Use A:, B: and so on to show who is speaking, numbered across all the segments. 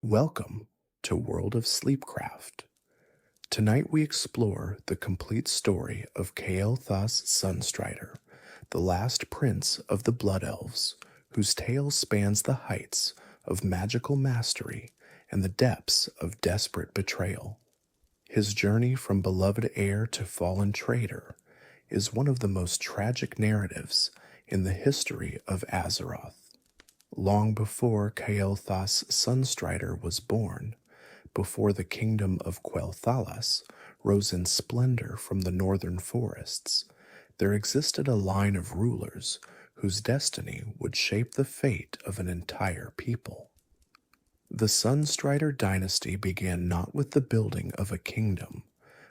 A: Welcome to World of Sleepcraft. Tonight we explore the complete story of Kael'thas Sunstrider, the last prince of the Blood Elves, whose tale spans the heights of magical mastery and the depths of desperate betrayal. His journey from beloved heir to fallen traitor is one of the most tragic narratives in the history of Azeroth. Long before Kael'thas Sunstrider was born, before the kingdom of Quel'Thalas rose in splendor from the northern forests, there existed a line of rulers whose destiny would shape the fate of an entire people. The Sunstrider dynasty began not with the building of a kingdom,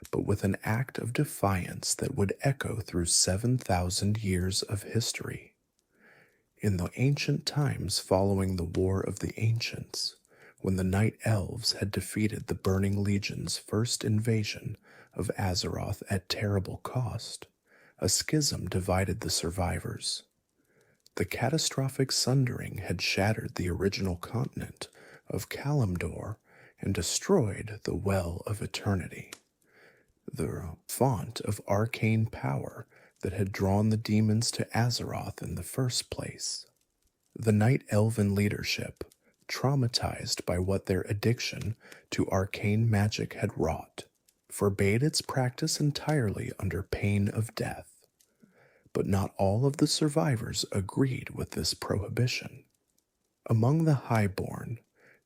A: but with an act of defiance that would echo through 7,000 years of history. In the ancient times following the War of the Ancients, when the Night Elves had defeated the Burning Legion's first invasion of Azeroth at terrible cost, a schism divided the survivors. The catastrophic sundering had shattered the original continent of Kalimdor and destroyed the Well of Eternity, the font of arcane power that had drawn the demons to Azeroth in the first place. The Night Elven leadership, traumatized by what their addiction to arcane magic had wrought, forbade its practice entirely under pain of death. But not all of the survivors agreed with this prohibition. Among the Highborn,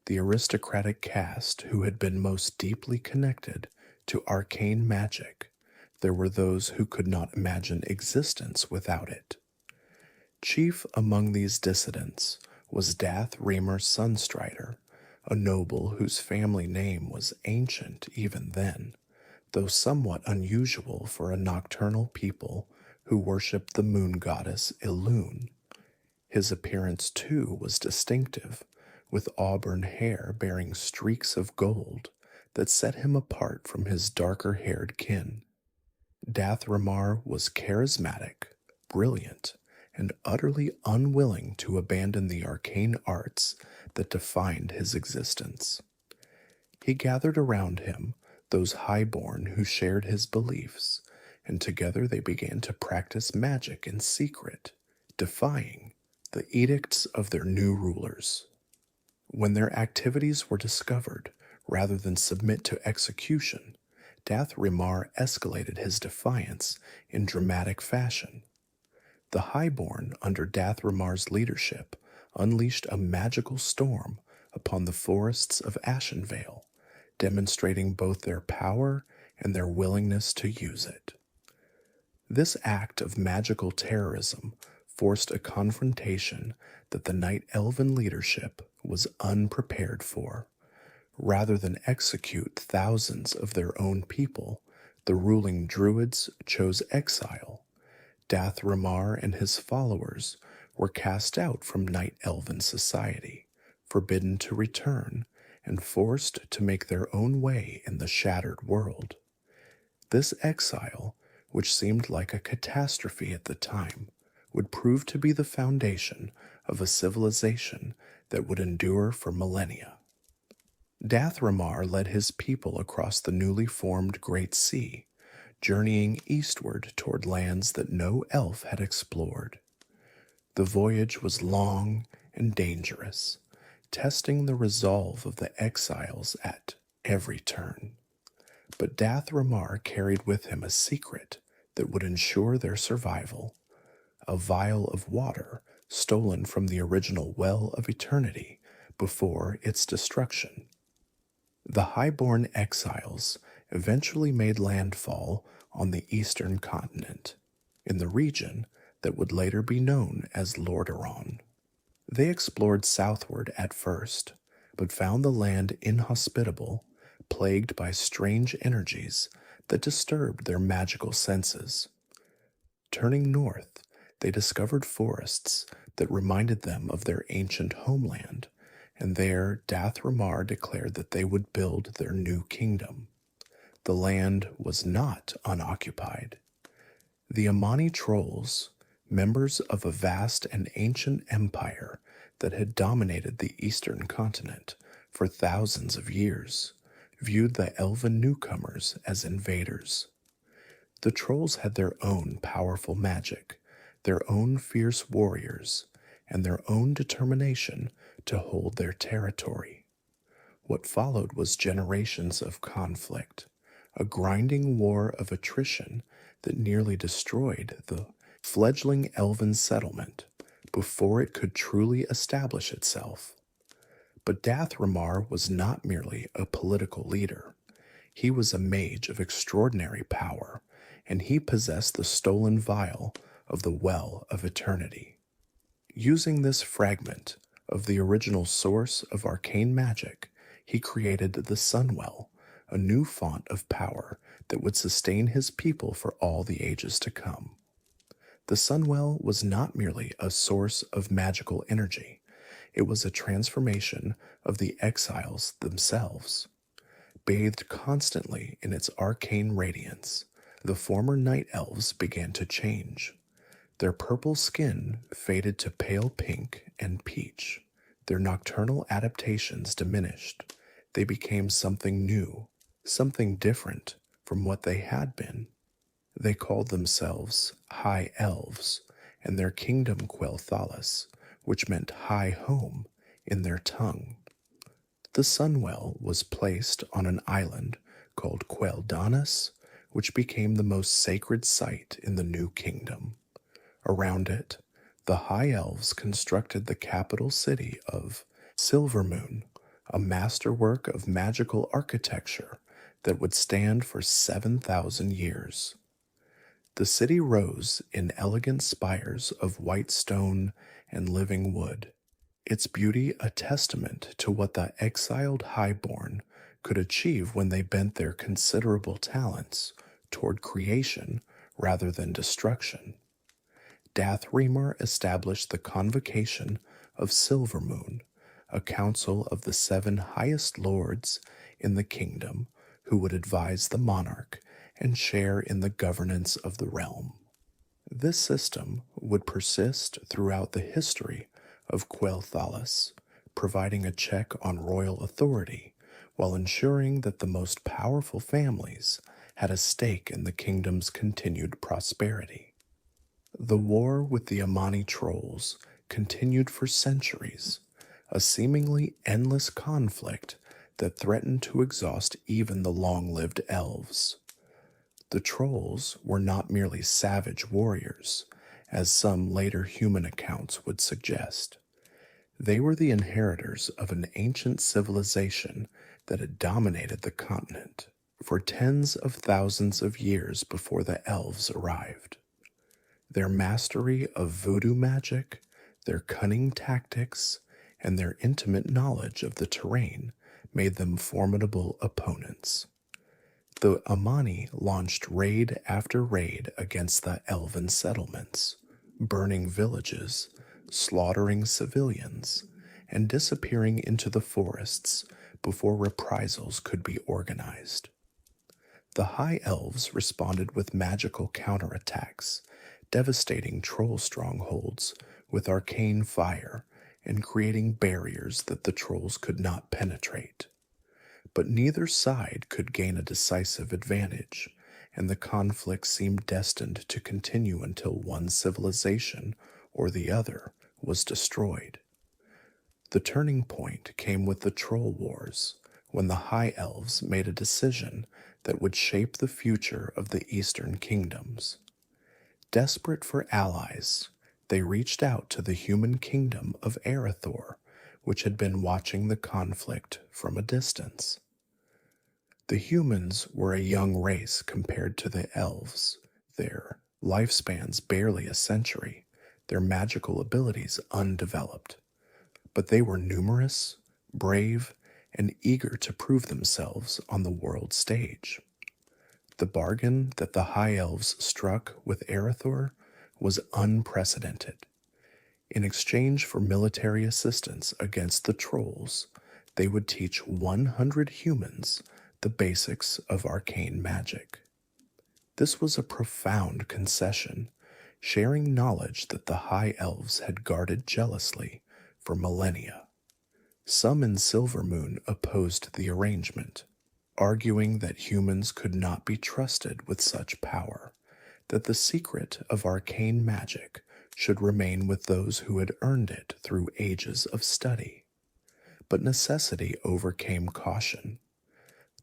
A: the aristocratic caste who had been most deeply connected to arcane magic, there were those who could not imagine existence without it. Chief among these dissidents was Dath'Remar Sunstrider, a noble whose family name was ancient even then, though somewhat unusual for a nocturnal people who worshipped the moon goddess Elune. His appearance too was distinctive, with auburn hair bearing streaks of gold that set him apart from his darker-haired kin. Dath'Remar was charismatic, brilliant, and utterly unwilling to abandon the arcane arts that defined his existence. He gathered around him those highborn who shared his beliefs, and together they began to practice magic in secret, defying the edicts of their new rulers. When their activities were discovered, rather than submit to execution, Dath'Remar escalated his defiance in dramatic fashion. The Highborn, under Dath'Remar's leadership, unleashed a magical storm upon the forests of Ashenvale, demonstrating both their power and their willingness to use it. This act of magical terrorism forced a confrontation that the Night Elven leadership was unprepared for. Rather than execute thousands of their own people, the ruling druids chose exile. Dath'Remar and his followers were cast out from Night Elven society, forbidden to return, and forced to make their own way in the shattered world. This exile, which seemed like a catastrophe at the time, would prove to be the foundation of a civilization that would endure for millennia. Dath'Remar led his people across the newly formed Great Sea, journeying eastward toward lands that no elf had explored. The voyage was long and dangerous, testing the resolve of the exiles at every turn. But Dath'Remar carried with him a secret that would ensure their survival, a vial of water stolen from the original Well of Eternity before its destruction. The Highborn exiles eventually made landfall on the eastern continent, in the region that would later be known as Lordaeron. They explored southward at first, but found the land inhospitable, plagued by strange energies that disturbed their magical senses. Turning north, they discovered forests that reminded them of their ancient homeland, and there Dath'Remar declared that they would build their new kingdom. The land was not unoccupied. The Amani Trolls, members of a vast and ancient empire that had dominated the eastern continent for thousands of years, viewed the elven newcomers as invaders. The trolls had their own powerful magic, their own fierce warriors, and their own determination to hold their territory. What followed was generations of conflict, a grinding war of attrition that nearly destroyed the fledgling elven settlement before it could truly establish itself. But Dath'Remar was not merely a political leader. He was a mage of extraordinary power, and he possessed the stolen vial of the Well of Eternity. Using this fragment of the original source of arcane magic, he created the Sunwell, a new font of power that would sustain his people for all the ages to come. The Sunwell was not merely a source of magical energy, it was a transformation of the exiles themselves. Bathed constantly in its arcane radiance, the former night elves began to change. Their purple skin faded to pale pink and peach. Their nocturnal adaptations diminished. They became something new, something different from what they had been. They called themselves High Elves, and their kingdom Quel'Thalas, which meant high home in their tongue. The Sunwell was placed on an island called Quel'Thalas, which became the most sacred site in the new kingdom. Around it, the High Elves constructed the capital city of Silvermoon, a masterwork of magical architecture that would stand for 7,000 years. The city rose in elegant spires of white stone and living wood, its beauty a testament to what the exiled highborn could achieve when they bent their considerable talents toward creation rather than destruction. Dath'Remar established the Convocation of Silvermoon, a council of the 7 highest lords in the kingdom who would advise the monarch and share in the governance of the realm. This system would persist throughout the history of Quel'Thalas, providing a check on royal authority while ensuring that the most powerful families had a stake in the kingdom's continued prosperity. The war with the Amani trolls continued for centuries, a seemingly endless conflict that threatened to exhaust even the long-lived elves. The trolls were not merely savage warriors, as some later human accounts would suggest. They were the inheritors of an ancient civilization that had dominated the continent for tens of thousands of years before the elves arrived. Their mastery of voodoo magic, their cunning tactics, and their intimate knowledge of the terrain made them formidable opponents. The Amani launched raid after raid against the elven settlements, burning villages, slaughtering civilians, and disappearing into the forests before reprisals could be organized. The High Elves responded with magical counterattacks, devastating troll strongholds with arcane fire and creating barriers that the trolls could not penetrate. But neither side could gain a decisive advantage, and the conflict seemed destined to continue until one civilization or the other was destroyed. The turning point came with the Troll Wars, when the High Elves made a decision that would shape the future of the Eastern Kingdoms. Desperate for allies, they reached out to the human kingdom of Arathor, which had been watching the conflict from a distance. The humans were a young race compared to the elves, their lifespans barely a century, their magical abilities undeveloped. But they were numerous, brave, and eager to prove themselves on the world stage. The bargain that the High Elves struck with Arathor was unprecedented. In exchange for military assistance against the trolls, they would teach 100 humans the basics of arcane magic. This was a profound concession, sharing knowledge that the High Elves had guarded jealously for millennia. Some in Silvermoon opposed the arrangement, arguing that humans could not be trusted with such power, that the secret of arcane magic should remain with those who had earned it through ages of study. But necessity overcame caution.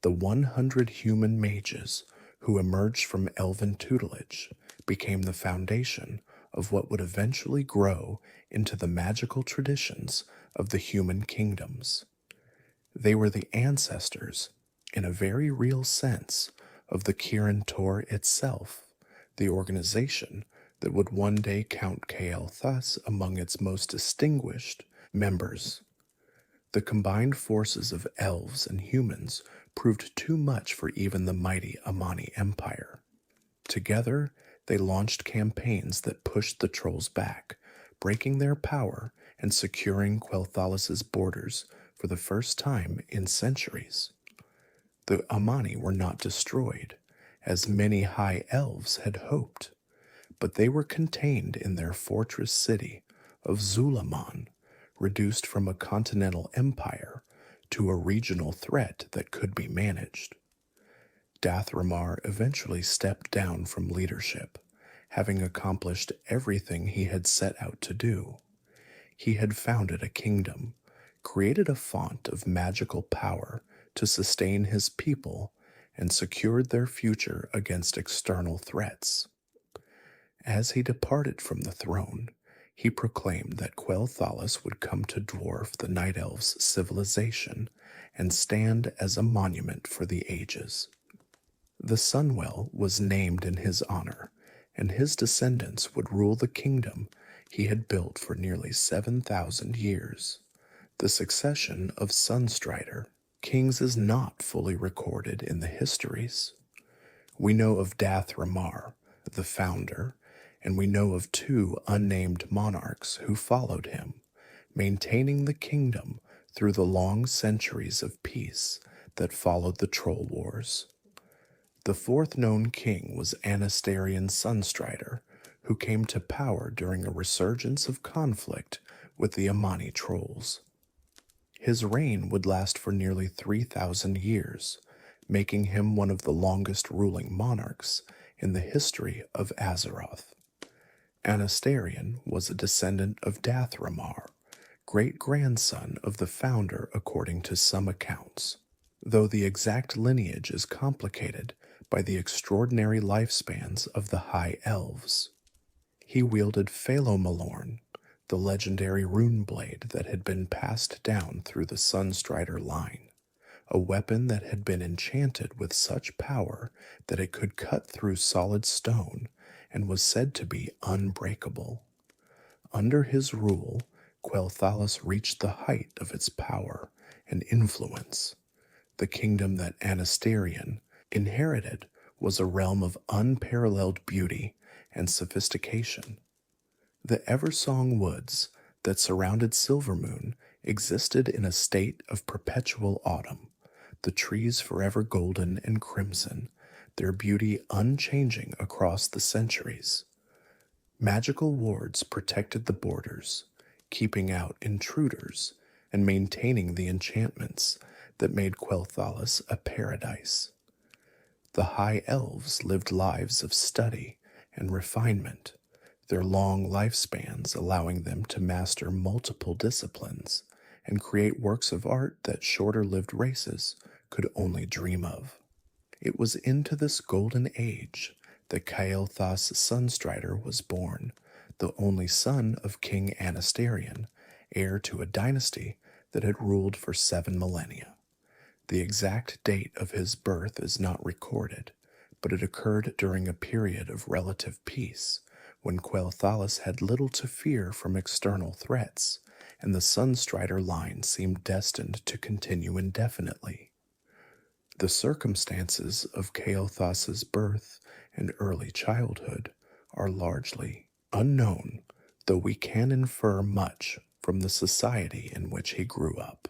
A: The 100 human mages who emerged from elven tutelage became the foundation of what would eventually grow into the magical traditions of the human kingdoms. They were the ancestors, in a very real sense, of the Kirin Tor itself, the organization that would one day count Kael'thas among its most distinguished members. The combined forces of elves and humans proved too much for even the mighty Amani Empire. Together, they launched campaigns that pushed the trolls back, breaking their power and securing Quel'Thalas' borders for the first time in centuries. The Amani were not destroyed, as many high elves had hoped, but they were contained in their fortress city of Zul'Aman, reduced from a continental empire to a regional threat that could be managed. Dath'Remar eventually stepped down from leadership, having accomplished everything he had set out to do. He had founded a kingdom, created a font of magical power to sustain his people, and secured their future against external threats. As he departed from the throne, he proclaimed that Quel'Thalas would come to dwarf the Night Elves' civilization and stand as a monument for the ages. The Sunwell was named in his honor, and his descendants would rule the kingdom he had built for nearly 7,000 years. The succession of Sunstrider kings is not fully recorded in the histories. We know of Dath'Remar, the founder, and we know of 2 unnamed monarchs who followed him, maintaining the kingdom through the long centuries of peace that followed the Troll Wars. The 4th known king was Anastarian Sunstrider, who came to power during a resurgence of conflict with the Amani trolls. His reign would last for nearly 3,000 years, making him one of the longest ruling monarchs in the history of Azeroth. Anastarian was a descendant of Dath'Remar, great-grandson of the founder according to some accounts, though the exact lineage is complicated by the extraordinary lifespans of the High Elves. He wielded Felo'melorn, the legendary rune blade that had been passed down through the Sunstrider line, a weapon that had been enchanted with such power that it could cut through solid stone and was said to be unbreakable. Under his rule, Quel'Thalas reached the height of its power and influence. The kingdom that Anastarian inherited was a realm of unparalleled beauty and sophistication. The Eversong woods that surrounded Silvermoon existed in a state of perpetual autumn, the trees forever golden and crimson, their beauty unchanging across the centuries. Magical wards protected the borders, keeping out intruders and maintaining the enchantments that made Quel'Thalas a paradise. The High Elves lived lives of study and refinement, their long lifespans allowing them to master multiple disciplines and create works of art that shorter-lived races could only dream of. It was into this golden age that Kael'thas Sunstrider was born, the only son of King Anastarian, heir to a dynasty that had ruled for 7 millennia. The exact date of his birth is not recorded, but it occurred during a period of relative peace, when Quel'Thalas had little to fear from external threats, and the Sunstrider line seemed destined to continue indefinitely. The circumstances of Kael'thas's birth and early childhood are largely unknown, though we can infer much from the society in which he grew up.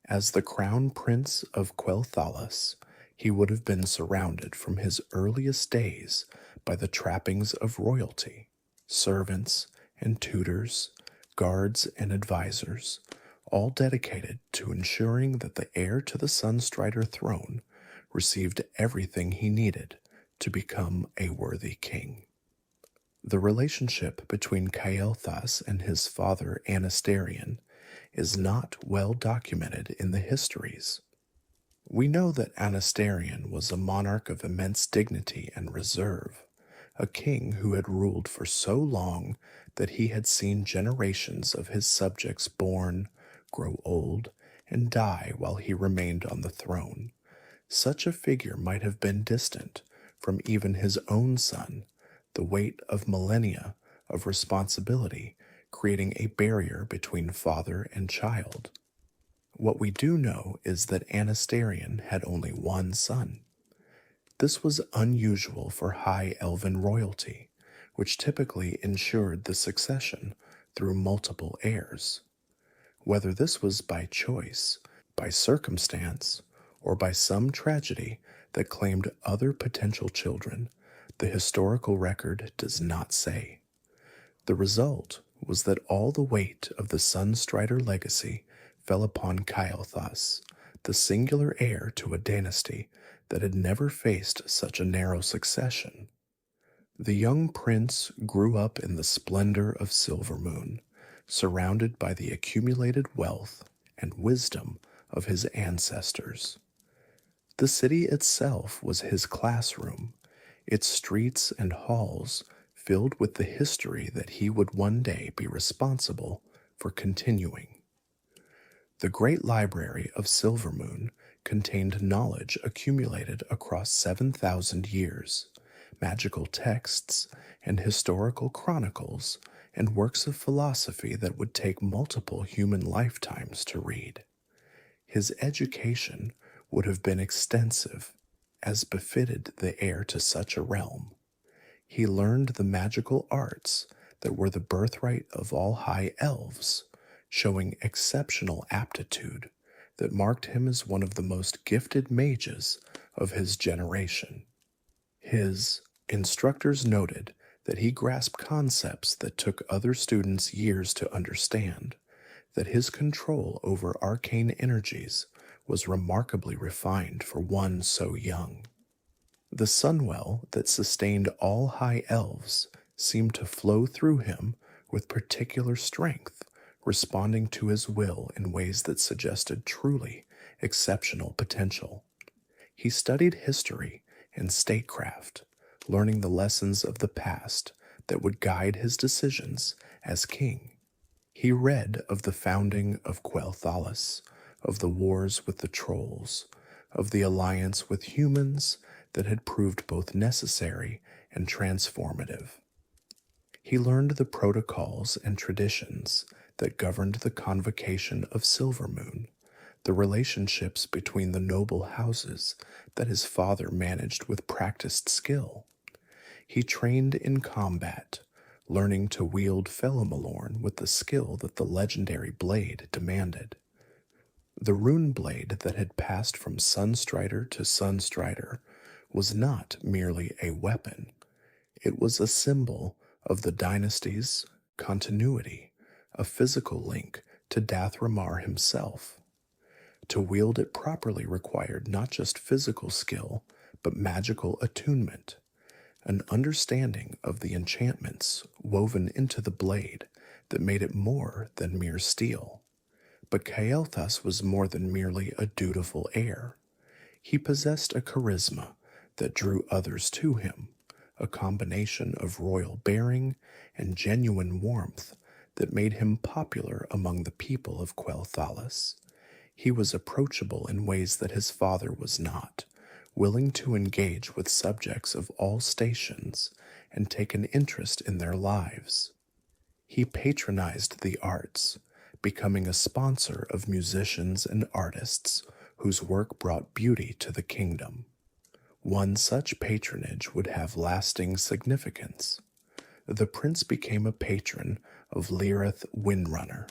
A: As the crown prince of Quel'Thalas, he would have been surrounded from his earliest days by the trappings of royalty, servants and tutors, guards and advisors, all dedicated to ensuring that the heir to the Sunstrider throne received everything he needed to become a worthy king. The relationship between Kael'thas and his father Anastarion is not well documented in the histories. We know that Anastarion was a monarch of immense dignity and reserve, a king who had ruled for so long that he had seen generations of his subjects born, grow old, and die while he remained on the throne. Such a figure might have been distant from even his own son, the weight of millennia of responsibility creating a barrier between father and child. What we do know is that Anastarion had only one son. This was unusual for high elven royalty, which typically ensured the succession through multiple heirs. Whether this was by choice, by circumstance, or by some tragedy that claimed other potential children, the historical record does not say. The result was that all the weight of the Sunstrider legacy fell upon Kael'thas, the singular heir to a dynasty that had never faced such a narrow succession. The young prince grew up in the splendor of Silvermoon, surrounded by the accumulated wealth and wisdom of his ancestors. The city itself was his classroom, its streets and halls filled with the history that he would one day be responsible for continuing. The great library of Silvermoon contained knowledge accumulated across 7,000 years, magical texts and historical chronicles, and works of philosophy that would take multiple human lifetimes to read. His education would have been extensive, as befitted the heir to such a realm. He learned the magical arts that were the birthright of all high elves, showing exceptional aptitude that marked him as one of the most gifted mages of his generation. His instructors noted that he grasped concepts that took other students years to understand, that his control over arcane energies was remarkably refined for one so young. The sunwell that sustained all high elves seemed to flow through him with particular strength, responding to his will in ways that suggested truly exceptional potential. He studied history and statecraft, learning the lessons of the past that would guide his decisions as king. He read of the founding of Quel'Thalas, of the wars with the trolls, of the alliance with humans that had proved both necessary and transformative. He learned the protocols and traditions that governed the convocation of Silvermoon, the relationships between the noble houses that his father managed with practiced skill. He trained in combat, learning to wield Felo'melorn with the skill that the legendary blade demanded. The rune blade that had passed from Sunstrider to Sunstrider was not merely a weapon. It was a symbol of the dynasty's continuity, a physical link to Dath'Remar himself. To wield it properly required not just physical skill, but magical attunement, an understanding of the enchantments woven into the blade that made it more than mere steel. But Kael'thas was more than merely a dutiful heir. He possessed a charisma that drew others to him, a combination of royal bearing and genuine warmth that made him popular among the people of Quel'Thalas. He was approachable in ways that his father was not, willing to engage with subjects of all stations and take an interest in their lives. He patronized the arts, becoming a sponsor of musicians and artists whose work brought beauty to the kingdom. One such patronage would have lasting significance. The prince became a patron of Lirith Windrunner,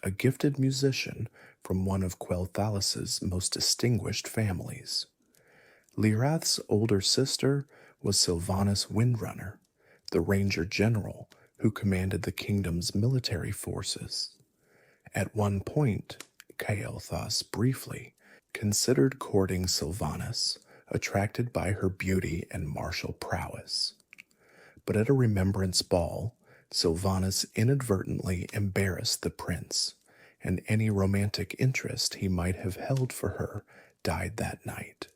A: a gifted musician from one of Quel'Thalas's most distinguished families. Lirath's older sister was Sylvanas Windrunner, the ranger general who commanded the kingdom's military forces. At one point, Kael'thas briefly considered courting Sylvanas, attracted by her beauty and martial prowess. But at a remembrance ball, Sylvanas inadvertently embarrassed the prince, and any romantic interest he might have held for her died that night.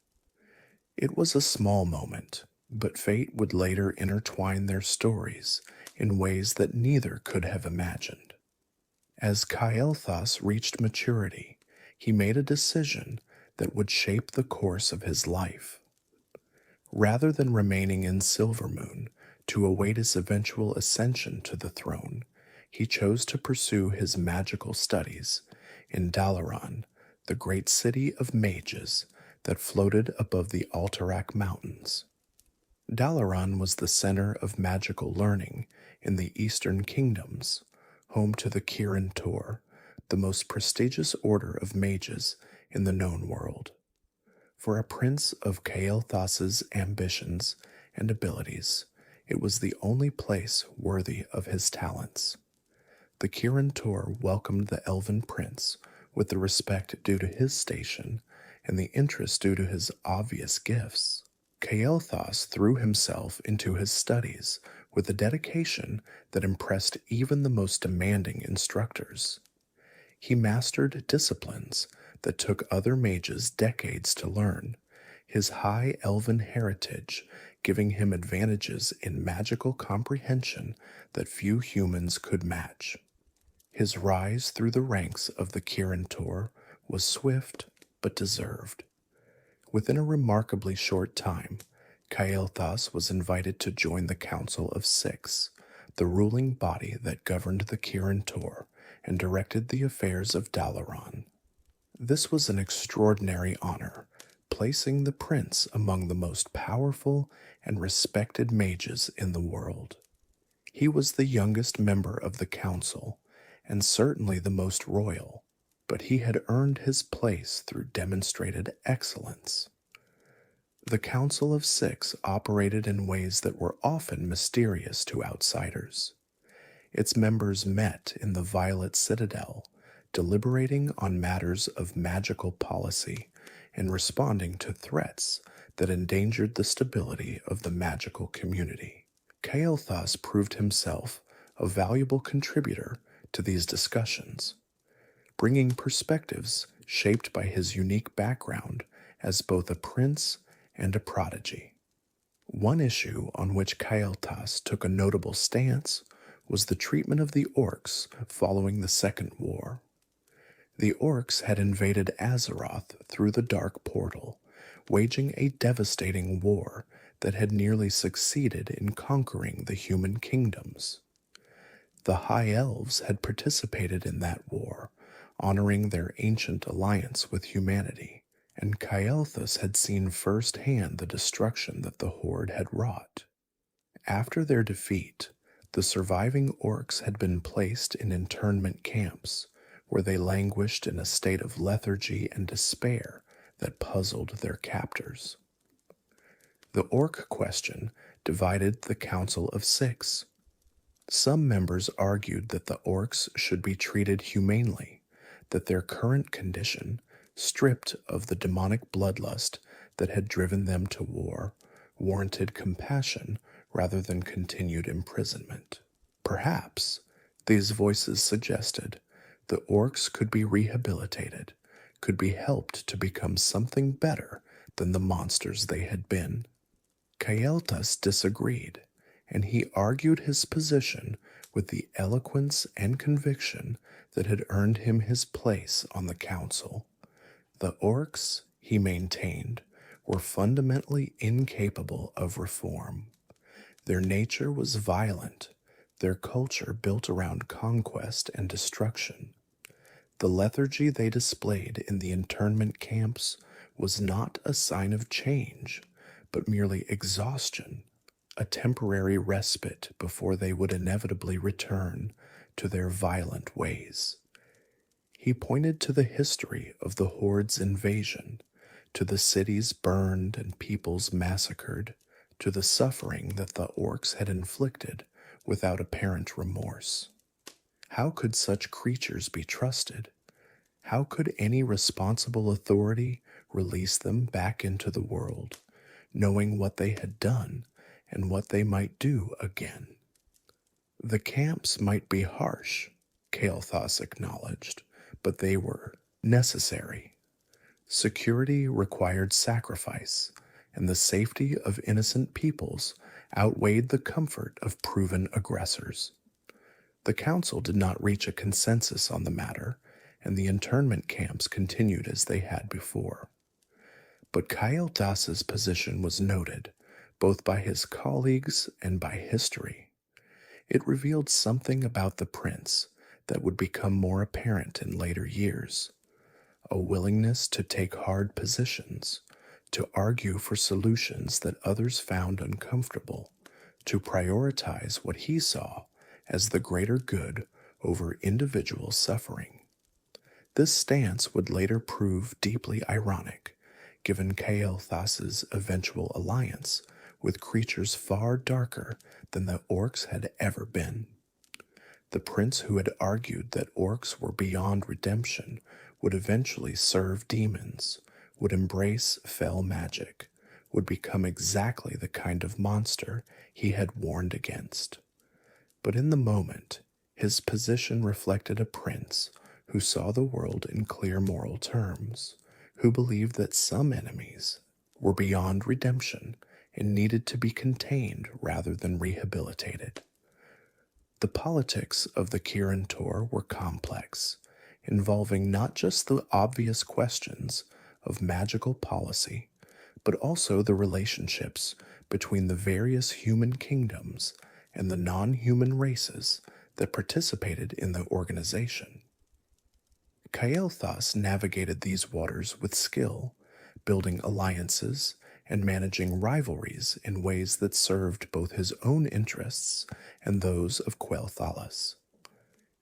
A: It was a small moment, but fate would later intertwine their stories in ways that neither could have imagined. As Kael'thas reached maturity, he made a decision that would shape the course of his life. Rather than remaining in Silvermoon to await his eventual ascension to the throne, he chose to pursue his magical studies in Dalaran, the great city of mages that floated above the Alterac Mountains. Dalaran was the center of magical learning in the Eastern Kingdoms, home to the Kirin the most prestigious order of mages in the known world. For a prince of Kael'thas's ambitions and abilities, it was the only place worthy of his talents. The Kirin welcomed the elven prince with the respect due to his station and the interest due to his obvious gifts. Kael'thas threw himself into his studies with a dedication that impressed even the most demanding instructors. He mastered disciplines that took other mages decades to learn, his high elven heritage giving him advantages in magical comprehension that few humans could match. His rise through the ranks of the Kirin was swift but deserved. Within a remarkably short time, Kael'thas was invited to join the Council of Six, the ruling body that governed the Kirin and directed the affairs of Dalaran. This was an extraordinary honor, placing the prince among the most powerful and respected mages in the world. He was the youngest member of the council, and certainly the most royal, but he had earned his place through demonstrated excellence. The Council of Six operated in ways that were often mysterious to outsiders. Its members met in the Violet Citadel, deliberating on matters of magical policy and responding to threats that endangered the stability of the magical community. Kael'thas proved himself a valuable contributor to these discussions, bringing perspectives shaped by his unique background as both a prince and a prodigy. One issue on which Kael'thas took a notable stance was the treatment of the orcs following the Second War. The orcs had invaded Azeroth through the Dark Portal, waging a devastating war that had nearly succeeded in conquering the human kingdoms. The High Elves had participated in that war, honoring their ancient alliance with humanity, and Kael'thas had seen firsthand the destruction that the Horde had wrought. After their defeat, the surviving orcs had been placed in internment camps, where they languished in a state of lethargy and despair that puzzled their captors. The orc question divided the Council of Six. Some members argued that the orcs should be treated humanely, that their current condition, stripped of the demonic bloodlust that had driven them to war, warranted compassion rather than continued imprisonment. Perhaps, these voices suggested, the orcs could be rehabilitated, could be helped to become something better than the monsters they had been. Kael'thas disagreed, and he argued his position with the eloquence and conviction that had earned him his place on the council. The orcs, he maintained, were fundamentally incapable of reform. Their nature was violent, their culture built around conquest and destruction. The lethargy they displayed in the internment camps was not a sign of change, but merely exhaustion, a temporary respite before they would inevitably return to their violent ways. He pointed to the history of the Horde's invasion, to the cities burned and peoples massacred, to the suffering that the orcs had inflicted without apparent remorse. How could such creatures be trusted? How could any responsible authority release them back into the world, knowing what they had done and what they might do again? The camps might be harsh, Kael'thas acknowledged, but they were necessary. Security required sacrifice, and the safety of innocent peoples outweighed the comfort of proven aggressors. The council did not reach a consensus on the matter, and the internment camps continued as they had before. But Kael'thas's position was noted, both by his colleagues and by history. It revealed something about the prince that would become more apparent in later years: a willingness to take hard positions, to argue for solutions that others found uncomfortable, to prioritize what he saw as the greater good over individual suffering. This stance would later prove deeply ironic, given Kael'thas's eventual alliance with creatures far darker than the orcs had ever been. The prince who had argued that orcs were beyond redemption would eventually serve demons, would embrace fell magic, would become exactly the kind of monster he had warned against. But in the moment, his position reflected a prince who saw the world in clear moral terms, who believed that some enemies were beyond redemption and needed to be contained rather than rehabilitated. The politics of the Kirin Tor were complex, involving not just the obvious questions of magical policy, but also the relationships between the various human kingdoms and the non-human races that participated in the organization. Kael'thas navigated these waters with skill, building alliances and managing rivalries in ways that served both his own interests and those of Quel'Thalas.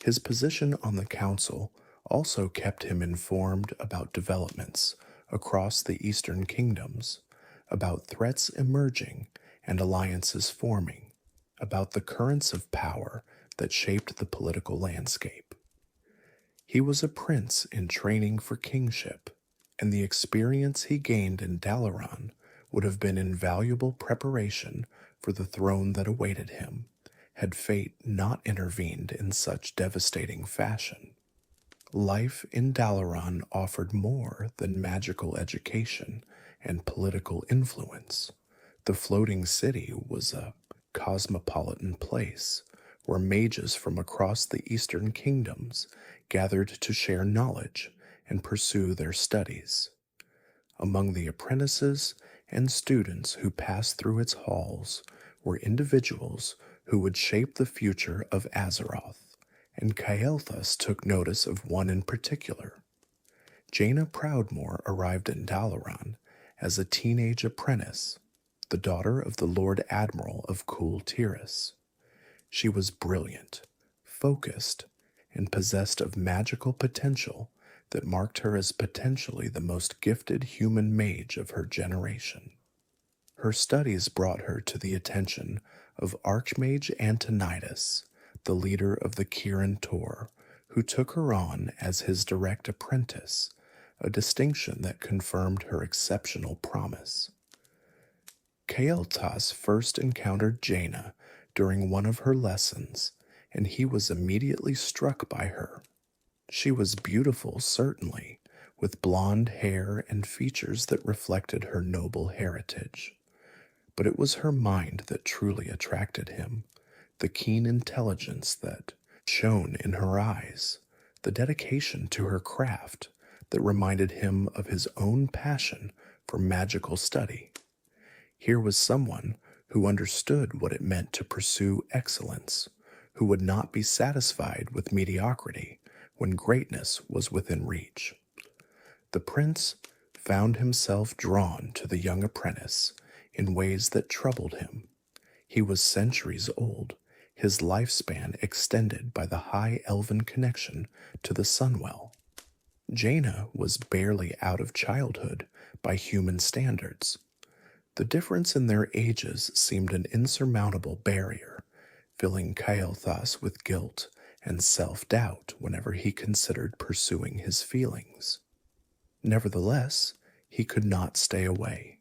A: His position on the council also kept him informed about developments across the eastern kingdoms, about threats emerging and alliances forming, about the currents of power that shaped the political landscape. He was a prince in training for kingship, and the experience he gained in Dalaran would have been invaluable preparation for the throne that awaited him, had fate not intervened in such devastating fashion. Life in Dalaran offered more than magical education and political influence. The floating city was a cosmopolitan place where mages from across the eastern kingdoms gathered to share knowledge and pursue their studies. Among the apprentices and students who passed through its halls were individuals who would shape the future of Azeroth, and Kael'thas took notice of one in particular. Jaina Proudmoore arrived in Dalaran as a teenage apprentice, the daughter of the Lord Admiral of Quel'Thalas. She was brilliant, focused, and possessed of magical potential that marked her as potentially the most gifted human mage of her generation. Her studies brought her to the attention of Archmage Antonidas, the leader of the Kirin Tor, who took her on as his direct apprentice, a distinction that confirmed her exceptional promise. Kael'thas first encountered Jaina during one of her lessons, and he was immediately struck by her. She was beautiful, certainly, with blonde hair and features that reflected her noble heritage. But it was her mind that truly attracted him, the keen intelligence that shone in her eyes, the dedication to her craft that reminded him of his own passion for magical study. Here was someone who understood what it meant to pursue excellence, who would not be satisfied with mediocrity when greatness was within reach. The prince found himself drawn to the young apprentice in ways that troubled him. He was centuries old, his lifespan extended by the high elven connection to the Sunwell. Jaina was barely out of childhood by human standards. The difference in their ages seemed an insurmountable barrier, filling Kael'thas with guilt and self-doubt whenever he considered pursuing his feelings. Nevertheless, he could not stay away.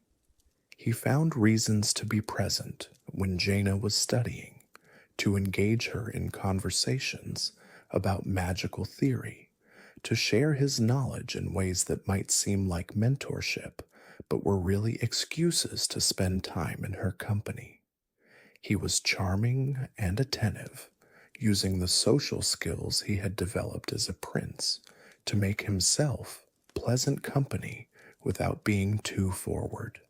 A: He found reasons to be present when Jaina was studying, to engage her in conversations about magical theory, to share his knowledge in ways that might seem like mentorship, but were really excuses to spend time in her company. He was charming and attentive, using the social skills he had developed as a prince to make himself pleasant company without being too forward.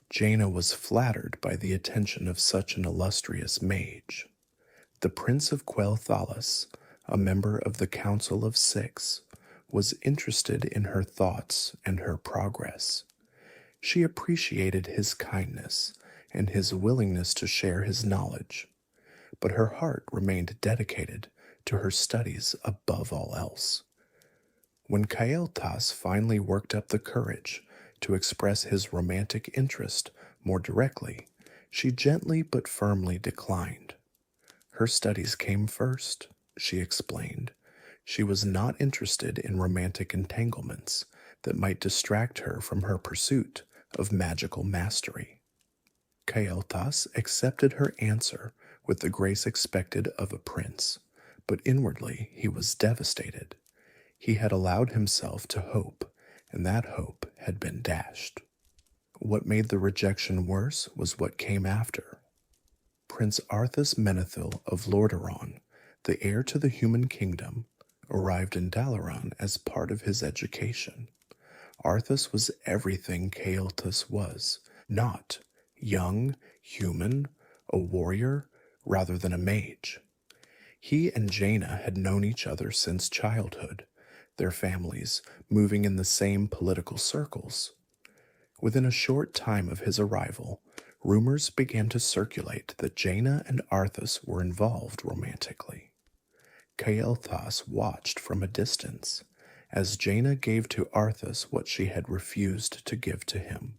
A: Jaina was flattered by the attention of such an illustrious mage. The Prince of Quel'Thalas, a member of the Council of Six, was interested in her thoughts and her progress. She appreciated his kindness and his willingness to share his knowledge, but her heart remained dedicated to her studies above all else. When Kael'thas finally worked up the courage to express his romantic interest more directly, she gently but firmly declined. Her studies came first, she explained. She was not interested in romantic entanglements that might distract her from her pursuit of magical mastery. Kael'thas accepted her answer with the grace expected of a prince, but inwardly he was devastated. He had allowed himself to hope, and that hope had been dashed. What made the rejection worse was what came after. Prince Arthas Menethil of Lordaeron, the heir to the human kingdom, arrived in Dalaran as part of his education. Arthas was everything Kael'thas was, not young, human, a warrior, rather than a mage. He and Jaina had known each other since childhood, their families moving in the same political circles. Within a short time of his arrival, rumors began to circulate that Jaina and Arthas were involved romantically. Kael'thas watched from a distance as Jaina gave to Arthas what she had refused to give to him.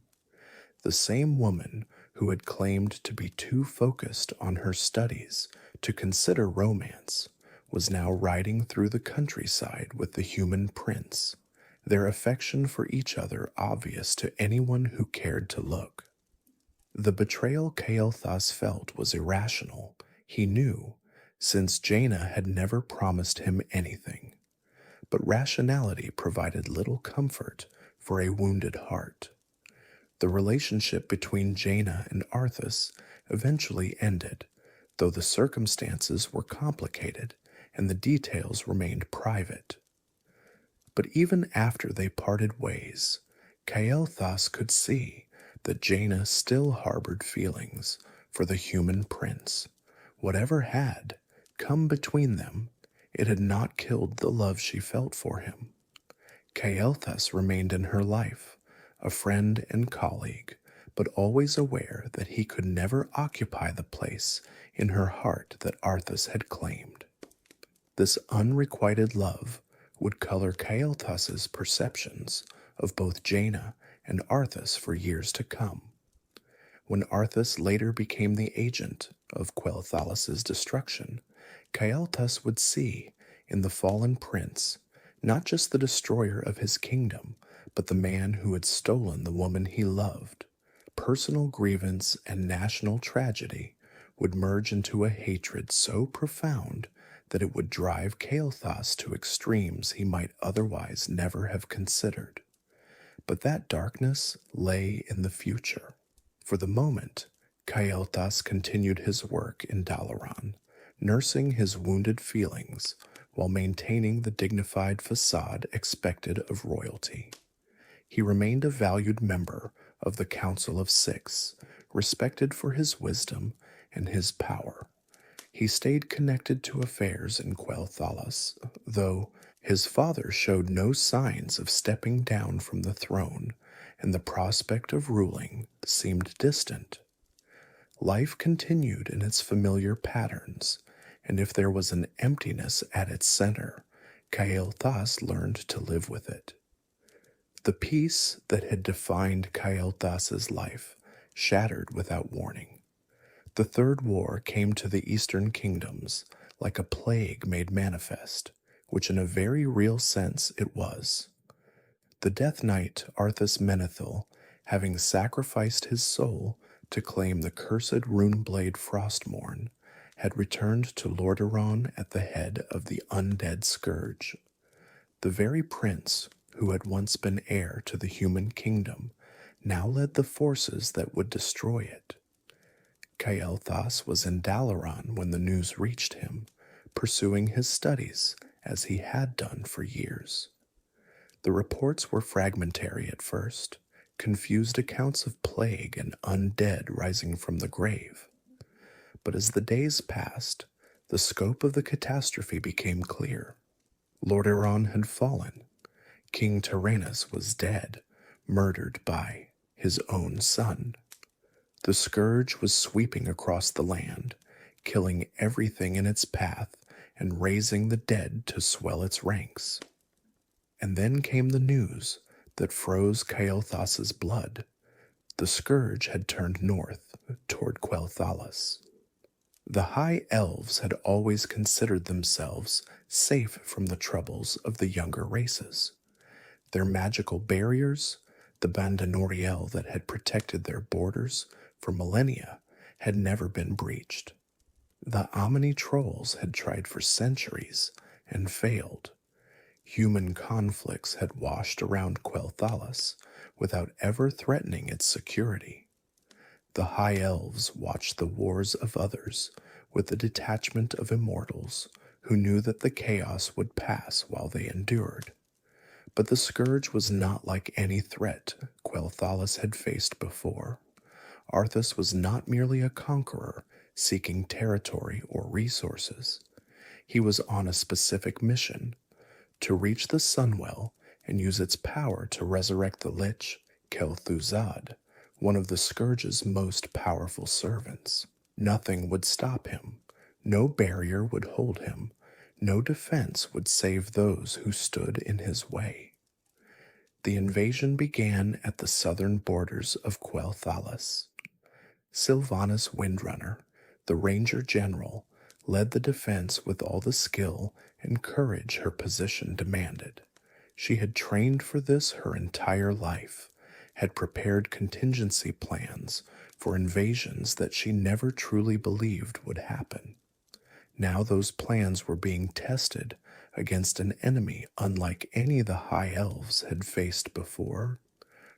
A: The same woman who had claimed to be too focused on her studies to consider romance was now riding through the countryside with the human prince, their affection for each other obvious to anyone who cared to look. The betrayal Kael'thas felt was irrational, he knew, since Jaina had never promised him anything. But rationality provided little comfort for a wounded heart. The relationship between Jaina and Arthas eventually ended, though the circumstances were complicated and the details remained private. But even after they parted ways, Kael'thas could see that Jaina still harbored feelings for the human prince. Whatever had come between them, it had not killed the love she felt for him. Kael'thas remained in her life, a friend and colleague, but always aware that he could never occupy the place in her heart that Arthas had claimed. This unrequited love would color Kael'thas's perceptions of both Jaina and Arthas for years to come. When Arthas later became the agent of Quel'Thalas's destruction, Kael'thas would see in the fallen prince not just the destroyer of his kingdom, but the man who had stolen the woman he loved. Personal grievance and national tragedy would merge into a hatred so profound that it would drive Kael'thas to extremes he might otherwise never have considered. But that darkness lay in the future. For the moment, Kael'thas continued his work in Dalaran, nursing his wounded feelings while maintaining the dignified facade expected of royalty. He remained a valued member of the Council of Six, respected for his wisdom and his power. He stayed connected to affairs in Quel'Thalas, though his father showed no signs of stepping down from the throne, and the prospect of ruling seemed distant. Life continued in its familiar patterns, and if there was an emptiness at its center, Kael'thas learned to live with it. The peace that had defined Kael'thas's life shattered without warning. The Third War came to the Eastern Kingdoms like a plague made manifest, which in a very real sense it was. The Death Knight Arthas Menethil, having sacrificed his soul to claim the cursed rune-blade Frostmourne, had returned to Lordaeron at the head of the undead Scourge. The very prince who had once been heir to the human kingdom now led the forces that would destroy it. Kael'thas was in Dalaran when the news reached him, pursuing his studies as he had done for years. The reports were fragmentary at first, confused accounts of plague and undead rising from the grave. But as the days passed, the scope of the catastrophe became clear. Lordaeron had fallen. King Tyrannus was dead, murdered by his own son. The Scourge was sweeping across the land, killing everything in its path and raising the dead to swell its ranks. And then came the news that froze Kael'thas's blood. The Scourge had turned north toward Quel'Thalas. The High Elves had always considered themselves safe from the troubles of the younger races. Their magical barriers, the Bandonoriel that had protected their borders for millennia, had never been breached. The Amani trolls had tried for centuries and failed. Human conflicts had washed around Quel'Thalas without ever threatening its security. The High Elves watched the wars of others with the detachment of immortals who knew that the chaos would pass while they endured. But the Scourge was not like any threat Quel'Thalas had faced before. Arthas was not merely a conqueror seeking territory or resources. He was on a specific mission: to reach the Sunwell and use its power to resurrect the Lich Kel'Thuzad, one of the Scourge's most powerful servants. Nothing would stop him. No barrier would hold him. No defense would save those who stood in his way. The invasion began at the southern borders of Quel'Thalas. Sylvanas Windrunner, the Ranger General, led the defense with all the skill and courage her position demanded. She had trained for this her entire life, had prepared contingency plans for invasions that she never truly believed would happen. Now those plans were being tested against an enemy unlike any the High Elves had faced before.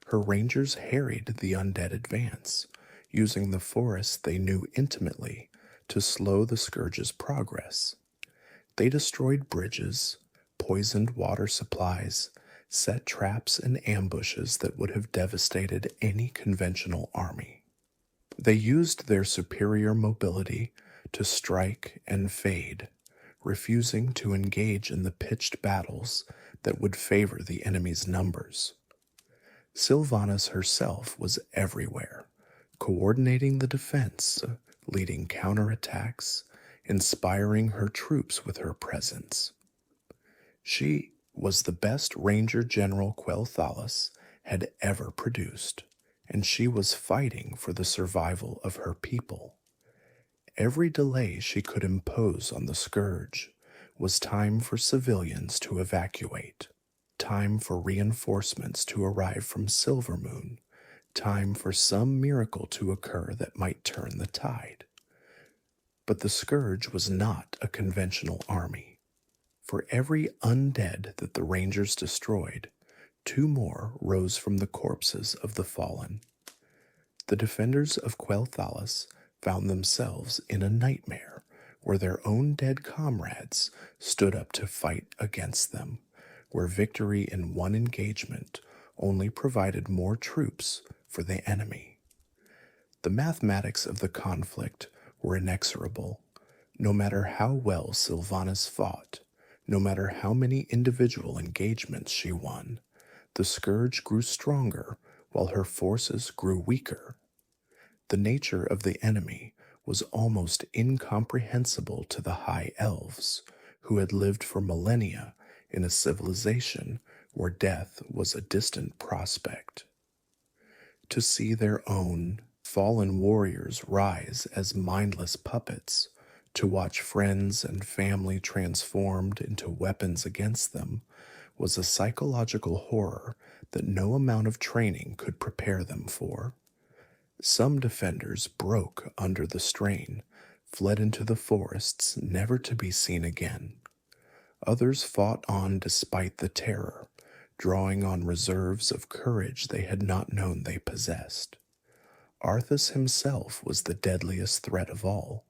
A: Her rangers harried the undead advance, using the forest they knew intimately to slow the Scourge's progress. They destroyed bridges, poisoned water supplies, set traps and ambushes that would have devastated any conventional army. They used their superior mobility to strike and fade, refusing to engage in the pitched battles that would favor the enemy's numbers. Sylvanas herself was everywhere, coordinating the defense, leading counterattacks, inspiring her troops with her presence. She was the best Ranger General Quel'Thalas had ever produced, and she was fighting for the survival of her people. Every delay she could impose on the Scourge was time for civilians to evacuate, time for reinforcements to arrive from Silvermoon, time for some miracle to occur that might turn the tide. But the Scourge was not a conventional army. For every undead that the Rangers destroyed, 2 more rose from the corpses of the fallen. The defenders of Quel'Thalas found themselves in a nightmare where their own dead comrades stood up to fight against them, where victory in one engagement only provided more troops for the enemy. The mathematics of the conflict were inexorable. No matter how well Sylvanas fought, no matter how many individual engagements she won, the Scourge grew stronger while her forces grew weaker. The nature of the enemy was almost incomprehensible to the High Elves, who had lived for millennia in a civilization where death was a distant prospect. To see their own fallen warriors rise as mindless puppets, To watch friends and family transformed into weapons against them was a psychological horror that no amount of training could prepare them for. Some defenders broke under the strain, fled into the forests, never to be seen again. Others fought on despite the terror, drawing on reserves of courage they had not known they possessed. Arthas himself was the deadliest threat of all.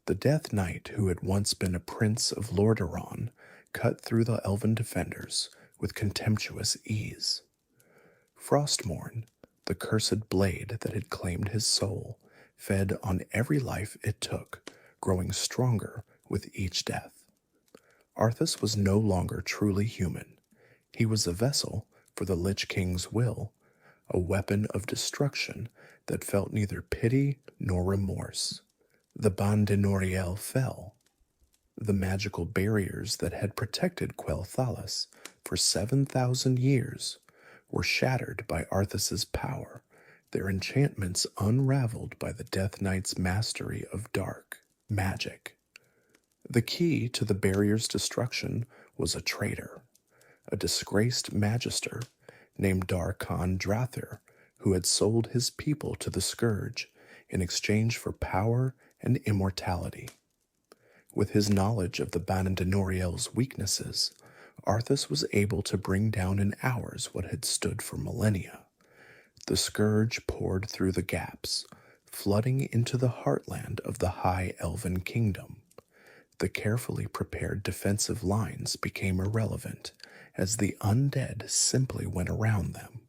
A: The Death Knight, who had once been a prince of Lordaeron, cut through the elven defenders with contemptuous ease. Frostmourne, the cursed blade that had claimed his soul, fed on every life it took, growing stronger with each death. Arthas was no longer truly human. He was a vessel for the Lich King's will, a weapon of destruction that felt neither pity nor remorse. The Ban de Noriel fell. The magical barriers that had protected Quel'Thalas for 7,000 years were shattered by Arthas's power, their enchantments unraveled by the Death Knight's mastery of dark magic. The key to the barrier's destruction was a traitor, a disgraced magister named Darkhan Drath'R, who had sold his people to the Scourge in exchange for power and immortality. With his knowledge of the Ban de Noriel's weaknesses, Arthas was able to bring down in hours what had stood for millennia. The Scourge poured through the gaps, flooding into the heartland of the High Elven Kingdom. The carefully prepared defensive lines became irrelevant, as the undead simply went around them.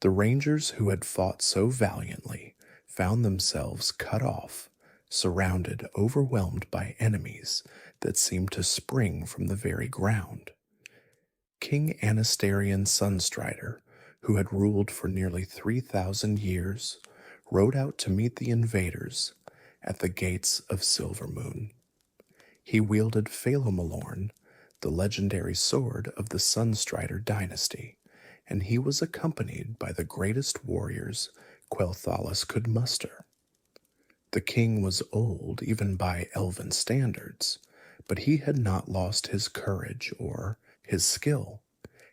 A: The rangers who had fought so valiantly found themselves cut off, surrounded, overwhelmed by enemies that seemed to spring from the very ground. King Anastarian Sunstrider, who had ruled for nearly 3,000 years, rode out to meet the invaders at the gates of Silvermoon. He wielded Felo'melorn, the legendary sword of the Sunstrider dynasty, and he was accompanied by the greatest warriors Quel'Thalas could muster. The king was old even by elven standards, but he had not lost his courage or his skill.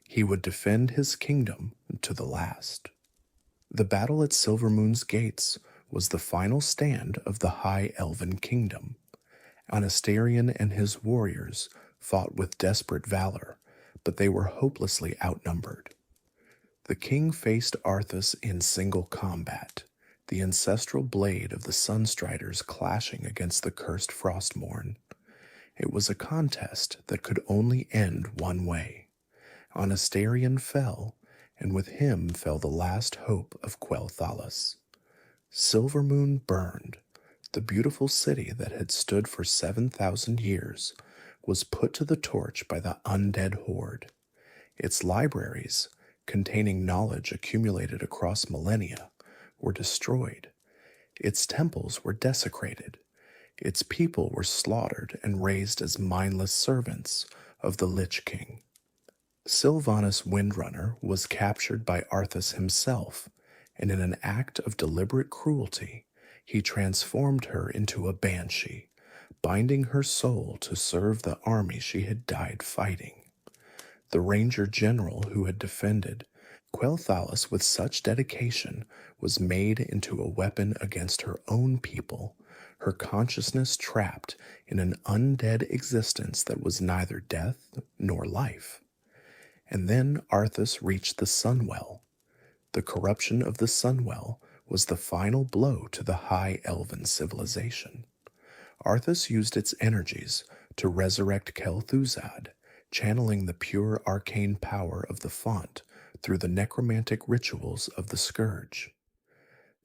A: He would defend his kingdom to the last. The battle at Silvermoon's gates was the final stand of the High Elven Kingdom. Anastarian and his warriors fought with desperate valor, but they were hopelessly outnumbered. The king faced Arthas in single combat, the ancestral blade of the Sunstriders clashing against the cursed Frostmourne. It was a contest that could only end one way. Anastarian fell, and with him fell the last hope of Quel'Thalas. Silvermoon burned. The beautiful city that had stood for 7,000 years was put to the torch by the undead horde. Its libraries, containing knowledge accumulated across millennia, were destroyed. Its temples were desecrated. Its people were slaughtered and raised as mindless servants of the Lich King. Sylvanas Windrunner was captured by Arthas himself, and in an act of deliberate cruelty, he transformed her into a banshee, binding her soul to serve the army she had died fighting. The ranger general who had defended Quel'Thalas with such dedication was made into a weapon against her own people, her consciousness trapped in an undead existence that was neither death nor life. And then Arthas reached the Sunwell. The corruption of the Sunwell was the final blow to the High Elven civilization. Arthas used its energies to resurrect Kel'Thuzad, channeling the pure arcane power of the font through the necromantic rituals of the Scourge.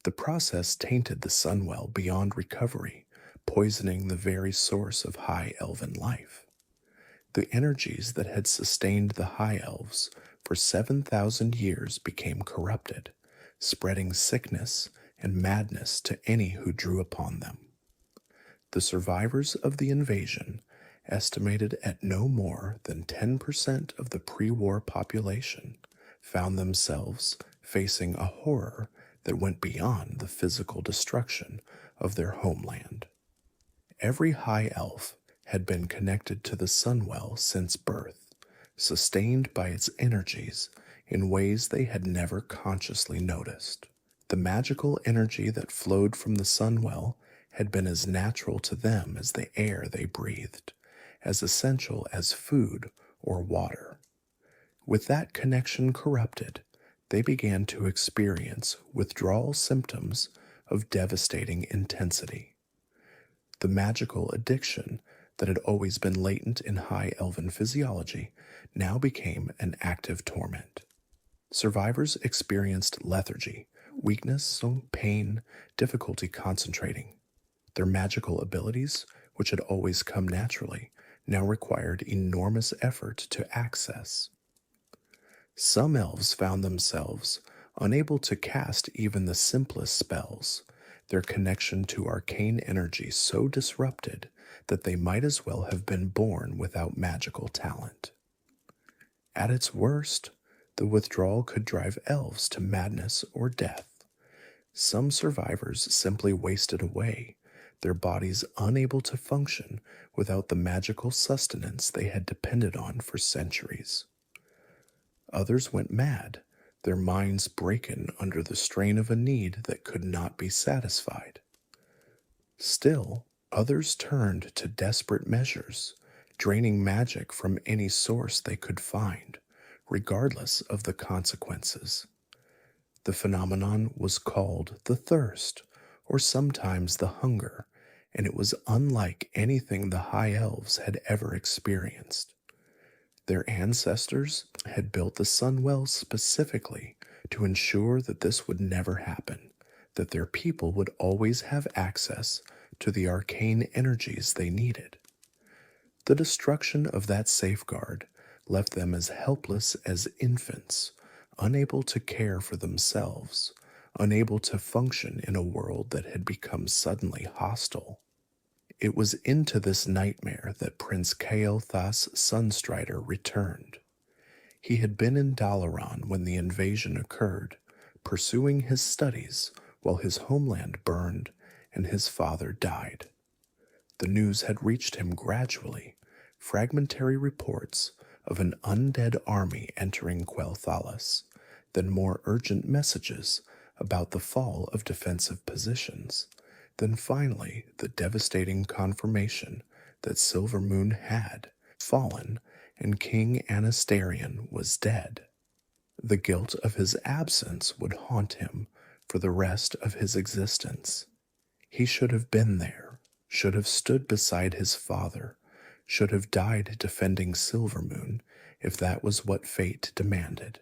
A: The process tainted the Sunwell beyond recovery, poisoning the very source of High Elven life. The energies that had sustained the High Elves for 7,000 years became corrupted, spreading sickness and madness to any who drew upon them. The survivors of the invasion, estimated at no more than 10% of the pre-war population, found themselves facing a horror that went beyond the physical destruction of their homeland. Every high elf had been connected to the Sunwell since birth, sustained by its energies in ways they had never consciously noticed. The magical energy that flowed from the Sunwell had been as natural to them as the air they breathed, as essential as food or water. With that connection corrupted, they began to experience withdrawal symptoms of devastating intensity. The magical addiction that had always been latent in high elven physiology now became an active torment. Survivors experienced lethargy, weakness, pain, difficulty concentrating. Their magical abilities, which had always come naturally, now required enormous effort to access. Some elves found themselves unable to cast even the simplest spells, their connection to arcane energy so disrupted that they might as well have been born without magical talent. At its worst, the withdrawal could drive elves to madness or death. Some survivors simply wasted away, their bodies unable to function without the magical sustenance they had depended on for centuries. Others went mad, their minds breaking under the strain of a need that could not be satisfied. Still, others turned to desperate measures, draining magic from any source they could find, regardless of the consequences. The phenomenon was called the thirst, or sometimes the hunger, and it was unlike anything the High Elves had ever experienced. Their ancestors had built the Sunwell specifically to ensure that this would never happen, that their people would always have access to the arcane energies they needed. The destruction of that safeguard left them as helpless as infants, unable to care for themselves, unable to function in a world that had become suddenly hostile. It was into this nightmare that Prince Kael'thas Sunstrider returned. He had been in Dalaran when the invasion occurred, pursuing his studies while his homeland burned and his father died. The news had reached him gradually, fragmentary reports of an undead army entering Quel'Thalas, then more urgent messages about the fall of defensive positions, then finally the devastating confirmation that Silvermoon had fallen and King Anastarion was dead. The guilt of his absence would haunt him for the rest of his existence. He should have been there, should have stood beside his father, should have died defending Silvermoon if that was what fate demanded.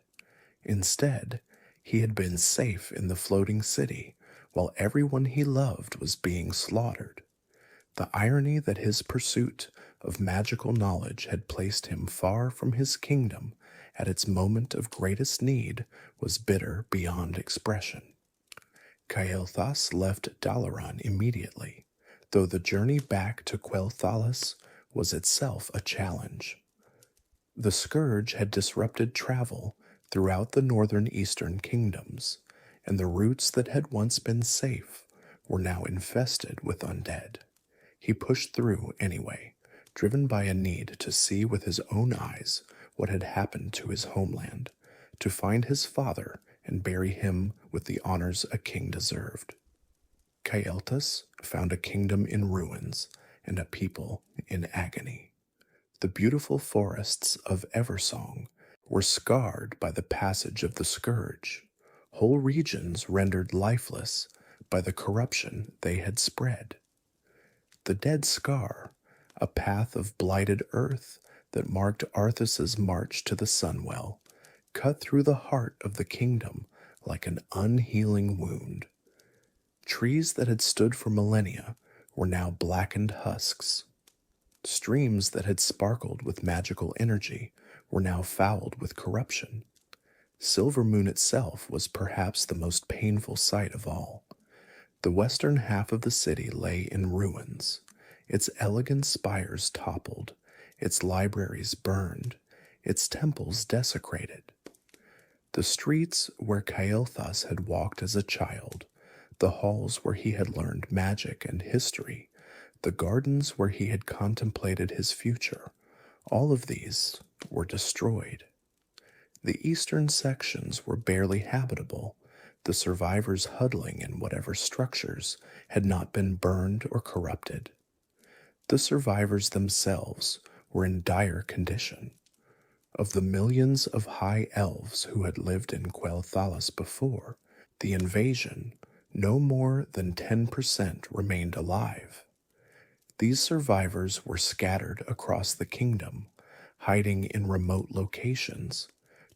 A: Instead, he had been safe in the floating city while everyone he loved was being slaughtered. The irony that his pursuit of magical knowledge had placed him far from his kingdom at its moment of greatest need was bitter beyond expression. Kael'thas left Dalaran immediately, though the journey back to Quel'Thalas was itself a challenge. The Scourge had disrupted travel throughout the northern eastern kingdoms, and the routes that had once been safe were now infested with undead. He pushed through anyway, driven by a need to see with his own eyes what had happened to his homeland, to find his father and bury him with the honors a king deserved. Kael'thas found a kingdom in ruins and a people in agony. The beautiful forests of Eversong were scarred by the passage of the Scourge, whole regions rendered lifeless by the corruption they had spread. The Dead Scar, a path of blighted earth that marked Arthas's march to the Sunwell, cut through the heart of the kingdom like an unhealing wound. Trees that had stood for millennia were now blackened husks. Streams that had sparkled with magical energy were now fouled with corruption. Silvermoon itself was perhaps the most painful sight of all. The western half of the city lay in ruins, its elegant spires toppled, its libraries burned, its temples desecrated. The streets where Kael'thas had walked as a child, the halls where he had learned magic and history, the gardens where he had contemplated his future, all of these were destroyed. The eastern sections were barely habitable, the survivors huddling in whatever structures had not been burned or corrupted. The survivors themselves were in dire condition. Of the millions of high elves who had lived in Quel'Thalas before the invasion, no more than 10% remained alive. These survivors were scattered across the kingdom, hiding in remote locations,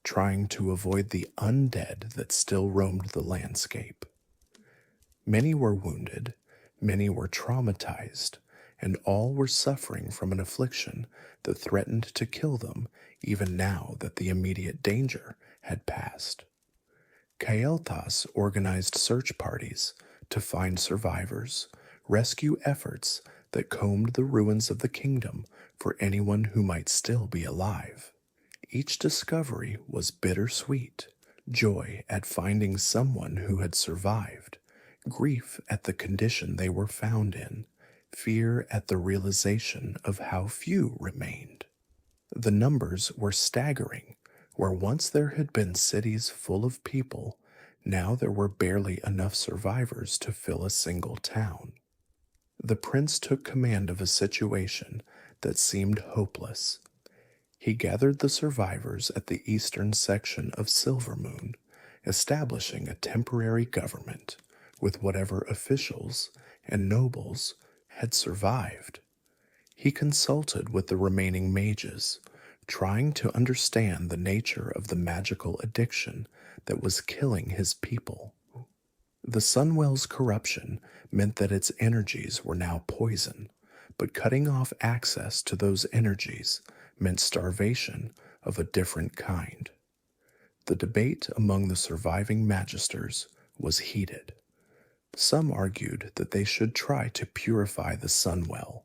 A: trying to avoid the undead that still roamed the landscape. Many were wounded, many were traumatized, and all were suffering from an affliction that threatened to kill them even now that the immediate danger had passed. Kael'thas organized search parties to find survivors, rescue efforts that combed the ruins of the kingdom for anyone who might still be alive. Each discovery was bittersweet, joy at finding someone who had survived, grief at the condition they were found in, fear at the realization of how few remained. The numbers were staggering. Where once there had been cities full of people, now there were barely enough survivors to fill a single town. The prince took command of a situation that seemed hopeless. He gathered the survivors at the eastern section of Silvermoon, establishing a temporary government with whatever officials and nobles had survived. He consulted with the remaining mages, trying to understand the nature of the magical addiction that was killing his people. The Sunwell's corruption meant that its energies were now poison, but cutting off access to those energies meant starvation of a different kind. The debate among the surviving magisters was heated. Some argued that they should try to purify the Sunwell,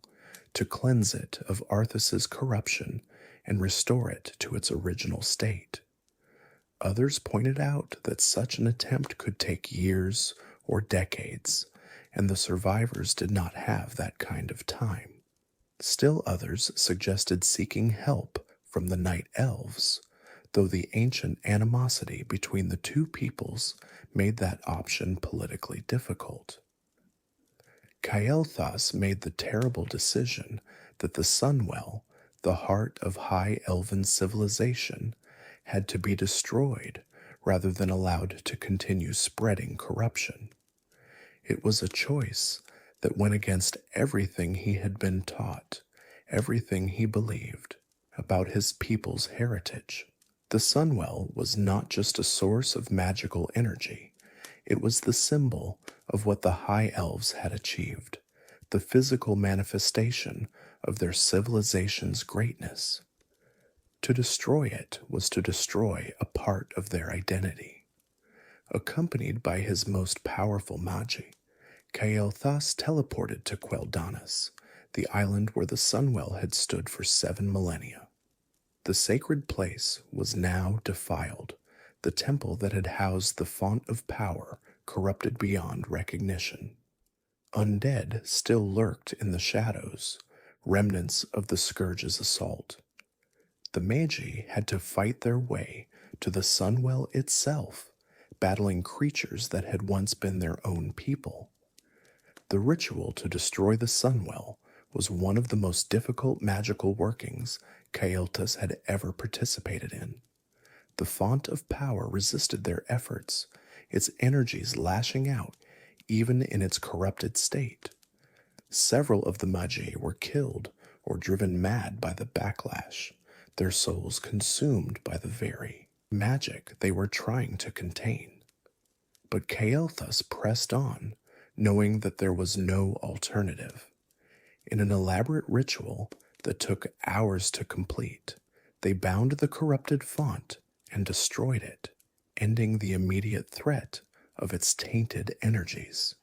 A: to cleanse it of Arthas's corruption and restore it to its original state. Others pointed out that such an attempt could take years or decades, and the survivors did not have that kind of time. Still others suggested seeking help from the night elves, though the ancient animosity between the two peoples made that option politically difficult. Kael'thas made the terrible decision that the Sunwell, the heart of high elven civilization, had to be destroyed rather than allowed to continue spreading corruption. It was a choice that went against everything he had been taught, everything he believed about his people's heritage. The Sunwell was not just a source of magical energy, it was the symbol of what the High Elves had achieved, the physical manifestation of their civilization's greatness. To destroy it was to destroy a part of their identity. Accompanied by his most powerful mage, Kael'thas teleported to Quel'Thalas, the island where the Sunwell had stood for 7 millennia. The sacred place was now defiled, the temple that had housed the font of power corrupted beyond recognition. Undead still lurked in the shadows, remnants of the Scourge's assault. The magi had to fight their way to the Sunwell itself, battling creatures that had once been their own people. The ritual to destroy the Sunwell was one of the most difficult magical workings Kael'thas had ever participated in. The font of power resisted their efforts, its energies lashing out even in its corrupted state. Several of the magi were killed or driven mad by the backlash, their souls consumed by the very magic they were trying to contain. But Kael'thas pressed on, knowing that there was no alternative. In an elaborate ritual that took hours to complete, they bound the corrupted font and destroyed it, ending the immediate threat of its tainted energies.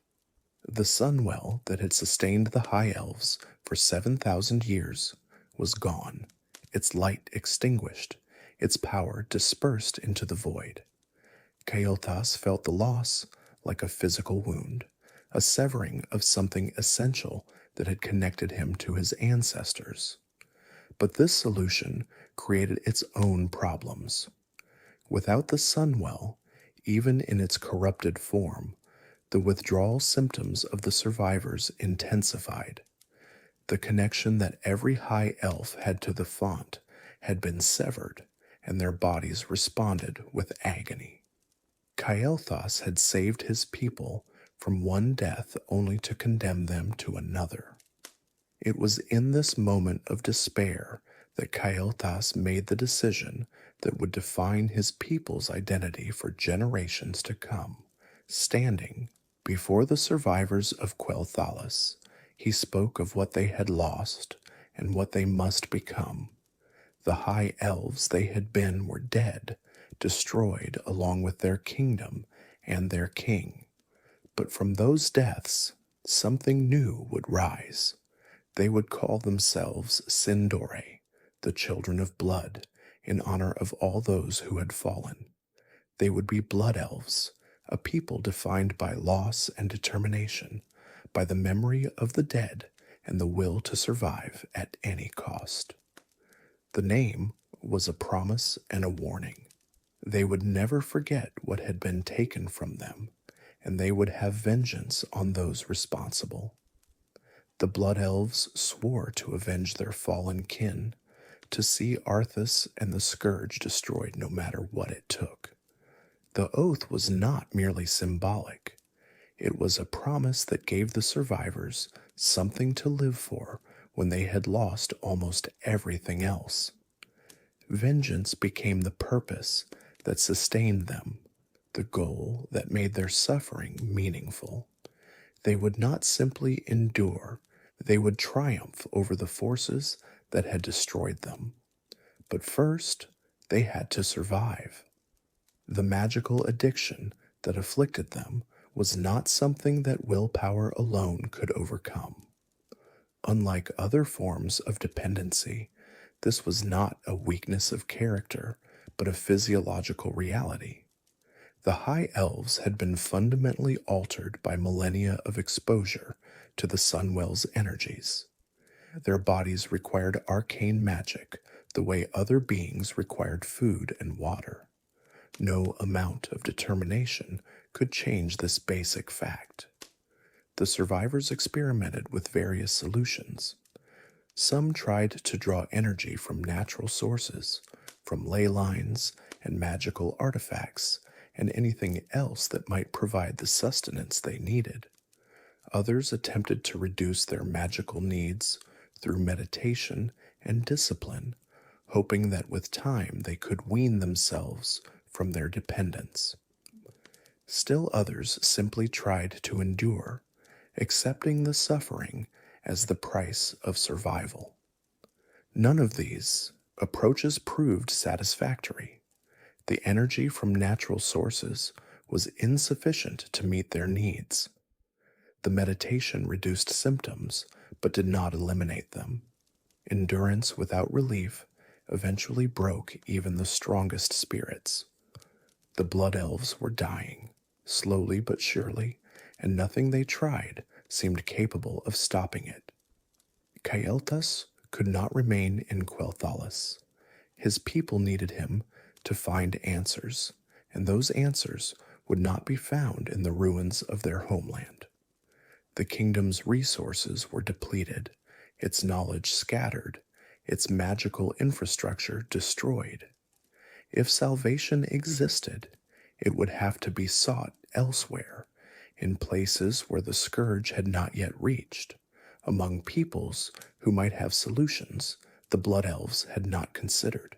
A: The Sunwell that had sustained the High Elves for 7,000 years was gone, its light extinguished, its power dispersed into the void. Kael'thas felt the loss like a physical wound, a severing of something essential that had connected him to his ancestors. But this solution created its own problems. Without the Sunwell, even in its corrupted form, the withdrawal symptoms of the survivors intensified. The connection that every high elf had to the font had been severed, and their bodies responded with agony. Kael'thas had saved his people from one death only to condemn them to another. It was in this moment of despair that Kael'thas made the decision that would define his people's identity for generations to come. Standing before the survivors of Quel'Thalas, he spoke of what they had lost and what they must become. The high elves they had been were dead, destroyed along with their kingdom and their king. But from those deaths, something new would rise. They would call themselves Sindore, the children of blood, in honor of all those who had fallen. They would be blood elves, a people defined by loss and determination, by the memory of the dead and the will to survive at any cost. The name was a promise and a warning. They would never forget what had been taken from them, and they would have vengeance on those responsible. The Blood Elves swore to avenge their fallen kin, to see Arthas and the Scourge destroyed no matter what it took. The oath was not merely symbolic. It was a promise that gave the survivors something to live for when they had lost almost everything else. Vengeance became the purpose that sustained them, the goal that made their suffering meaningful. They would not simply endure, they would triumph over the forces that had destroyed them. But first, they had to survive. The magical addiction that afflicted them was not something that willpower alone could overcome. Unlike other forms of dependency, this was not a weakness of character, but a physiological reality. The High Elves had been fundamentally altered by millennia of exposure to the Sunwell's energies. Their bodies required arcane magic the way other beings required food and water. No amount of determination could change this basic fact. The survivors experimented with various solutions. Some tried to draw energy from natural sources, from ley lines and magical artifacts, and anything else that might provide the sustenance they needed. Others attempted to reduce their magical needs through meditation and discipline, hoping that with time they could wean themselves from their dependence. Still others simply tried to endure, accepting the suffering as the price of survival. None of these approaches proved satisfactory. The energy from natural sources was insufficient to meet their needs. The meditation reduced symptoms, but did not eliminate them. Endurance without relief eventually broke even the strongest spirits. The Blood Elves were dying, slowly but surely, and nothing they tried seemed capable of stopping it. Kael'thas could not remain in Quel'Thalas. His people needed him to find answers, and those answers would not be found in the ruins of their homeland. The kingdom's resources were depleted, its knowledge scattered, its magical infrastructure destroyed. If salvation existed, it would have to be sought elsewhere, in places where the Scourge had not yet reached, among peoples who might have solutions the Blood Elves had not considered.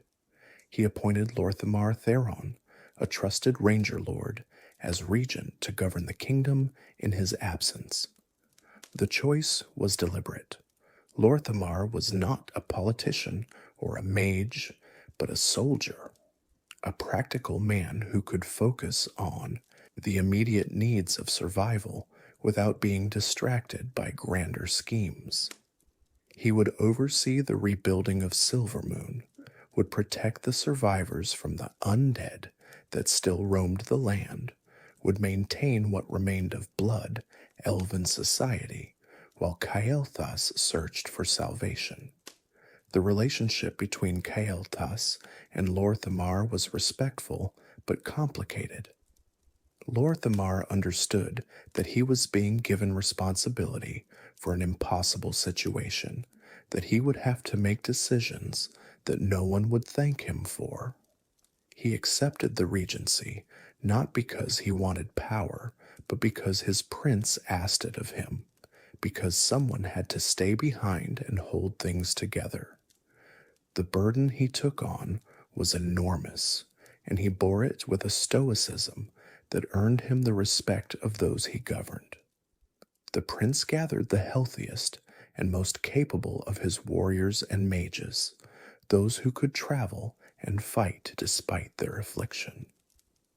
A: He appointed Lor'themar Theron, a trusted ranger lord, as regent to govern the kingdom in his absence. The choice was deliberate. Lor'themar was not a politician or a mage, but a soldier, a practical man who could focus on the immediate needs of survival without being distracted by grander schemes. He would oversee the rebuilding of Silvermoon, would protect the survivors from the undead that still roamed the land, would maintain what remained of blood, elven society, while Kael'thas searched for salvation. The relationship between Kael'thas and Dath'Remar was respectful but complicated. Dath'Remar understood that he was being given responsibility for an impossible situation, that he would have to make decisions that no one would thank him for. He accepted the regency not because he wanted power, but because his prince asked it of him, because someone had to stay behind and hold things together. The burden he took on was enormous, and he bore it with a stoicism that earned him the respect of those he governed. The prince gathered the healthiest and most capable of his warriors and mages, those who could travel and fight despite their affliction.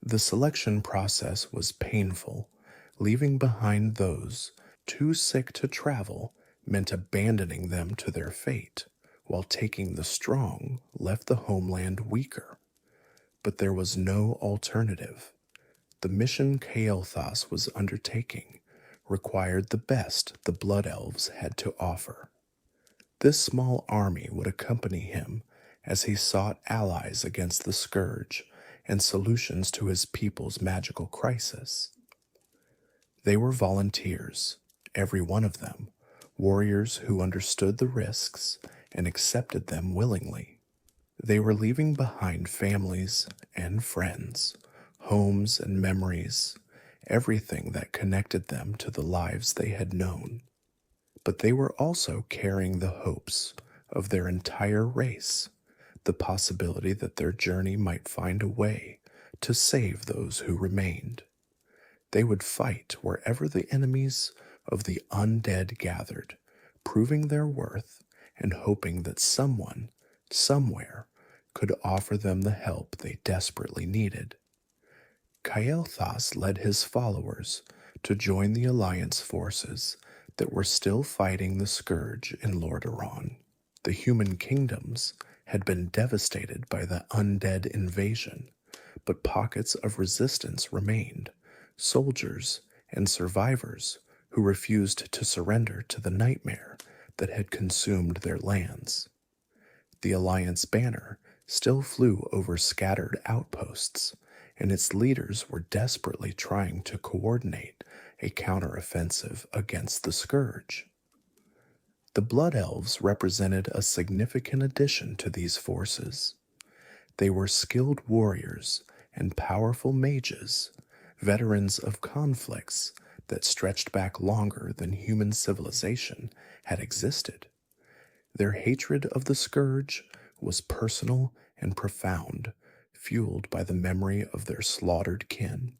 A: The selection process was painful. Leaving behind those too sick to travel meant abandoning them to their fate, while taking the strong left the homeland weaker. But there was no alternative. The mission Kael'thas was undertaking required the best the Blood Elves had to offer. This small army would accompany him as he sought allies against the Scourge and solutions to his people's magical crisis. They were volunteers, every one of them, warriors who understood the risks and accepted them willingly. They were leaving behind families and friends, homes and memories, everything that connected them to the lives they had known. But they were also carrying the hopes of their entire race, the possibility that their journey might find a way to save those who remained. They would fight wherever the enemies of the undead gathered, proving their worth and hoping that someone, somewhere, could offer them the help they desperately needed. Kael'thas led his followers to join the Alliance forces that were still fighting the Scourge in Lordaeron. The human kingdoms had been devastated by the undead invasion, but pockets of resistance remained, soldiers and survivors who refused to surrender to the nightmare that had consumed their lands. The Alliance banner still flew over scattered outposts, and its leaders were desperately trying to coordinate a counteroffensive against the Scourge. The Blood Elves represented a significant addition to these forces. They were skilled warriors and powerful mages, veterans of conflicts that stretched back longer than human civilization had existed. Their hatred of the Scourge was personal and profound, fueled by the memory of their slaughtered kin.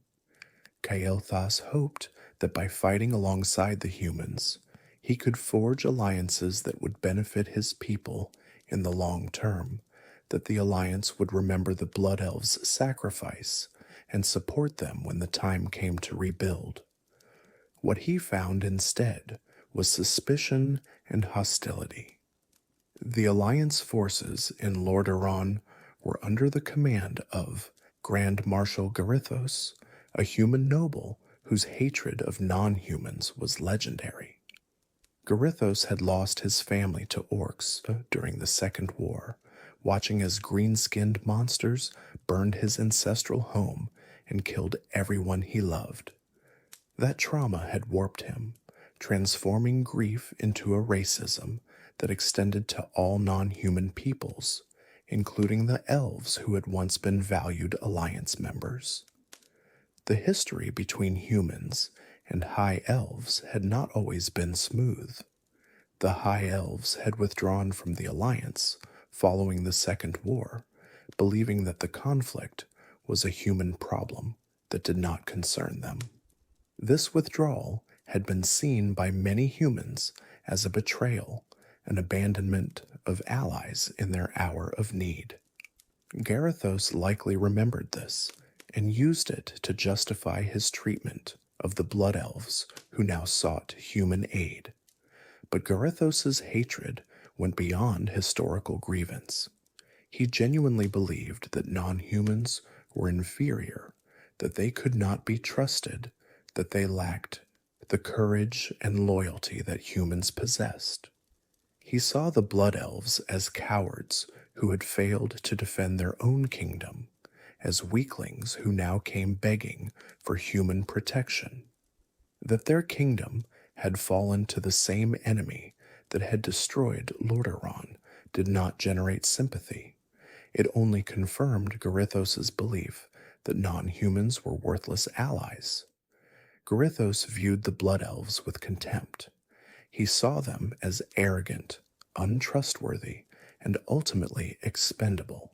A: Kael'thas hoped that by fighting alongside the humans, he could forge alliances that would benefit his people in the long term, that the Alliance would remember the Blood Elves' sacrifice and support them when the time came to rebuild. What he found instead was suspicion and hostility. The Alliance forces in Lordaeron were under the command of Grand Marshal Garithos, a human noble whose hatred of non-humans was legendary. Garithos had lost his family to orcs during the Second War, watching as green-skinned monsters burned his ancestral home and killed everyone he loved. That trauma had warped him, transforming grief into a racism that extended to all non-human peoples, including the elves who had once been valued Alliance members. The history between humans and High Elves had not always been smooth. The High Elves had withdrawn from the Alliance following the Second War, believing that the conflict was a human problem that did not concern them. This withdrawal had been seen by many humans as a betrayal, an abandonment of allies in their hour of need. Garithos likely remembered this and used it to justify his treatment of the Blood Elves who now sought human aid. But Garithos's hatred went beyond historical grievance. He genuinely believed that non-humans were inferior, that they could not be trusted, that they lacked the courage and loyalty that humans possessed. He saw the Blood Elves as cowards who had failed to defend their own kingdom, as weaklings who now came begging for human protection. That their kingdom had fallen to the same enemy that had destroyed Lordaeron did not generate sympathy. It only confirmed Garithos' belief that non-humans were worthless allies. Garithos viewed the Blood Elves with contempt. He saw them as arrogant, untrustworthy, and ultimately expendable.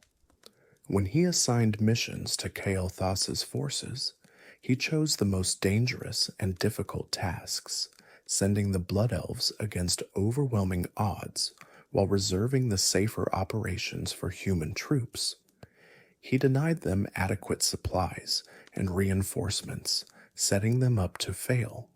A: When he assigned missions to Kael'thas' forces, he chose the most dangerous and difficult tasks, sending the Blood Elves against overwhelming odds while reserving the safer operations for human troops. He denied them adequate supplies and reinforcements, setting them up to fail.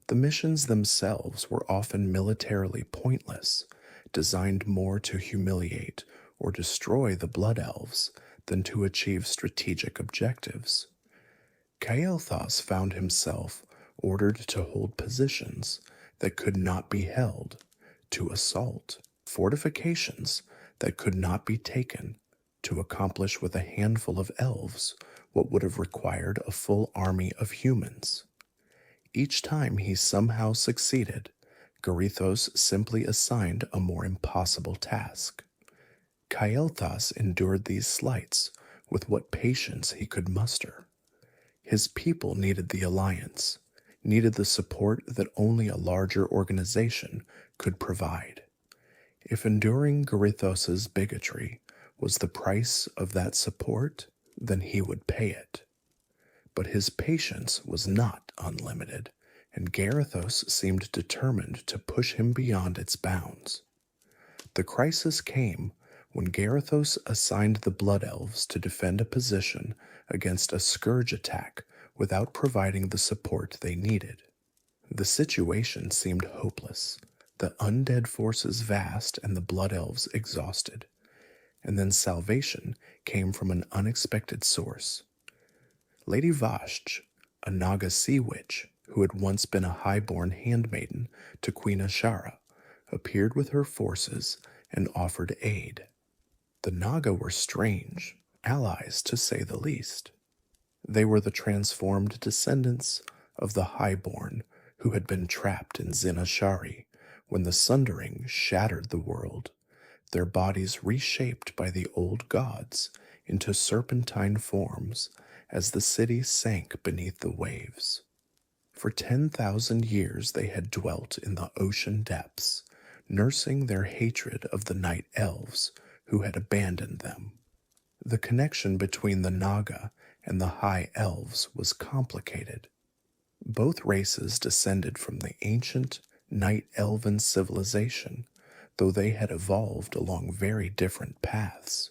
A: The missions themselves were often militarily pointless, designed more to humiliate or destroy the Blood Elves than to achieve strategic objectives. Kael'thas found himself ordered to hold positions that could not be held, to assault fortifications that could not be taken, to accomplish with a handful of elves what would have required a full army of humans. Each time he somehow succeeded, Garithos simply assigned a more impossible task. Kael'thas endured these slights with what patience he could muster. His people needed the alliance, needed the support that only a larger organization could provide. If enduring Garithos' bigotry was the price of that support, then he would pay it. But his patience was not unlimited, and Garithos seemed determined to push him beyond its bounds. The crisis came when Garithos assigned the Blood Elves to defend a position against a Scourge attack without providing the support they needed. The situation seemed hopeless, the undead forces vast and the Blood Elves exhausted. And then salvation came from an unexpected source. Lady Vashj, a Naga sea witch who had once been a highborn handmaiden to Queen Ashara, appeared with her forces and offered aid. The Naga were strange, allies to say the least. They were the transformed descendants of the highborn who had been trapped in Zin-Ashari when the Sundering shattered the world, their bodies reshaped by the old gods into serpentine forms as the city sank beneath the waves. For 10,000 years they had dwelt in the ocean depths, nursing their hatred of the night elves who had abandoned them. The connection between the Naga and the High Elves was complicated. Both races descended from the ancient night elven civilization, though they had evolved along very different paths.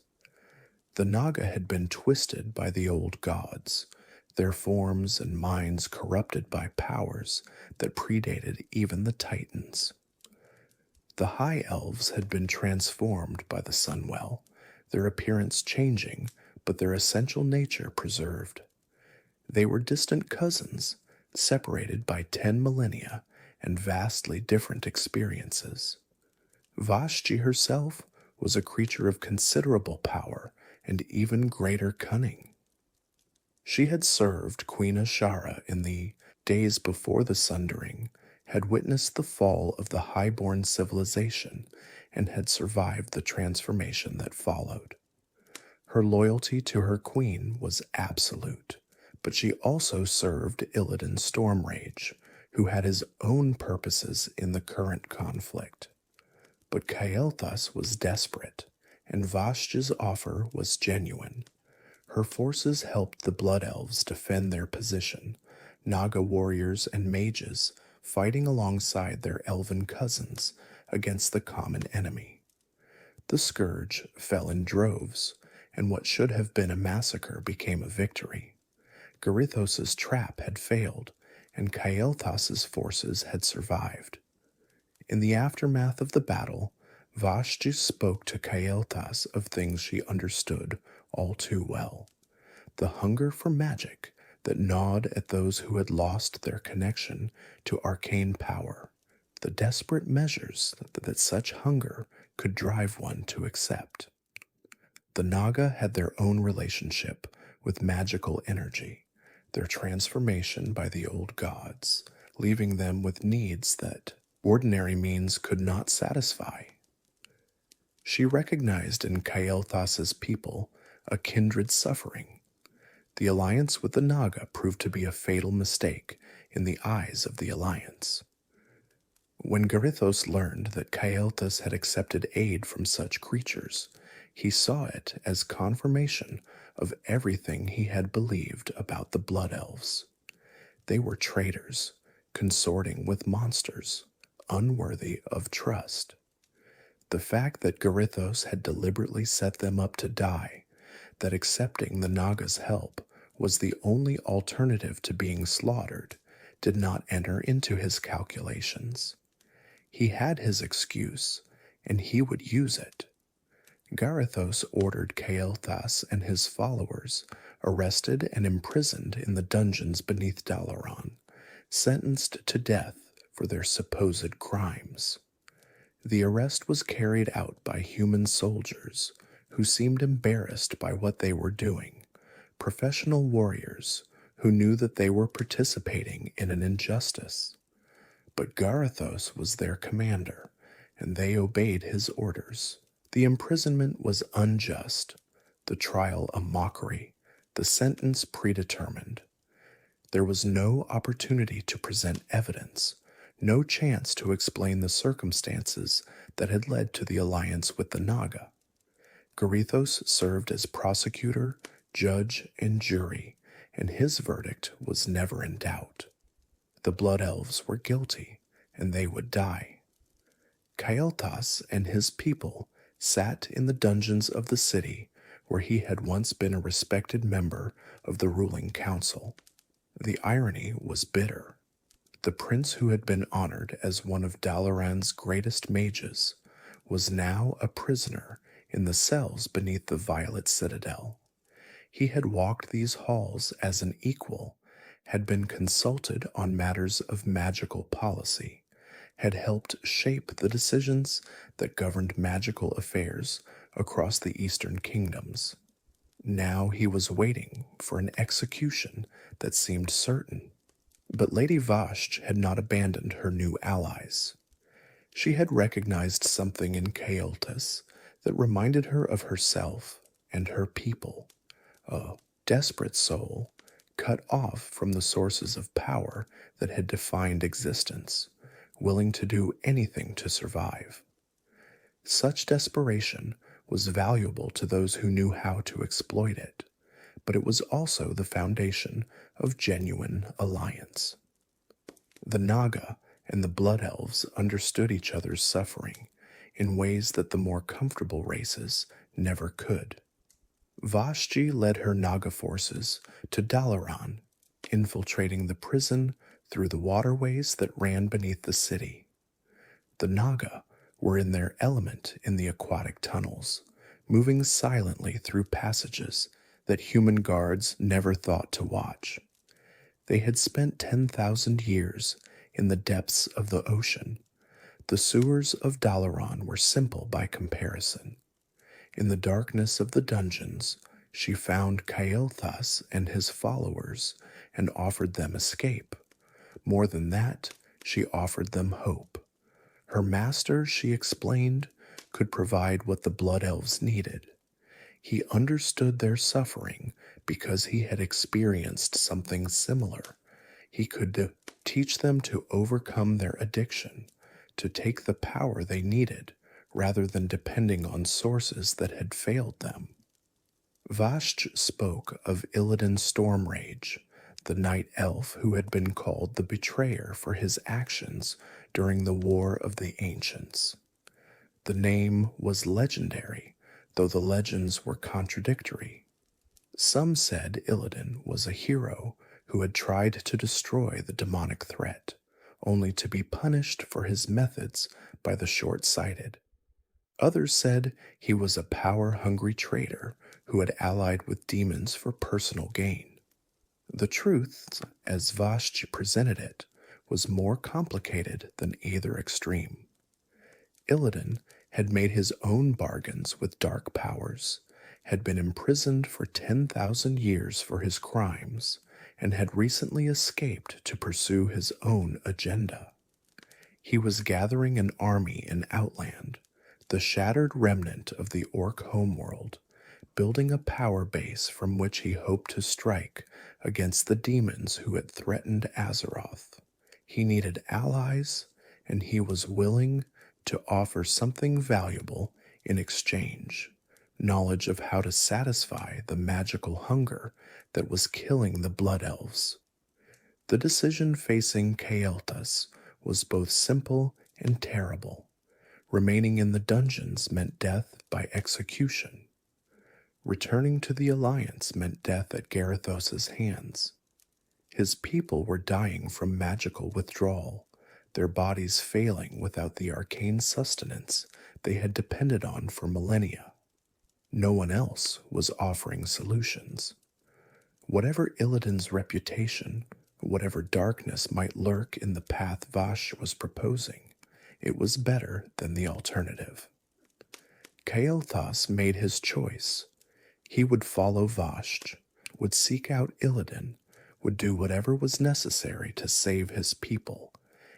A: The Naga had been twisted by the old gods, their forms and minds corrupted by powers that predated even the Titans. The High Elves had been transformed by the Sunwell, their appearance changing, but their essential nature preserved. They were distant cousins, separated by 10 millennia and vastly different experiences. Vashji herself was a creature of considerable power and even greater cunning. She had served Queen Ashara in the days before the Sundering, had witnessed the fall of the highborn civilization, and had survived the transformation that followed. Her loyalty to her queen was absolute, but she also served Illidan Stormrage, who had his own purposes in the current conflict. But Kael'thas was desperate, and Vashj's offer was genuine. Her forces helped the Blood Elves defend their position, Naga warriors and mages fighting alongside their elven cousins against the common enemy. The Scourge fell in droves, and what should have been a massacre became a victory. Garithos' trap had failed, and Kael'thas' forces had survived. In the aftermath of the battle, Vashj spoke to Kael'thas of things she understood all too well. The hunger for magic, that gnawed at those who had lost their connection to arcane power, the desperate measures that such hunger could drive one to accept. The Naga had their own relationship with magical energy, their transformation by the old gods, leaving them with needs that ordinary means could not satisfy. She recognized in Kael'thas's people a kindred suffering. The alliance with the Naga proved to be a fatal mistake in the eyes of the alliance. When Garithos learned that Kael'thas had accepted aid from such creatures, he saw it as confirmation of everything he had believed about the Blood Elves. They were traitors, consorting with monsters, unworthy of trust. The fact that Garithos had deliberately set them up to die, that accepting the Naga's help was the only alternative to being slaughtered, did not enter into his calculations. He had his excuse, and he would use it. Garithos ordered Kael'thas and his followers arrested and imprisoned in the dungeons beneath Dalaran, sentenced to death for their supposed crimes. The arrest was carried out by human soldiers who seemed embarrassed by what they were doing, professional warriors who knew that they were participating in an injustice. But Garithos was their commander, and they obeyed his orders. The imprisonment was unjust, the trial a mockery, the sentence predetermined. There was no opportunity to present evidence, no chance to explain the circumstances that had led to the alliance with the Naga. Garithos served as prosecutor, judge, and jury, and his verdict was never in doubt. The Blood Elves were guilty, and they would die. Kael'thas and his people sat in the dungeons of the city where he had once been a respected member of the ruling council. The irony was bitter. The prince who had been honored as one of Dalaran's greatest mages was now a prisoner in the cells beneath the Violet Citadel. He had walked these halls as an equal, had been consulted on matters of magical policy, had helped shape the decisions that governed magical affairs across the eastern kingdoms. Now he was waiting for an execution that seemed certain. But Lady Vashj had not abandoned her new allies. She had recognized something in Kael'thas that reminded her of herself and her people, a desperate soul cut off from the sources of power that had defined existence, willing to do anything to survive. Such desperation was valuable to those who knew how to exploit it, but it was also the foundation of genuine alliance. The Naga and the Blood Elves understood each other's suffering in ways that the more comfortable races never could. Vashji led her Naga forces to Dalaran, infiltrating the prison through the waterways that ran beneath the city. The Naga were in their element in the aquatic tunnels, moving silently through passages that human guards never thought to watch. They had spent 10,000 years in the depths of the ocean. The sewers of Dalaran were simple by comparison. In the darkness of the dungeons, she found Kael'thas and his followers and offered them escape. More than that, she offered them hope. Her master, she explained, could provide what the Blood Elves needed. He understood their suffering because he had experienced something similar. He could teach them to overcome their addiction, to take the power they needed, rather than depending on sources that had failed them. Vashj spoke of Illidan Stormrage, the night elf who had been called the betrayer for his actions during the War of the Ancients. The name was legendary, though the legends were contradictory. Some said Illidan was a hero who had tried to destroy the demonic threat, only to be punished for his methods by the short-sighted. Others said he was a power-hungry traitor who had allied with demons for personal gain. The truth, as Vashj presented it, was more complicated than either extreme. Illidan had made his own bargains with dark powers, had been imprisoned for 10,000 years for his crimes, and had recently escaped to pursue his own agenda. He was gathering an army in Outland, the shattered remnant of the Orc homeworld, building a power base from which he hoped to strike against the demons who had threatened Azeroth. He needed allies, and he was willing to offer something valuable in exchange: knowledge of how to satisfy the magical hunger that was killing the Blood Elves. The decision facing Kael'thas was both simple and terrible. Remaining in the dungeons meant death by execution. Returning to the Alliance meant death at Garithos' hands. His people were dying from magical withdrawal, their bodies failing without the arcane sustenance they had depended on for millennia. No one else was offering solutions. Whatever Illidan's reputation, whatever darkness might lurk in the path Vashj was proposing, it was better than the alternative. Kael'thas made his choice. He would follow Vashj, would seek out Illidan, would do whatever was necessary to save his people.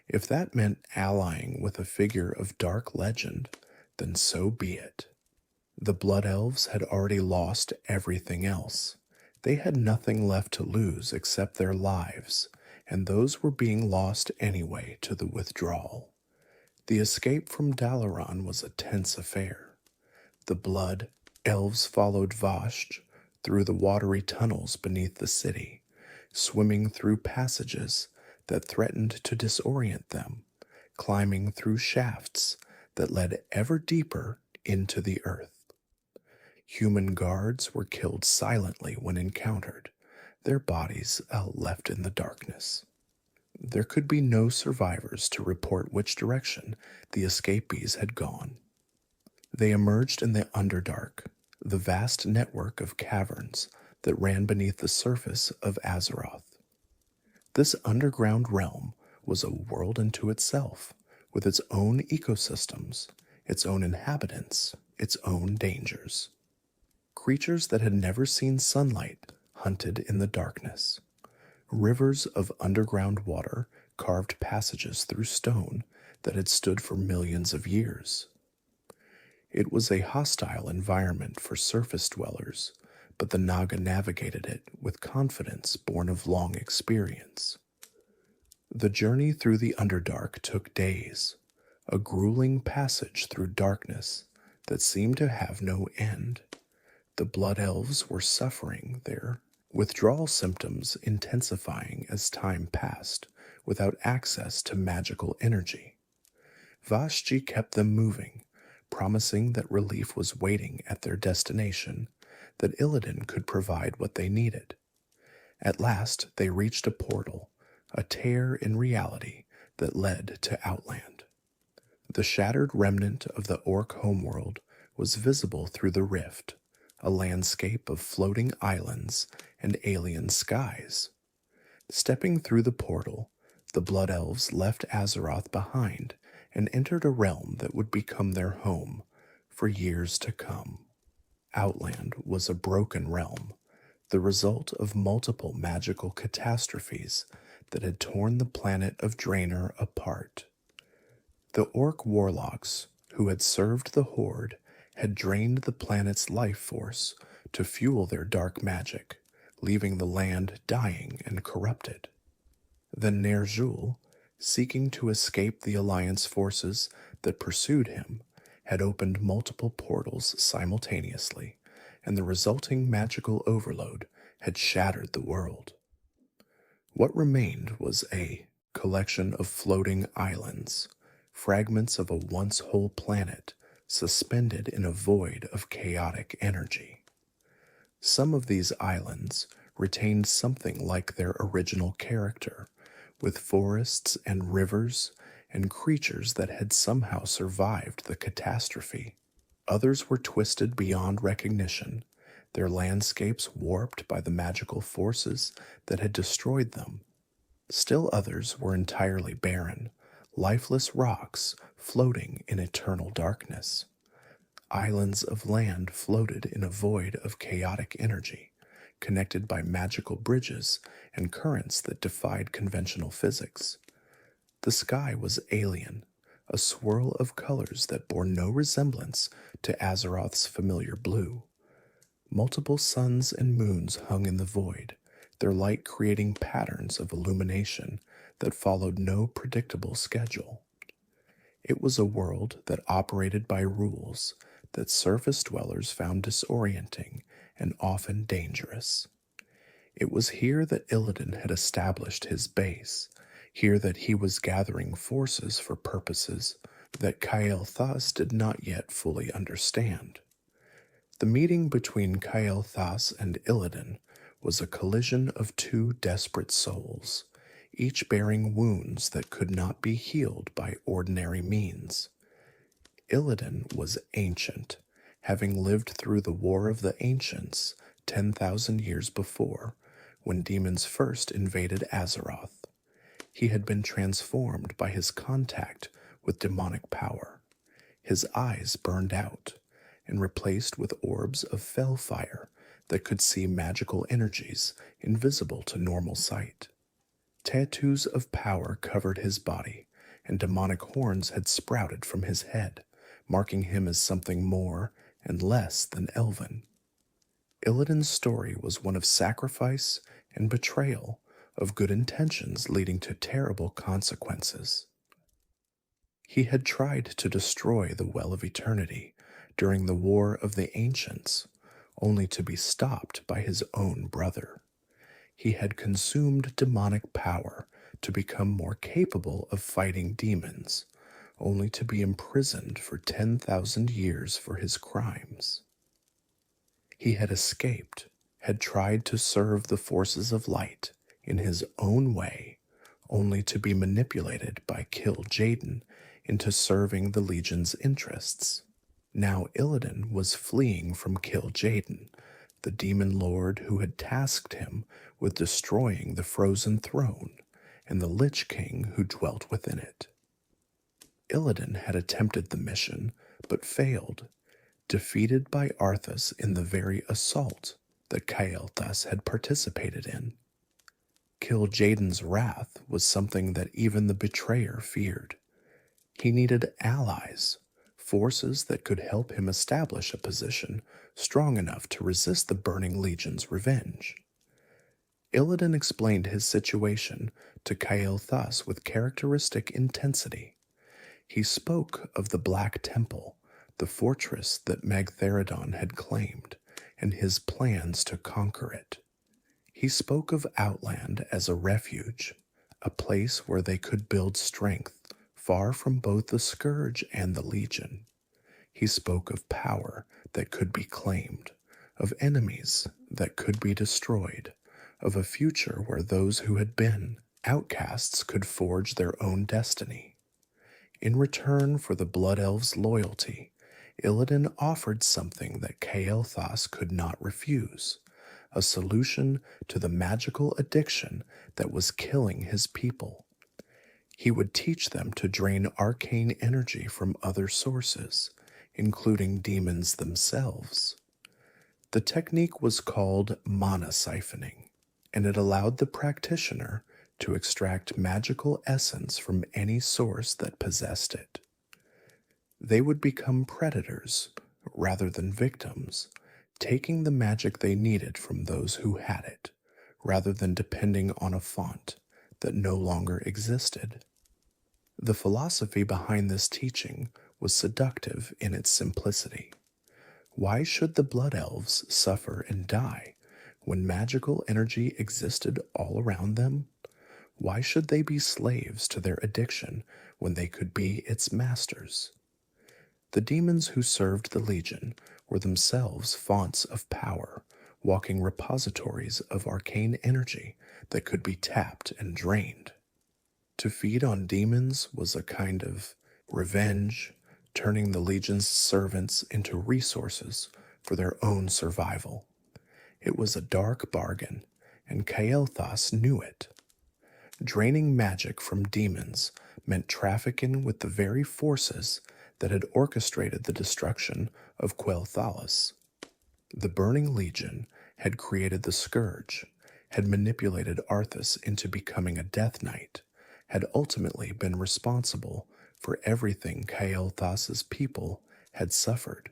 A: If that meant allying with a figure of dark legend, then so be it. The Blood Elves had already lost everything else. They had nothing left to lose except their lives, and those were being lost anyway to the withdrawal. The escape from Dalaran was a tense affair. The Blood Elves followed Vashj through the watery tunnels beneath the city, swimming through passages that threatened to disorient them, climbing through shafts that led ever deeper into the earth. Human guards were killed silently when encountered, their bodies left in the darkness. There could be no survivors to report which direction the escapees had gone. They emerged in the Underdark, the vast network of caverns that ran beneath the surface of Azeroth. This underground realm was a world unto itself, with its own ecosystems, its own inhabitants, its own dangers. Creatures that had never seen sunlight hunted in the darkness. Rivers of underground water carved passages through stone that had stood for millions of years. It was a hostile environment for surface dwellers, but the Naga navigated it with confidence born of long experience. The journey through the Underdark took days, a grueling passage through darkness that seemed to have no end. The Blood Elves were suffering, their withdrawal symptoms intensifying as time passed, without access to magical energy. Vashj kept them moving, promising that relief was waiting at their destination, that Illidan could provide what they needed. At last they reached a portal, a tear in reality that led to Outland. The shattered remnant of the Orc homeworld was visible through the rift, a landscape of floating islands and alien skies. Stepping through the portal, the Blood Elves left Azeroth behind and entered a realm that would become their home for years to come. Outland was a broken realm, the result of multiple magical catastrophes that had torn the planet of Draenor apart. The Orc warlocks, who had served the Horde, had drained the planet's life force to fuel their dark magic, leaving the land dying and corrupted. Then Ner'zhul, seeking to escape the Alliance forces that pursued him, had opened multiple portals simultaneously, and the resulting magical overload had shattered the world. What remained was a collection of floating islands, fragments of a once whole planet suspended in a void of chaotic energy. Some of these islands retained something like their original character, with forests and rivers and creatures that had somehow survived the catastrophe. Others were twisted beyond recognition, their landscapes warped by the magical forces that had destroyed them. Still others were entirely barren, lifeless rocks floating in eternal darkness. Islands of land floated in a void of chaotic energy, connected by magical bridges and currents that defied conventional physics. The sky was alien, a swirl of colors that bore no resemblance to Azeroth's familiar blue. Multiple suns and moons hung in the void, their light creating patterns of illumination that followed no predictable schedule. It was a world that operated by rules that surface dwellers found disorienting and often dangerous. It was here that Illidan had established his base, here that he was gathering forces for purposes that Kael'thas did not yet fully understand. The meeting between Kael'thas and Illidan was a collision of two desperate souls, each bearing wounds that could not be healed by ordinary means. Illidan was ancient, having lived through the War of the Ancients 10,000 years before, when demons first invaded Azeroth. He had been transformed by his contact with demonic power. His eyes burned out and replaced with orbs of fellfire that could see magical energies invisible to normal sight. Tattoos of power covered his body, and demonic horns had sprouted from his head, marking him as something more and less than elven. Illidan's story was one of sacrifice and betrayal, of good intentions leading to terrible consequences. He had tried to destroy the Well of Eternity during the War of the Ancients, only to be stopped by his own brother. He had consumed demonic power to become more capable of fighting demons, only to be imprisoned for 10,000 years for his crimes. He had escaped, had tried to serve the forces of light in his own way, only to be manipulated by Kil'jaeden into serving the Legion's interests. Now Illidan was fleeing from Kil'jaeden, the demon lord who had tasked him with destroying the frozen throne and the Lich King who dwelt within it. Illidan had attempted the mission, but failed, defeated by Arthas in the very assault that Kael'thas had participated in. Kil'jaeden's wrath was something that even the betrayer feared. He needed allies, forces that could help him establish a position strong enough to resist the Burning Legion's revenge. Illidan explained his situation to Kael'thas with characteristic intensity. He spoke of the Black Temple, the fortress that Magtheridon had claimed, and his plans to conquer it. He spoke of Outland as a refuge, a place where they could build strength, far from both the Scourge and the Legion. He spoke of power that could be claimed, of enemies that could be destroyed, of a future where those who had been outcasts could forge their own destiny. In return for the Blood Elves' loyalty, Illidan offered something that Kael'thas could not refuse, a solution to the magical addiction that was killing his people. He would teach them to drain arcane energy from other sources, including demons themselves. The technique was called mana siphoning, and it allowed the practitioner to extract magical essence from any source that possessed it. They would become predators rather than victims, taking the magic they needed from those who had it, rather than depending on a font that no longer existed. The philosophy behind this teaching was seductive in its simplicity. Why should the Blood Elves suffer and die when magical energy existed all around them? Why should they be slaves to their addiction when they could be its masters? The demons who served the Legion were themselves fonts of power, walking repositories of arcane energy that could be tapped and drained. To feed on demons was a kind of revenge, turning the Legion's servants into resources for their own survival. It was a dark bargain, and Kael'thas knew it. Draining magic from demons meant trafficking with the very forces that had orchestrated the destruction of Quel'Thalas. The Burning Legion had created the Scourge, had manipulated Arthas into becoming a Death Knight, had ultimately been responsible for everything Kael'thas's people had suffered.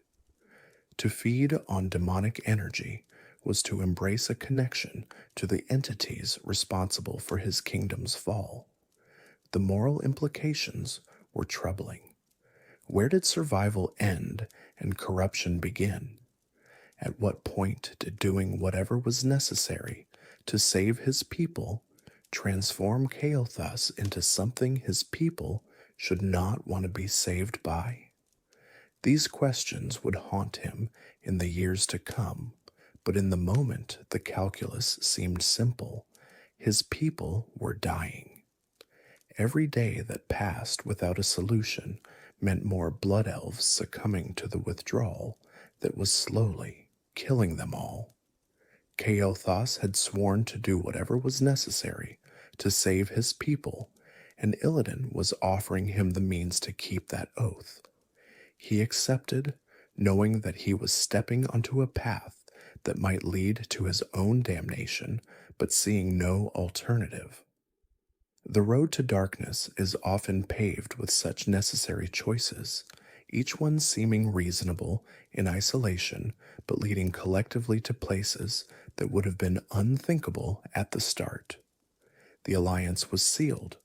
A: To feed on demonic energy was to embrace a connection to the entities responsible for his kingdom's fall. The moral implications were troubling. Where did survival end and corruption begin? At what point did doing whatever was necessary to save his people transform Kael'thas into something his people should not want to be saved by? These questions would haunt him in the years to come, but in the moment the calculus seemed simple. His people were dying. Every day that passed without a solution meant more blood elves succumbing to the withdrawal that was slowly killing them all. Kael'thas had sworn to do whatever was necessary to save his people, and Illidan was offering him the means to keep that oath. He accepted, knowing that he was stepping onto a path that might lead to his own damnation, but seeing no alternative. The road to darkness is often paved with such necessary choices, each one seeming reasonable in isolation, but leading collectively to places that would have been unthinkable at the start. The alliance was sealed.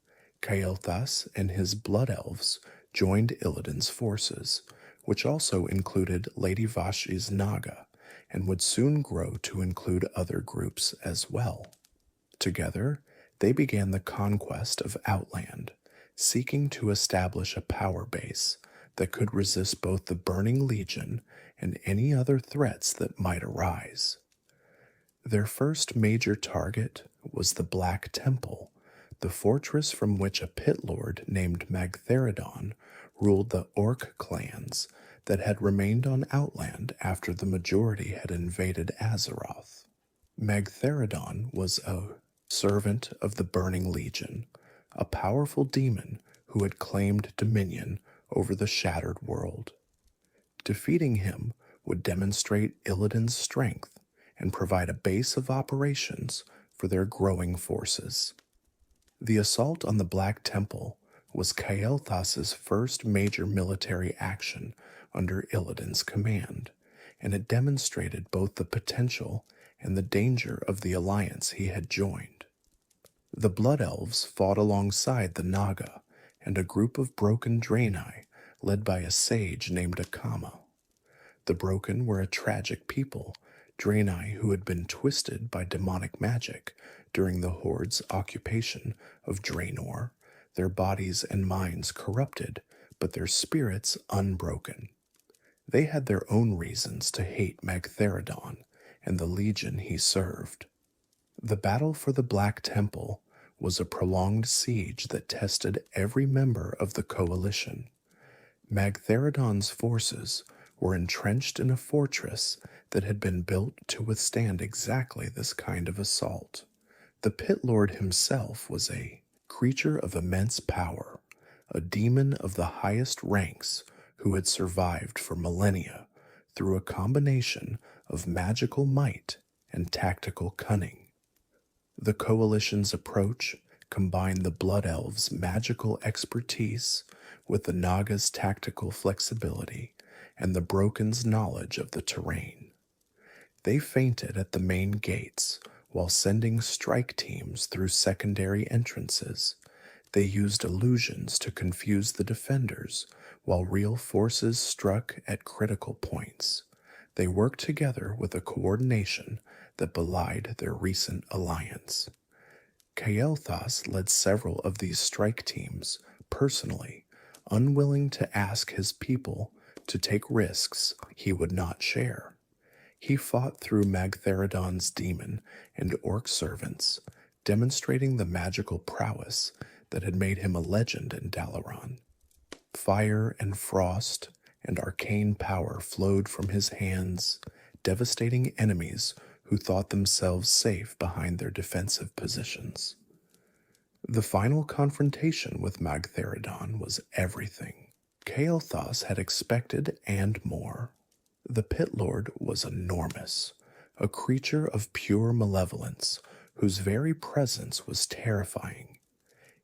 A: Kael'thas and his blood elves joined Illidan's forces, which also included Lady Vashti's Naga, and would soon grow to include other groups as well. Together, they began the conquest of Outland, seeking to establish a power base that could resist both the Burning Legion and any other threats that might arise. Their first major target was the Black Temple, the fortress from which a pit lord named Magtheridon ruled the Orc clans that had remained on Outland after the majority had invaded Azeroth. Magtheridon was a servant of the Burning Legion, a powerful demon who had claimed dominion over the shattered world. Defeating him would demonstrate Illidan's strength and provide a base of operations for their growing forces. The assault on the Black Temple was Kael'thas's first major military action under Illidan's command, and it demonstrated both the potential and the danger of the alliance he had joined. The Blood Elves fought alongside the Naga and a group of broken Draenei led by a sage named Akama. The Broken were a tragic people, Draenei who had been twisted by demonic magic during the Horde's occupation of Draenor, their bodies and minds corrupted, but their spirits unbroken. They had their own reasons to hate Magtheridon and the legion he served. The battle for the Black Temple was a prolonged siege that tested every member of the coalition. Magtheridon's forces were entrenched in a fortress that had been built to withstand exactly this kind of assault. The Pit Lord himself was a creature of immense power, a demon of the highest ranks who had survived for millennia through a combination of magical might and tactical cunning. The Coalition's approach combined the Blood Elves' magical expertise with the Naga's tactical flexibility and the Broken's knowledge of the terrain. They feinted at the main gates while sending strike teams through secondary entrances. They used illusions to confuse the defenders while real forces struck at critical points. They worked together with a coordination that belied their recent alliance. Kael'thas led several of these strike teams personally, unwilling to ask his people to take risks he would not share. He fought through Magtheridon's demon and orc servants, demonstrating the magical prowess that had made him a legend in Dalaran. Fire and frost and arcane power flowed from his hands, devastating enemies who thought themselves safe behind their defensive positions. The final confrontation with Magtheridon was everything Kael'thas had expected and more. The Pit Lord was enormous, a creature of pure malevolence whose very presence was terrifying.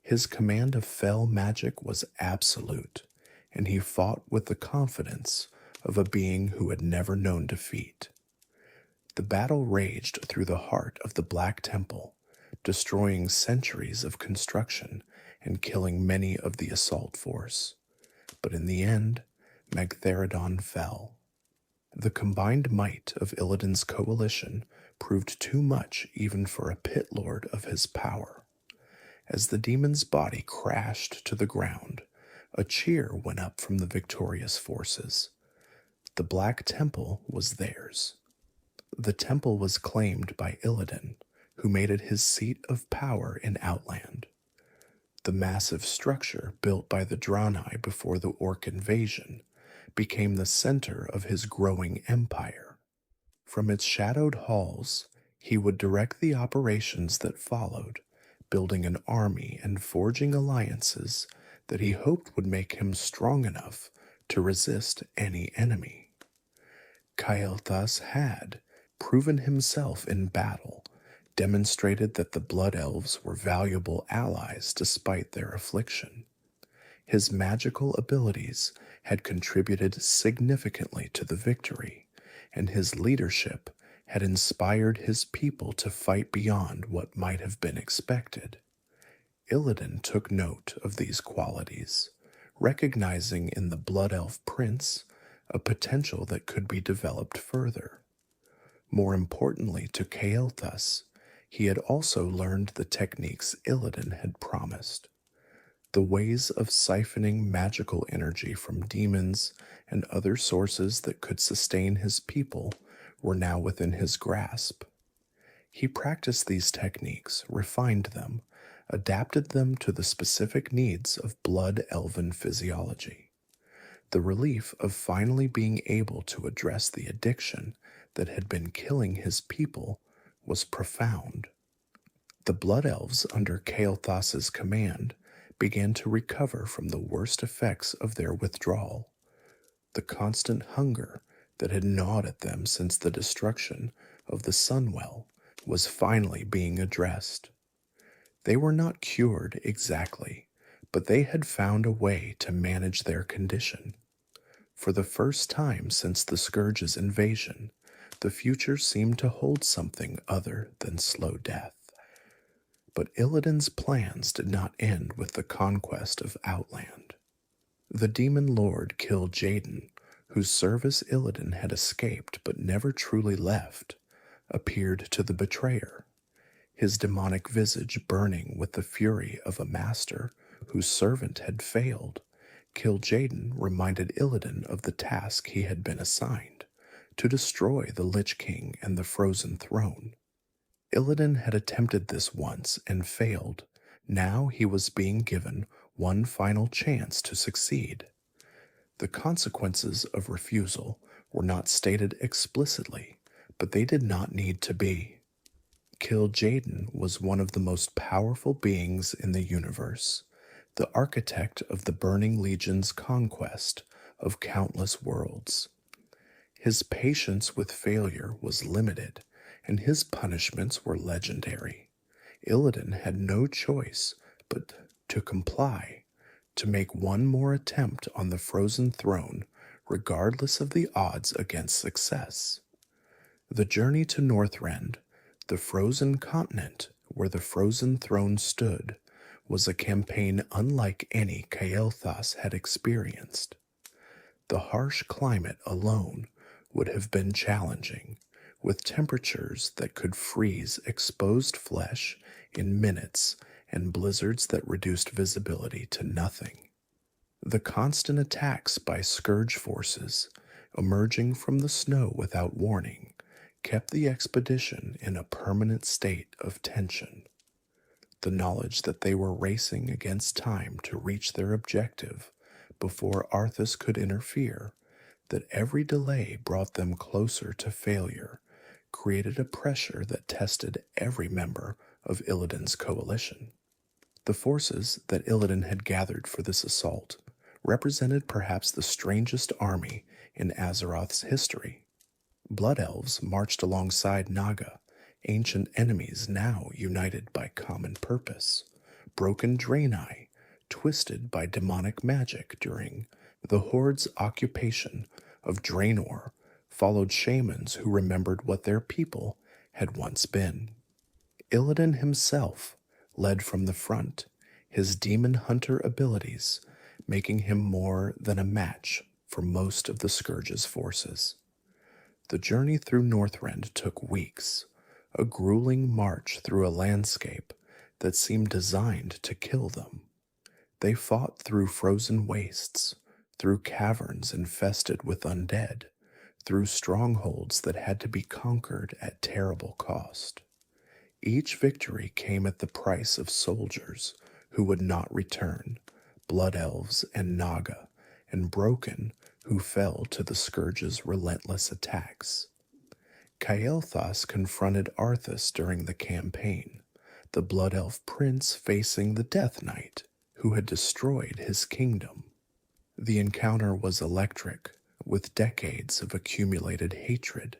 A: His command of fell magic was absolute, and he fought with the confidence of a being who had never known defeat. The battle raged through the heart of the Black Temple, destroying centuries of construction and killing many of the assault force. But in the end, Magtheridon fell. The combined might of Illidan's coalition proved too much even for a pit lord of his power. As the demon's body crashed to the ground, a cheer went up from the victorious forces. The Black Temple was theirs. The temple was claimed by Illidan, who made it his seat of power in Outland. The massive structure built by the Draenei before the Orc invasion became the center of his growing empire. From its shadowed halls, he would direct the operations that followed, building an army and forging alliances that he hoped would make him strong enough to resist any enemy. Kael'thas had proven himself in battle, demonstrated that the Blood Elves were valuable allies despite their affliction. His magical abilities had contributed significantly to the victory, and his leadership had inspired his people to fight beyond what might have been expected. Illidan took note of these qualities, recognizing in the Blood Elf Prince a potential that could be developed further. More importantly to Kael'thas, he had also learned the techniques Illidan had promised. The ways of siphoning magical energy from demons and other sources that could sustain his people were now within his grasp. He practiced these techniques, refined them, adapted them to the specific needs of blood elven physiology. The relief of finally being able to address the addiction that had been killing his people was profound. The Blood Elves under Kael'thas's command began to recover from the worst effects of their withdrawal. The constant hunger that had gnawed at them since the destruction of the Sunwell was finally being addressed. They were not cured exactly, but they had found a way to manage their condition. For the first time since the Scourge's invasion, the future seemed to hold something other than slow death. But Illidan's plans did not end with the conquest of Outland. The demon lord Kil'jaeden, whose service Illidan had escaped but never truly left, appeared to the betrayer, his demonic visage burning with the fury of a master whose servant had failed. Kil'jaeden reminded Illidan of the task he had been assigned, to destroy the Lich King and the Frozen Throne. Illidan had attempted this once and failed. Now he was being given one final chance to succeed. The consequences of refusal were not stated explicitly, but they did not need to be. Kil'jaeden was one of the most powerful beings in the universe, the architect of the Burning Legion's conquest of countless worlds. His patience with failure was limited, and his punishments were legendary. Illidan had no choice but to comply, to make one more attempt on the Frozen Throne, regardless of the odds against success. The journey to Northrend, the frozen continent where the Frozen Throne stood, was a campaign unlike any Kael'thas had experienced. The harsh climate alone would have been challenging, with temperatures that could freeze exposed flesh in minutes and blizzards that reduced visibility to nothing. The constant attacks by Scourge forces, emerging from the snow without warning, kept the expedition in a permanent state of tension. The knowledge that they were racing against time to reach their objective before Arthas could interfere, that every delay brought them closer to failure, created a pressure that tested every member of Illidan's coalition. The forces that Illidan had gathered for this assault represented perhaps the strangest army in Azeroth's history. Blood Elves marched alongside Naga, ancient enemies now united by common purpose, broken Draenei, twisted by demonic magic during the Horde's occupation of Draenor, followed shamans who remembered what their people had once been. Illidan himself led from the front, his demon hunter abilities making him more than a match for most of the Scourge's forces. The journey through Northrend took weeks, a grueling march through a landscape that seemed designed to kill them. They fought through frozen wastes, through caverns infested with undead, through strongholds that had to be conquered at terrible cost. Each victory came at the price of soldiers who would not return, blood elves and Naga, and broken who fell to the Scourge's relentless attacks. Kael'thas confronted Arthas during the campaign, the blood elf prince facing the Death Knight, who had destroyed his kingdom. The encounter was electric, with decades of accumulated hatred.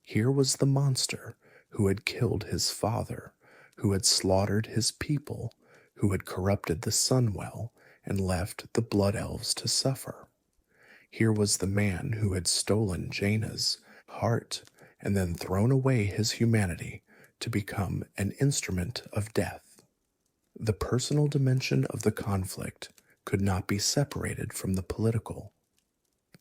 A: Here was the monster who had killed his father, who had slaughtered his people, who had corrupted the Sunwell and left the Blood Elves to suffer. Here was the man who had stolen Jaina's heart and then thrown away his humanity to become an instrument of death. The personal dimension of the conflict could not be separated from the political.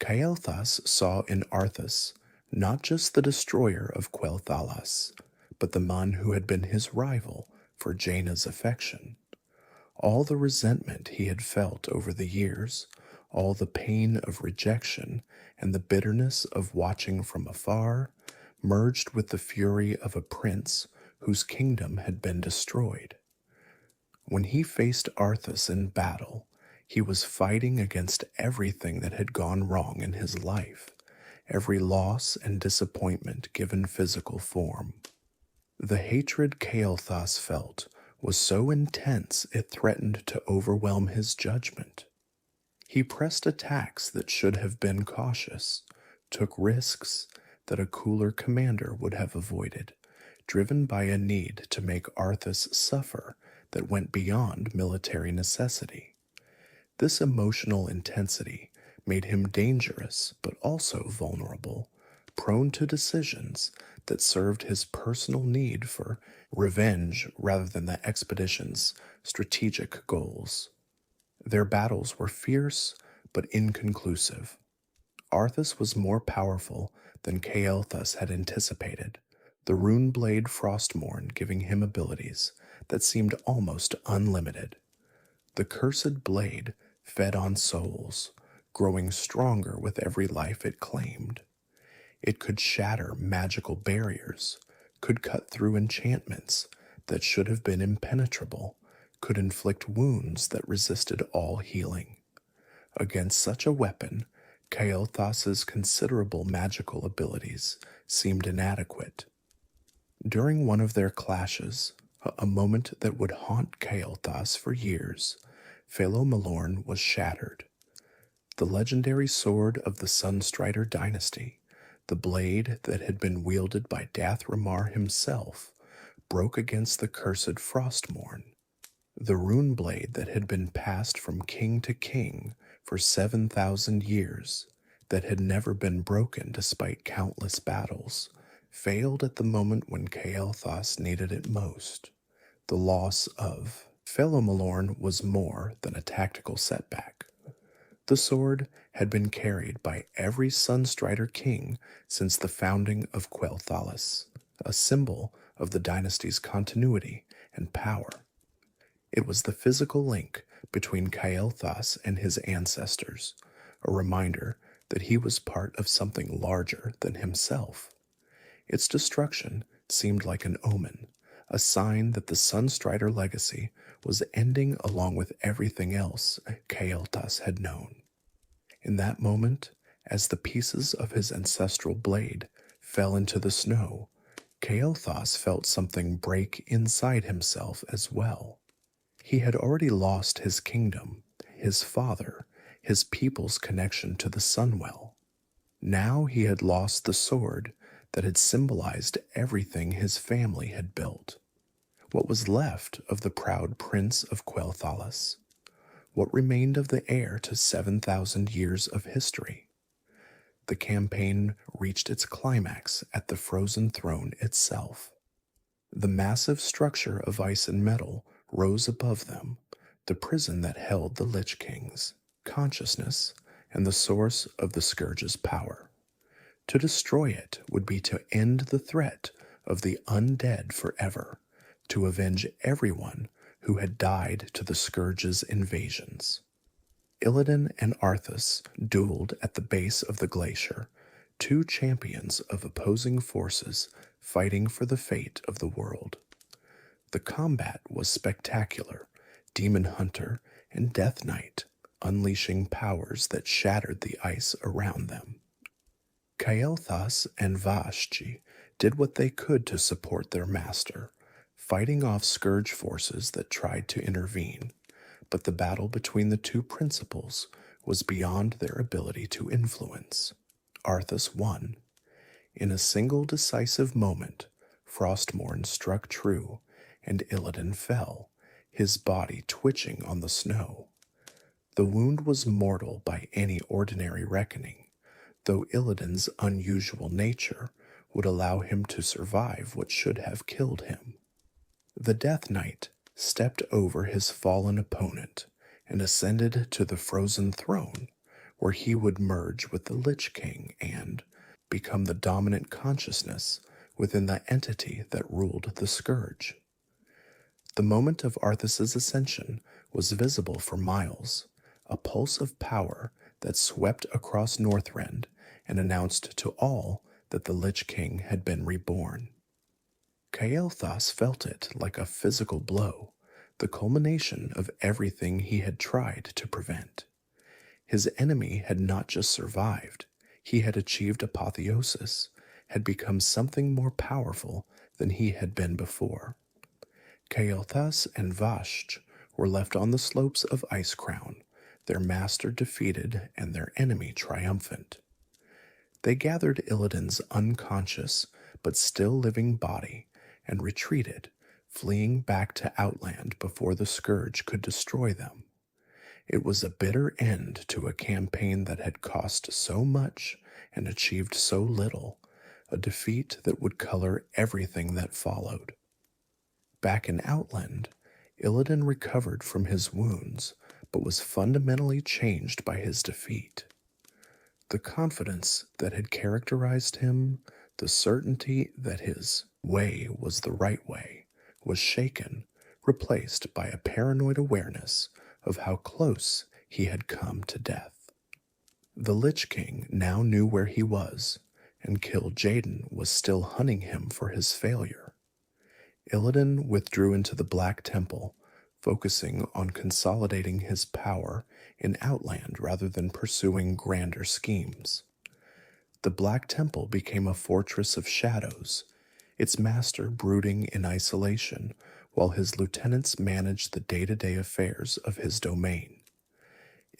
A: Kael'thas saw in Arthas not just the destroyer of Quel'Thalas, but the man who had been his rival for Jaina's affection. All the resentment he had felt over the years, all the pain of rejection and the bitterness of watching from afar, merged with the fury of a prince whose kingdom had been destroyed. When he faced Arthas in battle, he was fighting against everything that had gone wrong in his life, every loss and disappointment given physical form. The hatred Kael'thas felt was so intense it threatened to overwhelm his judgment. He pressed attacks that should have been cautious, took risks that a cooler commander would have avoided, driven by a need to make Arthas suffer that went beyond military necessity. This emotional intensity made him dangerous but also vulnerable, prone to decisions that served his personal need for revenge rather than the expedition's strategic goals. Their battles were fierce but inconclusive. Arthas was more powerful than Kael'thas had anticipated, the rune blade Frostmourne giving him abilities that seemed almost unlimited. The cursed blade fed on souls, growing stronger with every life it claimed. It could shatter magical barriers, could cut through enchantments that should have been impenetrable, could inflict wounds that resisted all healing. Against such a weapon, Kael'thas's considerable magical abilities seemed inadequate. During one of their clashes, a moment that would haunt Kael'thas for years, Felo'melorn was shattered. The legendary sword of the Sunstrider dynasty, the blade that had been wielded by Dath'Remar himself, broke against the cursed Frostmourne. The rune blade that had been passed from king to king for 7,000 years, that had never been broken despite countless battles, failed at the moment when Kael'thas needed it most. The loss of Felo'melorn was more than a tactical setback. The sword had been carried by every Sunstrider king since the founding of Quel'Thalas, a symbol of the dynasty's continuity and power. It was the physical link between Kael'thas and his ancestors, a reminder that he was part of something larger than himself. Its destruction seemed like an omen, a sign that the Sunstrider legacy was ending along with everything else Kael'thas had known. In that moment, as the pieces of his ancestral blade fell into the snow, Kael'thas felt something break inside himself as well. He had already lost his kingdom, his father, his people's connection to the Sunwell. Now he had lost the sword that had symbolized everything his family had built. What was left of the proud prince of Quel'Thalas? What remained of the heir to 7,000 years of history? The campaign reached its climax at the frozen throne itself. The massive structure of ice and metal rose above them, the prison that held the Lich King's consciousness and the source of the Scourge's power. To destroy it would be to end the threat of the undead forever, to avenge everyone who had died to the Scourge's invasions. Illidan and Arthas dueled at the base of the glacier, two champions of opposing forces fighting for the fate of the world. The combat was spectacular, Demon Hunter and Death Knight unleashing powers that shattered the ice around them. Kael'thas and Vashti did what they could to support their master, fighting off Scourge forces that tried to intervene, but the battle between the two principals was beyond their ability to influence. Arthas won. In a single decisive moment, Frostmourne struck true, and Illidan fell, his body twitching on the snow. The wound was mortal by any ordinary reckoning, though Illidan's unusual nature would allow him to survive what should have killed him. The Death Knight stepped over his fallen opponent and ascended to the frozen throne, where he would merge with the Lich King and become the dominant consciousness within the entity that ruled the Scourge. The moment of Arthas's ascension was visible for miles, a pulse of power that swept across Northrend and announced to all that the Lich King had been reborn. Kael'thas felt it like a physical blow, the culmination of everything he had tried to prevent. His enemy had not just survived, he had achieved apotheosis, had become something more powerful than he had been before. Kael'thas and Vashti were left on the slopes of Icecrown, their master defeated and their enemy triumphant. They gathered Illidan's unconscious but still living body and retreated, fleeing back to Outland before the Scourge could destroy them. It was a bitter end to a campaign that had cost so much and achieved so little, a defeat that would color everything that followed. Back in Outland, Illidan recovered from his wounds, but was fundamentally changed by his defeat. The confidence that had characterized him, the certainty that his way was the right way, was shaken, replaced by a paranoid awareness of how close he had come to death. The Lich King now knew where he was, and Kil'jaeden was still hunting him for his failure. Illidan withdrew into the Black Temple, focusing on consolidating his power in Outland rather than pursuing grander schemes. The Black Temple became a fortress of shadows, its master brooding in isolation while his lieutenants managed the day-to-day affairs of his domain.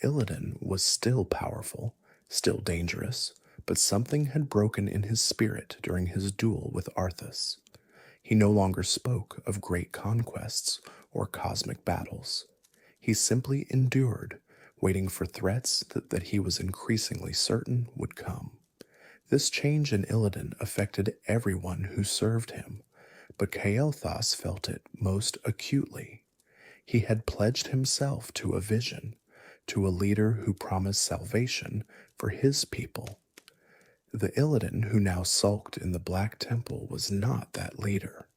A: Illidan was still powerful, still dangerous, but something had broken in his spirit during his duel with Arthas. He no longer spoke of great conquests or cosmic battles. He simply endured, waiting for threats that he was increasingly certain would come. This change in Illidan affected everyone who served him, but Kael'thas felt it most acutely. He had pledged himself to a vision, to a leader who promised salvation for his people. The Illidan who now sulked in the Black Temple was not that leader.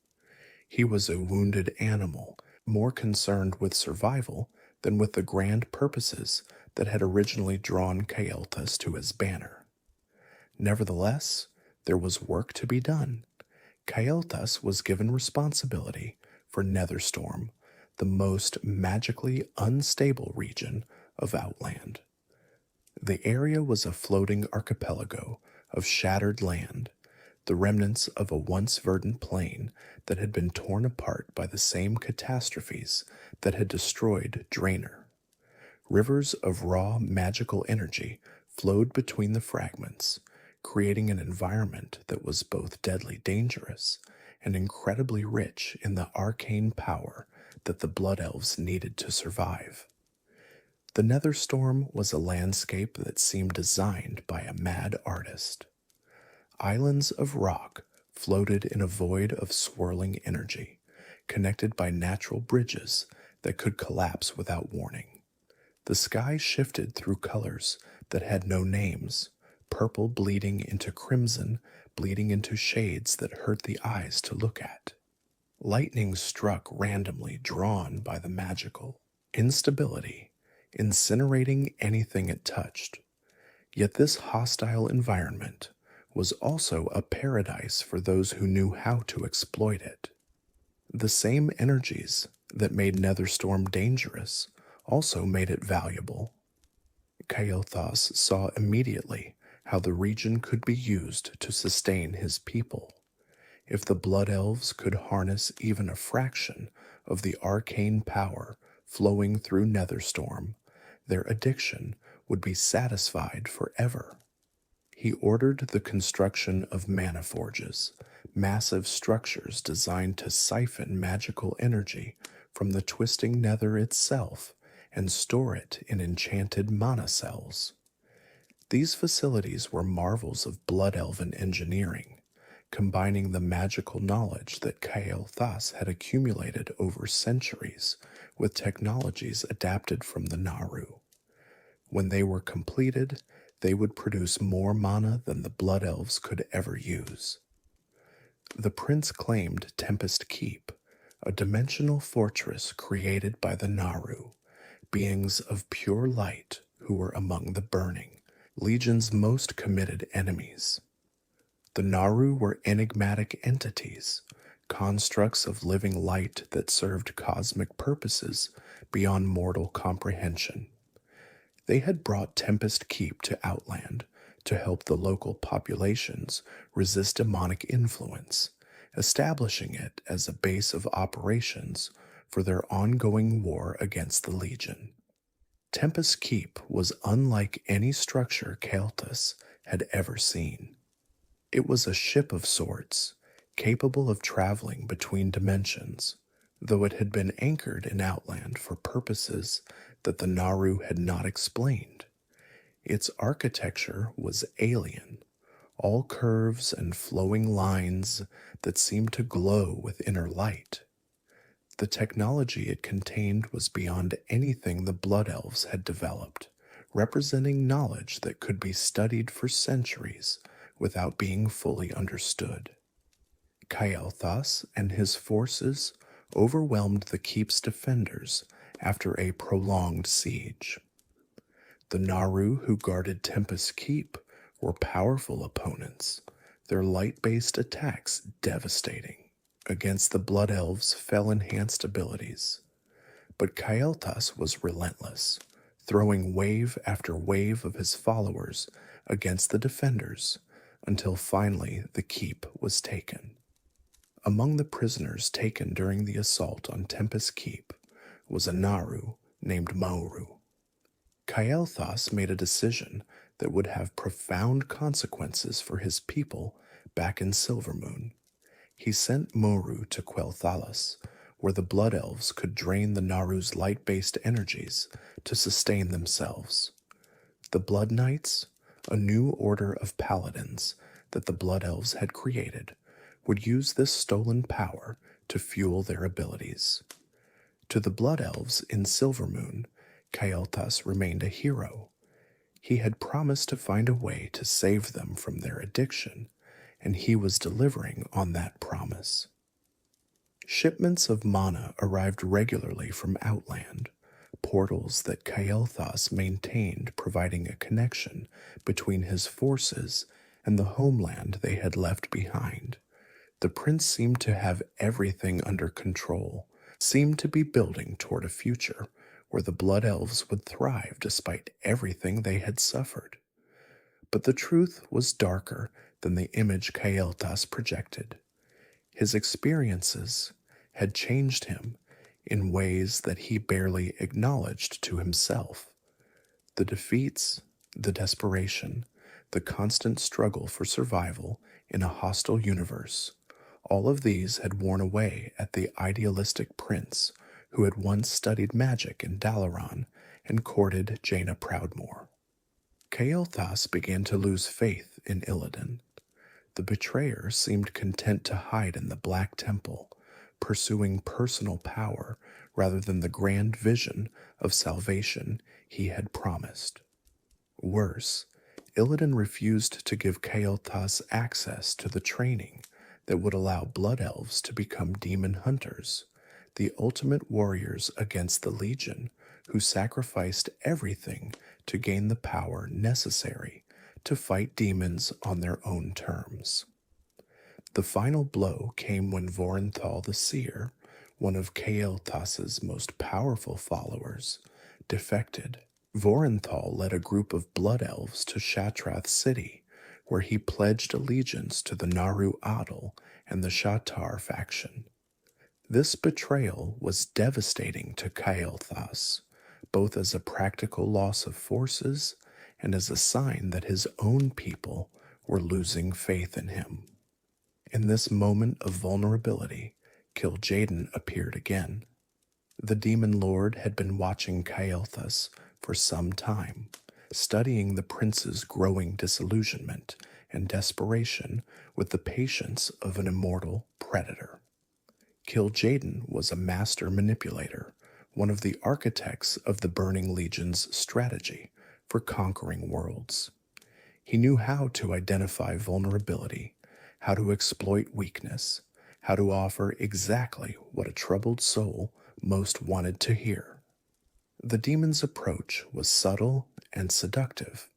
A: He was a wounded animal, more concerned with survival than with the grand purposes that had originally drawn Kael'thas to his banner. Nevertheless, there was work to be done. Kael'thas was given responsibility for Netherstorm, the most magically unstable region of Outland. The area was a floating archipelago of shattered land, the remnants of a once verdant plain that had been torn apart by the same catastrophes that had destroyed Draenor. Rivers of raw magical energy flowed between the fragments, creating an environment that was both deadly dangerous and incredibly rich in the arcane power that the Blood Elves needed to survive. The Netherstorm was a landscape that seemed designed by a mad artist. Islands of rock floated in a void of swirling energy, connected by natural bridges that could collapse without warning. The sky shifted through colors that had no names, purple bleeding into crimson, bleeding into shades that hurt the eyes to look at. Lightning struck randomly, drawn by the magical. Instability, incinerating anything it touched. Yet this hostile environment was also a paradise for those who knew how to exploit it. The same energies that made Netherstorm dangerous also made it valuable. Kael'thas saw immediately how the region could be used to sustain his people. If the Blood Elves could harness even a fraction of the arcane power flowing through Netherstorm, their addiction would be satisfied forever. He ordered the construction of mana forges, massive structures designed to siphon magical energy from the twisting nether itself and store it in enchanted mana cells. These facilities were marvels of Blood Elven engineering, combining the magical knowledge that Kael'thas had accumulated over centuries with technologies adapted from the Naru. When they were completed, they would produce more mana than the Blood Elves could ever use. The prince claimed Tempest Keep, a dimensional fortress created by the Naru, beings of pure light who were among the burning, Legion's most committed enemies. The Naru were enigmatic entities, constructs of living light that served cosmic purposes beyond mortal comprehension. They had brought Tempest Keep to Outland to help the local populations resist demonic influence, establishing it as a base of operations for their ongoing war against the Legion. Tempest Keep was unlike any structure Kael'thas had ever seen. It was a ship of sorts, capable of traveling between dimensions, though it had been anchored in Outland for purposes that the Naru had not explained. Its architecture was alien, all curves and flowing lines that seemed to glow with inner light. The technology it contained was beyond anything the Blood Elves had developed, representing knowledge that could be studied for centuries without being fully understood. Kael'thas and his forces overwhelmed the keep's defenders after a prolonged siege. The Naru who guarded Tempest Keep were powerful opponents, their light-based attacks devastating. Against the Blood Elves' fell-enhanced abilities. But Kael'thas was relentless, throwing wave after wave of his followers against the defenders until finally the keep was taken. Among the prisoners taken during the assault on Tempest Keep was a Naru named Moru. Kael'thas made a decision that would have profound consequences for his people back in Silvermoon. He sent Moru to Quel'Thalas, where the Blood Elves could drain the Naru's light-based energies to sustain themselves. The Blood Knights, a new order of paladins that the Blood Elves had created, would use this stolen power to fuel their abilities. To the Blood Elves in Silvermoon, Kael'thas remained a hero. He had promised to find a way to save them from their addiction, and he was delivering on that promise. Shipments of mana arrived regularly from Outland, portals that Kael'thas maintained providing a connection between his forces and the homeland they had left behind. The prince seemed to have everything under control, seemed to be building toward a future where the Blood Elves would thrive despite everything they had suffered. But the truth was darker than the image Kael'thas projected. His experiences had changed him in ways that he barely acknowledged to himself. The defeats, the desperation, the constant struggle for survival in a hostile universe, all of these had worn away at the idealistic prince who had once studied magic in Dalaran and courted Jaina Proudmoore. Kael'thas began to lose faith in Illidan. The betrayer seemed content to hide in the Black Temple, pursuing personal power rather than the grand vision of salvation he had promised. Worse, Illidan refused to give Kael'thas access to the training that would allow blood elves to become demon hunters, the ultimate warriors against the Legion who sacrificed everything to gain the power necessary to fight demons on their own terms. The final blow came when Vorenthal the Seer, one of Kael'thas's most powerful followers, defected. Vorenthal led a group of blood elves to Shatrath City, where he pledged allegiance to the Naru Adel and the Shatar faction. This betrayal was devastating to Kael'thas, both as a practical loss of forces and as a sign that his own people were losing faith in him. In this moment of vulnerability, Kil'jaeden appeared again. The demon lord had been watching Kael'thas for some time, studying the prince's growing disillusionment and desperation with the patience of an immortal predator. Kil'jaeden was a master manipulator, one of the architects of the Burning Legion's strategy for conquering worlds. He knew how to identify vulnerability, how to exploit weakness, how to offer exactly what a troubled soul most wanted to hear. The demon's approach was subtle and seductive.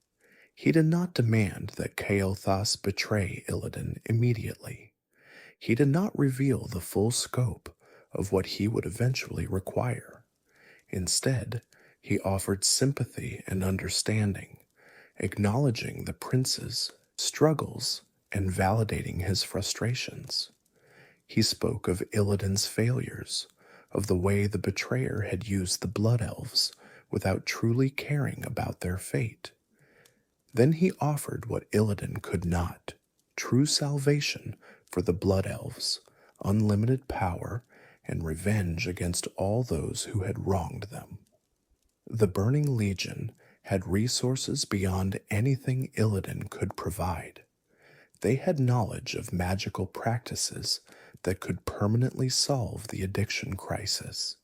A: He did not demand that Kael'thas betray Illidan immediately. He did not reveal the full scope of what he would eventually require. Instead, he offered sympathy and understanding, acknowledging the prince's struggles and validating his frustrations. He spoke of Illidan's failures, of the way the betrayer had used the Blood Elves without truly caring about their fate. Then he offered what Illidan could not: true salvation for the Blood Elves, unlimited power, and revenge against all those who had wronged them. The Burning Legion had resources beyond anything Illidan could provide. They had knowledge of magical practices that could permanently solve the addiction crisis.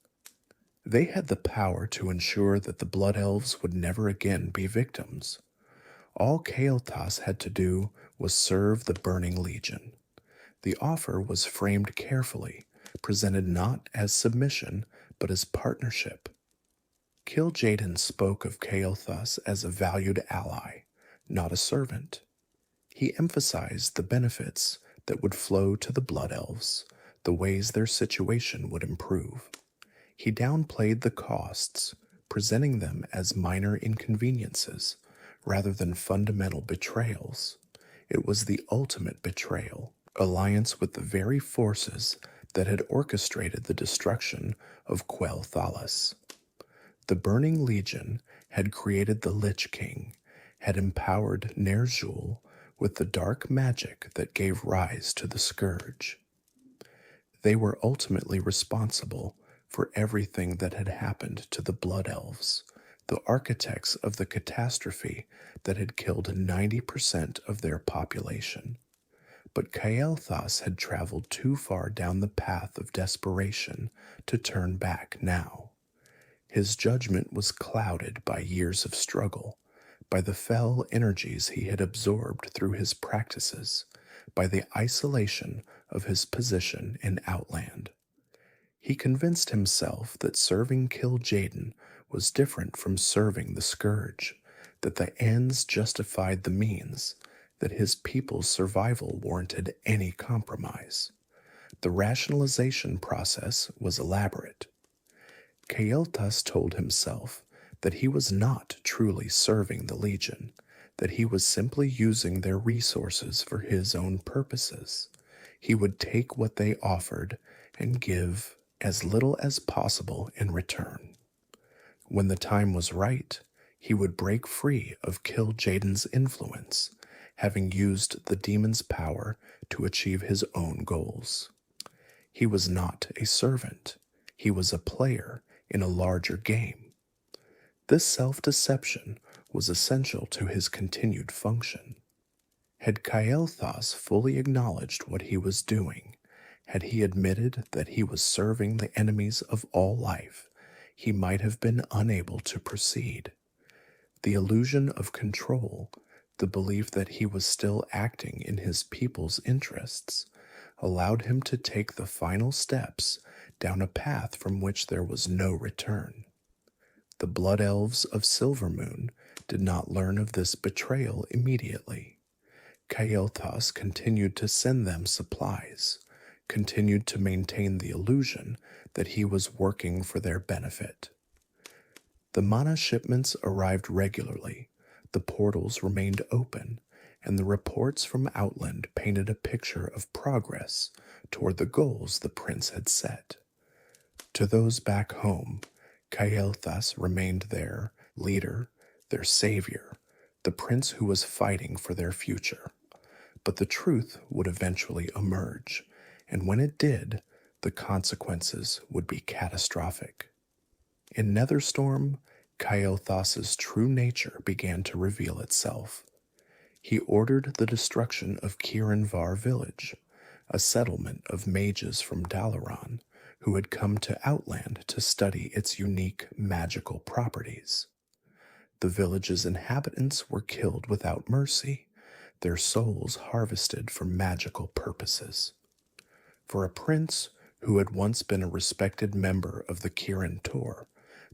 A: They had the power to ensure that the Blood Elves would never again be victims. All Kael'thas had to do was serve the Burning Legion. The offer was framed carefully, presented not as submission, but as partnership. Kil'jaeden spoke of Kael'thas as a valued ally, not a servant. He emphasized the benefits that would flow to the Blood Elves, the ways their situation would improve. He downplayed the costs, presenting them as minor inconveniences rather than fundamental betrayals. It was the ultimate betrayal, alliance with the very forces that had orchestrated the destruction of Quel'Thalas. The Burning Legion had created the Lich King, had empowered Ner'zhul with the dark magic that gave rise to the Scourge. They were ultimately responsible for everything that had happened to the Blood Elves, the architects of the catastrophe that had killed 90% of their population. But Kael'thas had traveled too far down the path of desperation to turn back now. His judgment was clouded by years of struggle, by the fell energies he had absorbed through his practices, by the isolation of his position in Outland. He convinced himself that serving Kil'jaeden was different from serving the Scourge, that the ends justified the means, that his people's survival warranted any compromise. The rationalization process was elaborate. Kael'thas told himself that he was not truly serving the Legion, that he was simply using their resources for his own purposes. He would take what they offered and give as little as possible in return. When the time was right, he would break free of Kil'jaeden's influence, having used the demon's power to achieve his own goals. He was not a servant. He was a player in a larger game. This self-deception was essential to his continued function. Had Kael'thas fully acknowledged what he was doing, had he admitted that he was serving the enemies of all life, he might have been unable to proceed. The illusion of control, the belief that he was still acting in his people's interests, allowed him to take the final steps down a path from which there was no return. The Blood Elves of Silvermoon did not learn of this betrayal immediately. Kael'thas continued to send them supplies, continued to maintain the illusion that he was working for their benefit. The mana shipments arrived regularly, the portals remained open, and the reports from Outland painted a picture of progress toward the goals the prince had set. To those back home, Kael'thas remained their leader, their savior, the prince who was fighting for their future. But the truth would eventually emerge, and when it did, the consequences would be catastrophic. In Netherstorm, Kael'thas's true nature began to reveal itself. He ordered the destruction of Kirinvar village, a settlement of mages from Dalaran who had come to Outland to study its unique magical properties. The village's inhabitants were killed without mercy, their souls harvested for magical purposes. For a prince who had once been a respected member of the Kirin Tor,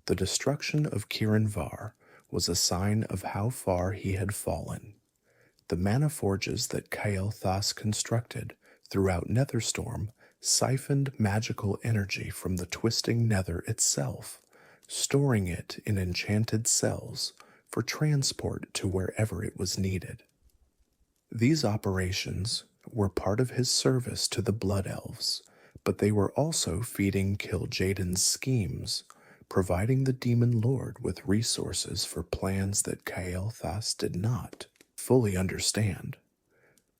A: the destruction of Kirinvar was a sign of how far he had fallen. The mana forges that Kael'thas constructed throughout Netherstorm siphoned magical energy from the twisting nether itself, storing it in enchanted cells for transport to wherever it was needed. These operations were part of his service to the Blood Elves, but they were also feeding Kil'jaeden's schemes, providing the Demon Lord with resources for plans that Kael'thas did not fully understand.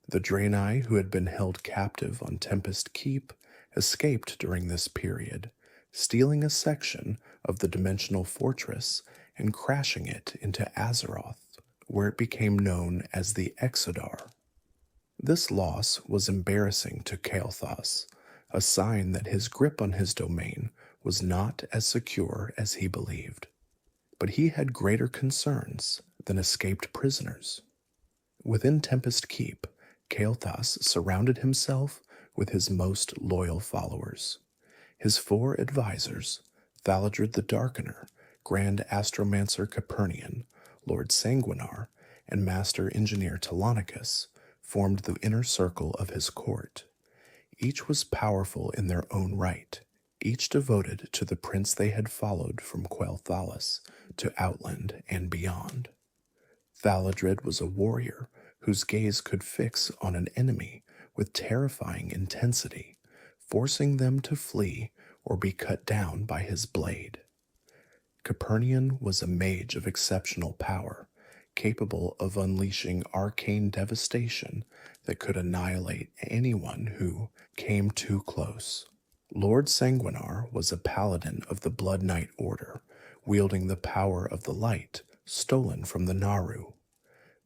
A: The Draenei who had been held captive on Tempest Keep escaped during this period, stealing a section of the dimensional fortress and crashing it into Azeroth, where it became known as the Exodar. This loss was embarrassing to Kael'thas, a sign that his grip on his domain was not as secure as he believed. But he had greater concerns than escaped prisoners. Within Tempest Keep, Kael'thas surrounded himself with his most loyal followers. His 4 advisors, Thaladred the Darkener, Grand Astromancer Capernian, Lord Sanguinar, and Master Engineer Telonicus, formed the inner circle of his court. Each was powerful in their own right, each devoted to the prince they had followed from Quel'Thalas to Outland and beyond. Thaladred was a warrior whose gaze could fix on an enemy with terrifying intensity, forcing them to flee or be cut down by his blade. Capernian was a mage of exceptional power, capable of unleashing arcane devastation that could annihilate anyone who came too close. Lord Sanguinar was a paladin of the Blood Knight Order, wielding the power of the light stolen from the Naru.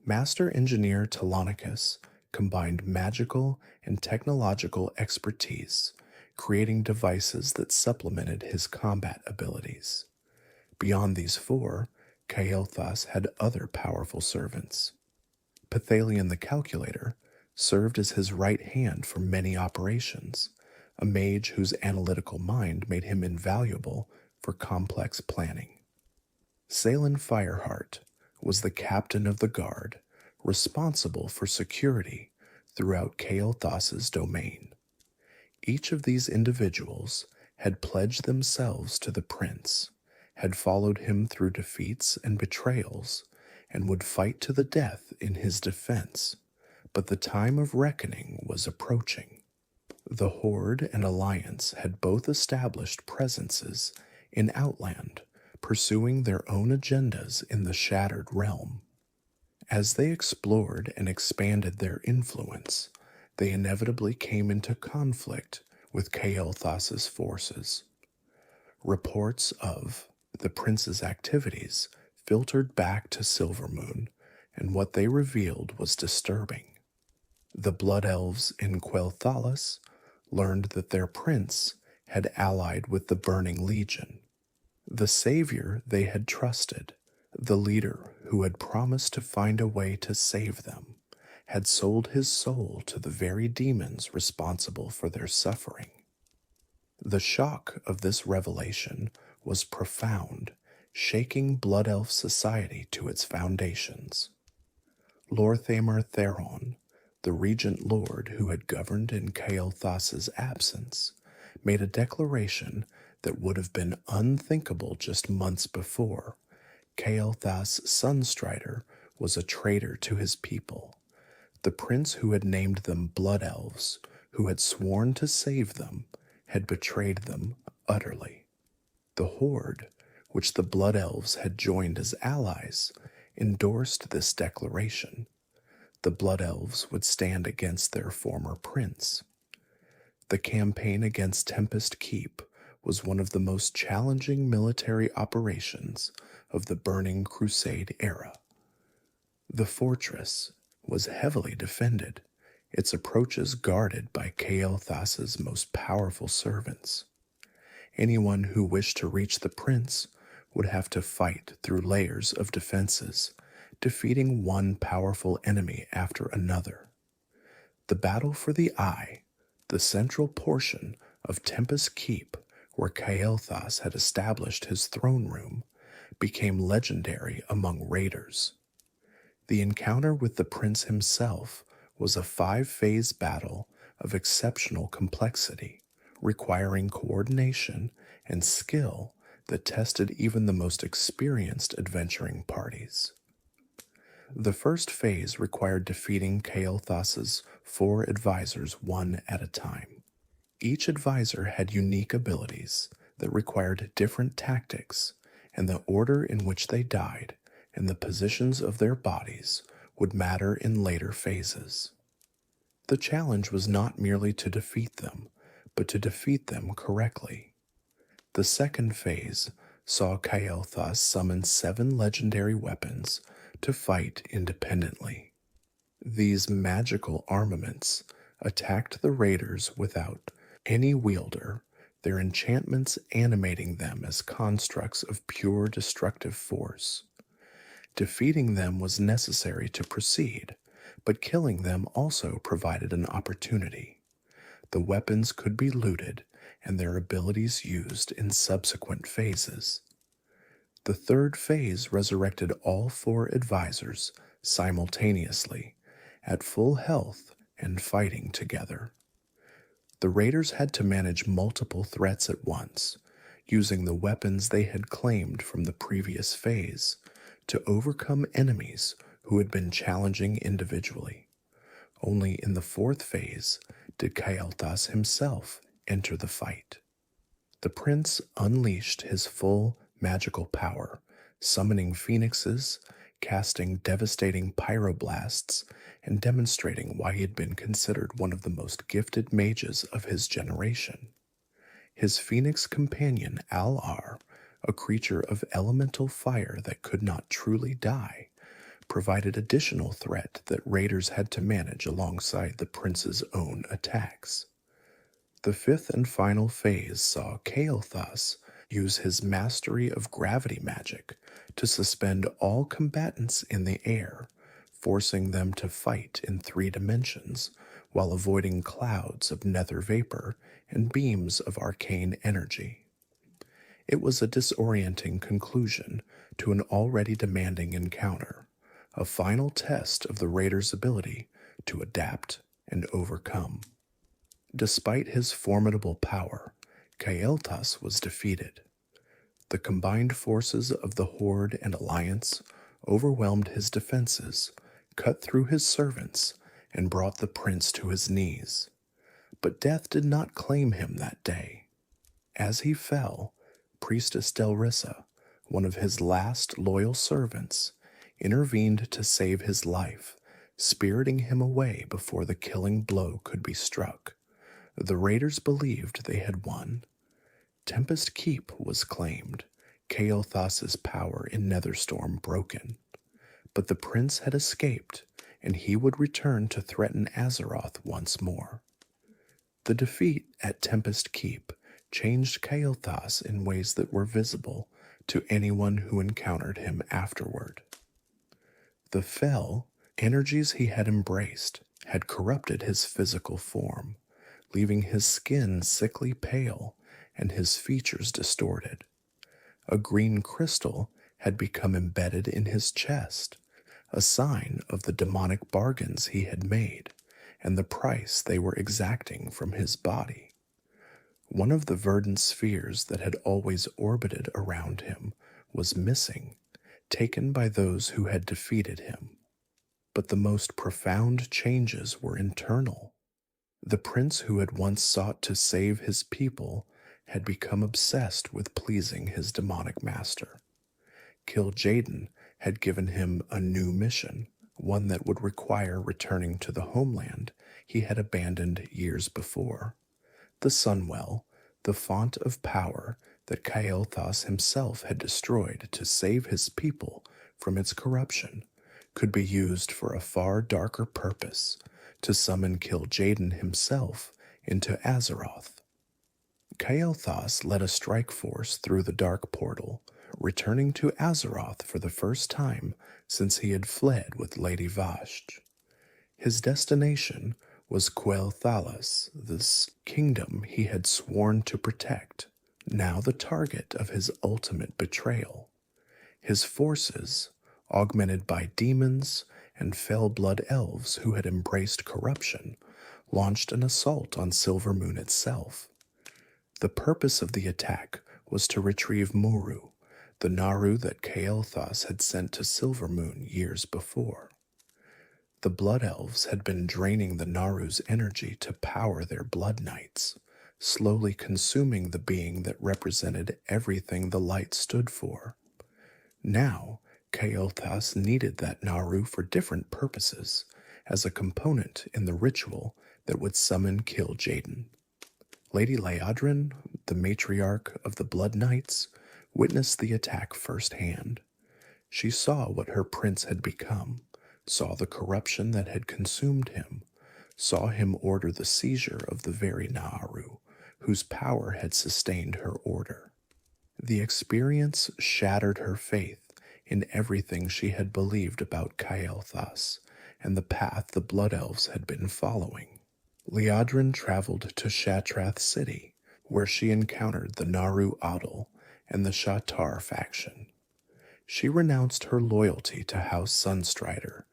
A: Master Engineer Telonicus combined magical and technological expertise, creating devices that supplemented his combat abilities. Beyond these 4, Kael'thas had other powerful servants. Pithalion the Calculator served as his right hand for many operations, a mage whose analytical mind made him invaluable for complex planning. Salen Fireheart was the captain of the guard, responsible for security throughout Kael'thas's domain. Each of these individuals had pledged themselves to the prince, had followed him through defeats and betrayals, and would fight to the death in his defense, but the time of reckoning was approaching. The Horde and Alliance had both established presences in Outland, pursuing their own agendas in the Shattered Realm. As they explored and expanded their influence, they inevitably came into conflict with Kael'thas's forces. Reports of the prince's activities filtered back to Silvermoon, and what they revealed was disturbing. The Blood Elves in Quel'Thalas learned that their prince had allied with the Burning Legion, the savior they had trusted. The leader who had promised to find a way to save them had sold his soul to the very demons responsible for their suffering. The shock of this revelation was profound, shaking Blood Elf society to its foundations. Lor'Thamer Theron, the regent lord who had governed in Kael'thas's absence, made a declaration that would have been unthinkable just months before. Kael'thas Sunstrider was a traitor to his people. The prince who had named them Blood Elves, who had sworn to save them, had betrayed them utterly. The Horde, which the Blood Elves had joined as allies, endorsed this declaration. The Blood Elves would stand against their former prince. The campaign against Tempest Keep was one of the most challenging military operations of the Burning Crusade era. The fortress was heavily defended, its approaches guarded by Kael'thas's most powerful servants. Anyone who wished to reach the prince would have to fight through layers of defenses, defeating one powerful enemy after another. The battle for the Eye, the central portion of Tempest Keep, where Kael'thas had established his throne room, became legendary among raiders. The encounter with the prince himself was a 5-phase battle of exceptional complexity, requiring coordination and skill that tested even the most experienced adventuring parties. The first phase required defeating Kael'thas's 4 advisors one at a time. Each advisor had unique abilities that required different tactics, and the order in which they died and the positions of their bodies would matter in later phases. The challenge was not merely to defeat them, but to defeat them correctly. The second phase saw Kael'thas summon 7 legendary weapons to fight independently. These magical armaments attacked the raiders without any wielder, their enchantments animating them as constructs of pure destructive force. Defeating them was necessary to proceed, but killing them also provided an opportunity. The weapons could be looted and their abilities used in subsequent phases. The third phase resurrected all 4 advisors simultaneously, at full health and fighting together. The raiders had to manage multiple threats at once, using the weapons they had claimed from the previous phase to overcome enemies who had been challenging individually. Only in the 4th phase did Kael'thas himself enter the fight. The prince unleashed his full magical power, summoning phoenixes, casting devastating pyroblasts, and demonstrating why he had been considered one of the most gifted mages of his generation. His phoenix companion Al'ar, a creature of elemental fire that could not truly die, provided additional threat that raiders had to manage alongside the prince's own attacks. The 5th and final phase saw Kael'thas use his mastery of gravity magic to suspend all combatants in the air, forcing them to fight in 3 dimensions while avoiding clouds of nether vapor and beams of arcane energy. It was a disorienting conclusion to an already demanding encounter, a final test of the raider's ability to adapt and overcome. Despite his formidable power, Kael'thas was defeated. The combined forces of the Horde and Alliance overwhelmed his defenses, cut through his servants, and brought the prince to his knees. But death did not claim him that day. As he fell, Priestess Delrissa, one of his last loyal servants, intervened to save his life, spiriting him away before the killing blow could be struck. The raiders believed they had won. Tempest Keep was claimed, Kael'thas's power in Netherstorm broken. But the prince had escaped, and he would return to threaten Azeroth once more. The defeat at Tempest Keep changed Kael'thas in ways that were visible to anyone who encountered him afterward. The Fel, energies he had embraced, had corrupted his physical form, leaving his skin sickly pale and his features distorted. A green crystal had become embedded in his chest, a sign of the demonic bargains he had made and the price they were exacting from his body. One of the verdant spheres that had always orbited around him was missing, taken by those who had defeated him. But the most profound changes were internal. The prince who had once sought to save his people had become obsessed with pleasing his demonic master. Kil'jaeden had given him a new mission, one that would require returning to the homeland he had abandoned years before. The Sunwell, the font of power that Kael'thas himself had destroyed to save his people from its corruption, could be used for a far darker purpose, to summon Kil'jaeden himself into Azeroth. Kael'thas led a strike force through the dark portal, returning to Azeroth for the first time since he had fled with Lady Vashj. His destination was Quel'Thalas, this kingdom he had sworn to protect, now the target of his ultimate betrayal. His forces, augmented by demons and fell-blood elves who had embraced corruption, launched an assault on Silvermoon itself. The purpose of the attack was to retrieve Muru, the Naru that Kael'thas had sent to Silvermoon years before. The Blood Elves had been draining the Naru's energy to power their Blood Knights, slowly consuming the being that represented everything the light stood for. Now, Kael'thas needed that Naru for different purposes, as a component in the ritual that would summon Kil'jaeden. Lady Liadrin, the matriarch of the Blood Knights, witnessed the attack firsthand. She saw what her prince had become, saw the corruption that had consumed him, saw him order the seizure of the very Naru, whose power had sustained her order. The experience shattered her faith in everything she had believed about Kael'thas and the path the Blood Elves had been following. Liadrin traveled to Shattrath City, where she encountered the Naru Adel and the Sha'tar faction. She renounced her loyalty to House Sunstrider,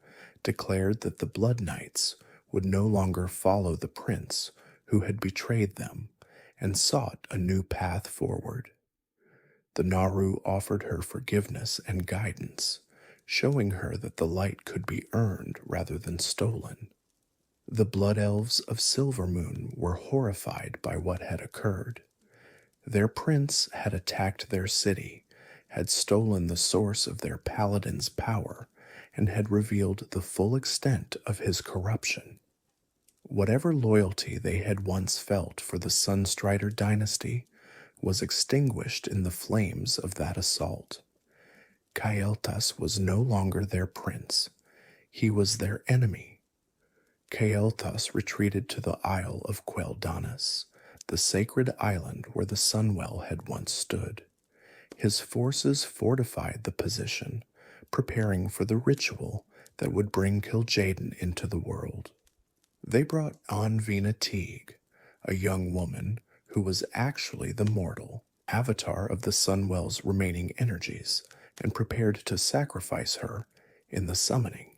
A: declared that the Blood Knights would no longer follow the prince who had betrayed them, and sought a new path forward. The Naru offered her forgiveness and guidance, showing her that the light could be earned rather than stolen. The Blood Elves of Silvermoon were horrified by what had occurred. Their prince had attacked their city, had stolen the source of their paladin's power, and had revealed the full extent of his corruption. Whatever loyalty they had once felt for the Sunstrider dynasty was extinguished in the flames of that assault. Kael'thas was no longer their prince. He was their enemy. Kael'thas retreated to the Isle of Quel'Thalas, the sacred island where the Sunwell had once stood. His forces fortified the position, preparing for the ritual that would bring Kil'jaeden into the world. They brought Anvina Teague, a young woman who was actually the mortal avatar of the Sunwell's remaining energies, and prepared to sacrifice her in the summoning.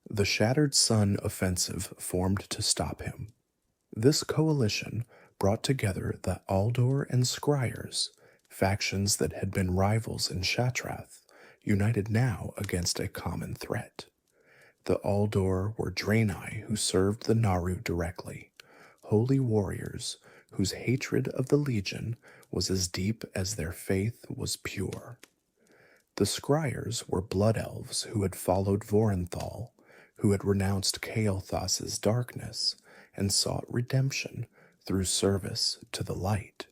A: The Shattered Sun offensive formed to stop him. This coalition brought together the Aldor and Scryers, factions that had been rivals in Shattrath, united now against a common threat. The Aldor were Draenei who served the Naru directly, holy warriors whose hatred of the Legion was as deep as their faith was pure. The Scryers were blood elves who had followed Vorenthal, who had renounced Kael'thas's darkness and sought redemption through service to the light.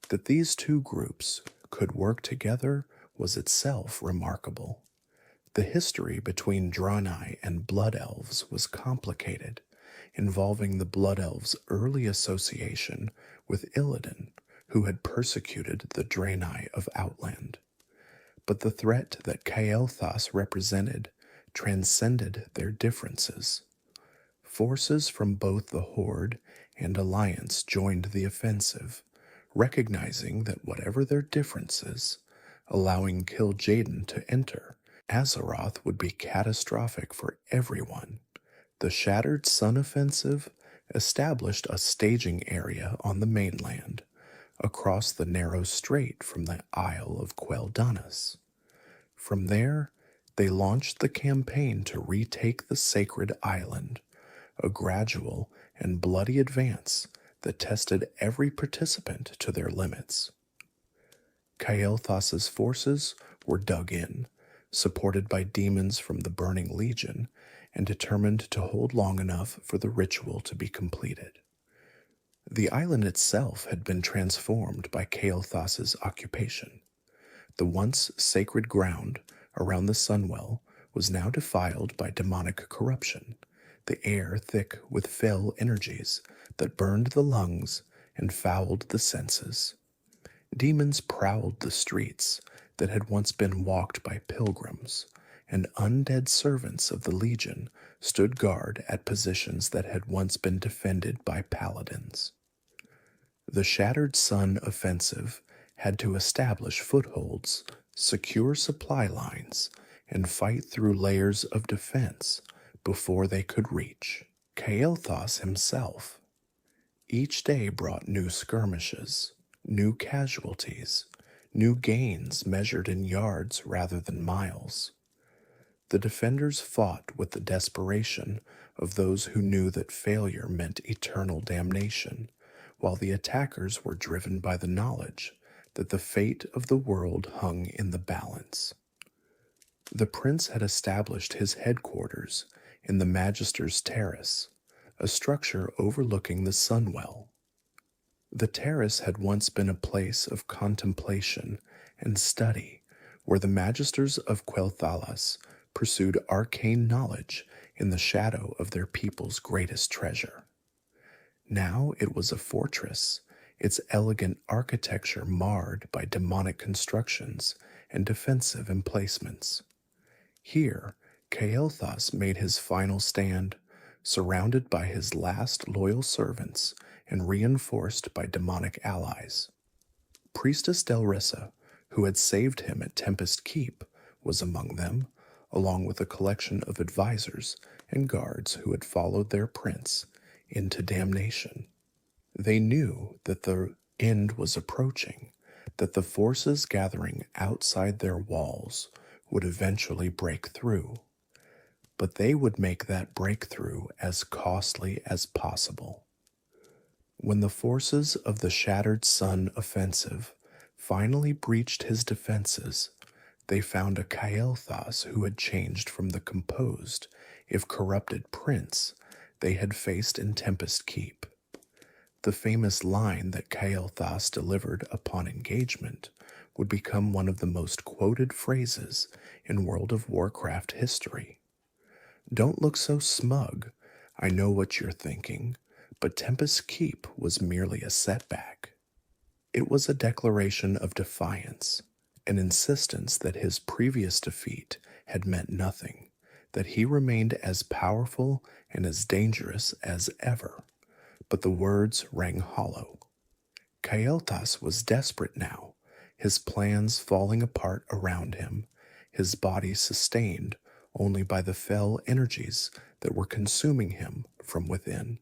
A: That these two groups could work together was itself remarkable. The history between Draenei and Blood Elves was complicated, involving the Blood Elves' early association with Illidan, who had persecuted the Draenei of Outland. But the threat that Kael'thas represented transcended their differences. Forces from both the Horde and Alliance joined the offensive, recognizing that whatever their differences, allowing Kil'jaeden to enter Azeroth would be catastrophic for everyone. The Shattered Sun Offensive established a staging area on the mainland, across the narrow strait from the Isle of Quel'Thalas. From there, they launched the campaign to retake the sacred island, a gradual and bloody advance that tested every participant to their limits. Kael'thas's forces were dug in, supported by demons from the Burning Legion, and determined to hold long enough for the ritual to be completed. The island itself had been transformed by Kael'thas's occupation. The once sacred ground around the Sunwell was now defiled by demonic corruption, the air thick with fell energies that burned the lungs and fouled the senses. Demons prowled the streets that had once been walked by pilgrims, and undead servants of the Legion stood guard at positions that had once been defended by paladins. The Shattered Sun Offensive had to establish footholds, secure supply lines, and fight through layers of defense before they could reach Kael'thas himself. Each day brought new skirmishes, new casualties, new gains measured in yards rather than miles. The defenders fought with the desperation of those who knew that failure meant eternal damnation, while the attackers were driven by the knowledge that the fate of the world hung in the balance. The prince had established his headquarters in the Magister's Terrace, a structure overlooking the Sunwell. The terrace had once been a place of contemplation and study, where the Magisters of Quel'Thalas pursued arcane knowledge in the shadow of their people's greatest treasure. Now it was a fortress, its elegant architecture marred by demonic constructions and defensive emplacements. Here, Kael'thas made his final stand, surrounded by his last loyal servants and reinforced by demonic allies. Priestess Delrissa, who had saved him at Tempest Keep, was among them, along with a collection of advisors and guards who had followed their prince into damnation. They knew that the end was approaching, that the forces gathering outside their walls would eventually break through. But they would make that breakthrough as costly as possible. When the forces of the Shattered Sun Offensive finally breached his defenses, they found a Kael'thas who had changed from the composed, if corrupted prince they had faced in Tempest Keep. The famous line that Kael'thas delivered upon engagement would become one of the most quoted phrases in World of Warcraft history. "Don't look so smug. I know what you're thinking, but Tempest Keep was merely a setback." It was a declaration of defiance, an insistence that his previous defeat had meant nothing, that he remained as powerful and as dangerous as ever. But the words rang hollow. Kael'thas was desperate now, his plans falling apart around him, his body sustained only by the fell energies that were consuming him from within.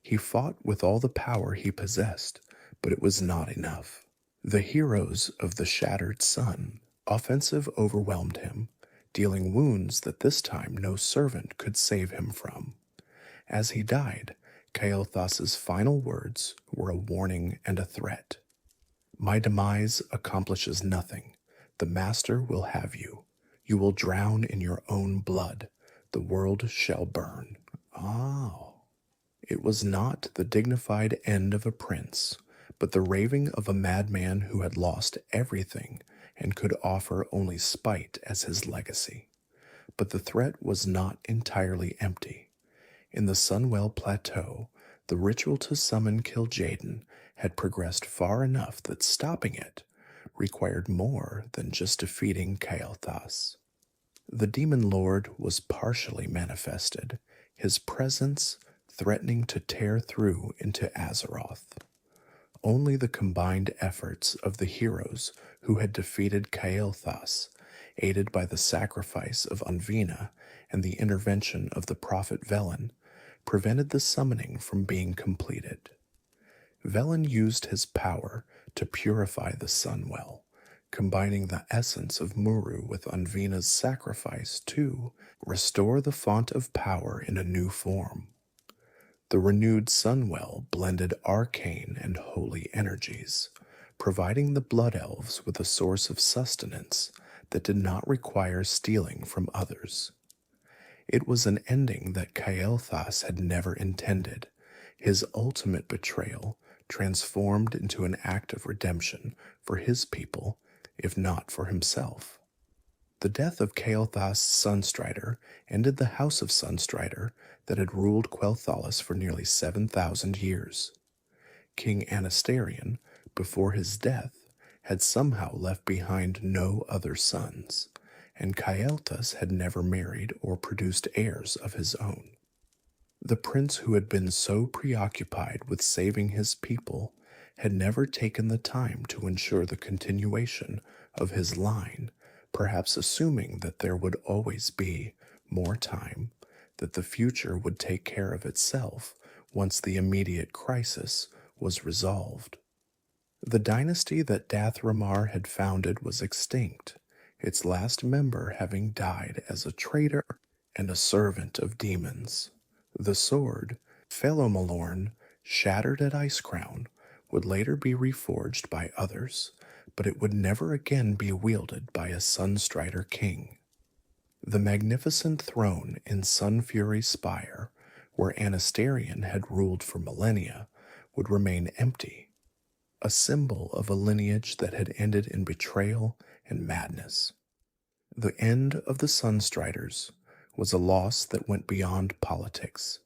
A: He fought with all the power he possessed, but it was not enough. The heroes of the Shattered Sun Offensive overwhelmed him, dealing wounds that this time no servant could save him from. As he died, Kael'thas's final words were a warning and a threat. "My demise accomplishes nothing. The Master will have you. You will drown in your own blood. The world shall burn." Oh. It was not the dignified end of a prince, but the raving of a madman who had lost everything and could offer only spite as his legacy. But the threat was not entirely empty. In the Sunwell Plateau, the ritual to summon Kil'jaeden had progressed far enough that stopping it required more than just defeating Kael'thas. The demon lord was partially manifested, his presence threatening to tear through into Azeroth. Only the combined efforts of the heroes who had defeated Kael'thas, aided by the sacrifice of Unvina and the intervention of the prophet Velen, prevented the summoning from being completed. Velen used his power to purify the Sunwell, combining the essence of Muru with Unvina's sacrifice to restore the font of power in a new form. The renewed Sunwell blended arcane and holy energies, providing the Blood Elves with a source of sustenance that did not require stealing from others. It was an ending that Kael'thas had never intended, his ultimate betrayal transformed into an act of redemption for his people, if not for himself. The death of Kael'thas Sunstrider ended the House of Sunstrider that had ruled Quel'Thalas for nearly 7,000 years. King Anastarion, before his death, had somehow left behind no other sons, and Kael'thas had never married or produced heirs of his own. The prince who had been so preoccupied with saving his people had never taken the time to ensure the continuation of his line, perhaps assuming that there would always be more time, that the future would take care of itself once the immediate crisis was resolved. The dynasty that Dath'Remar had founded was extinct, its last member having died as a traitor and a servant of demons. The sword, Felo'melorn, shattered at Icecrown, would later be reforged by others, but it would never again be wielded by a Sunstrider king. The magnificent throne in Sunfury Spire, where Anastarion had ruled for millennia, would remain empty, a symbol of a lineage that had ended in betrayal and madness. The end of the Sunstriders was a loss that went beyond politics.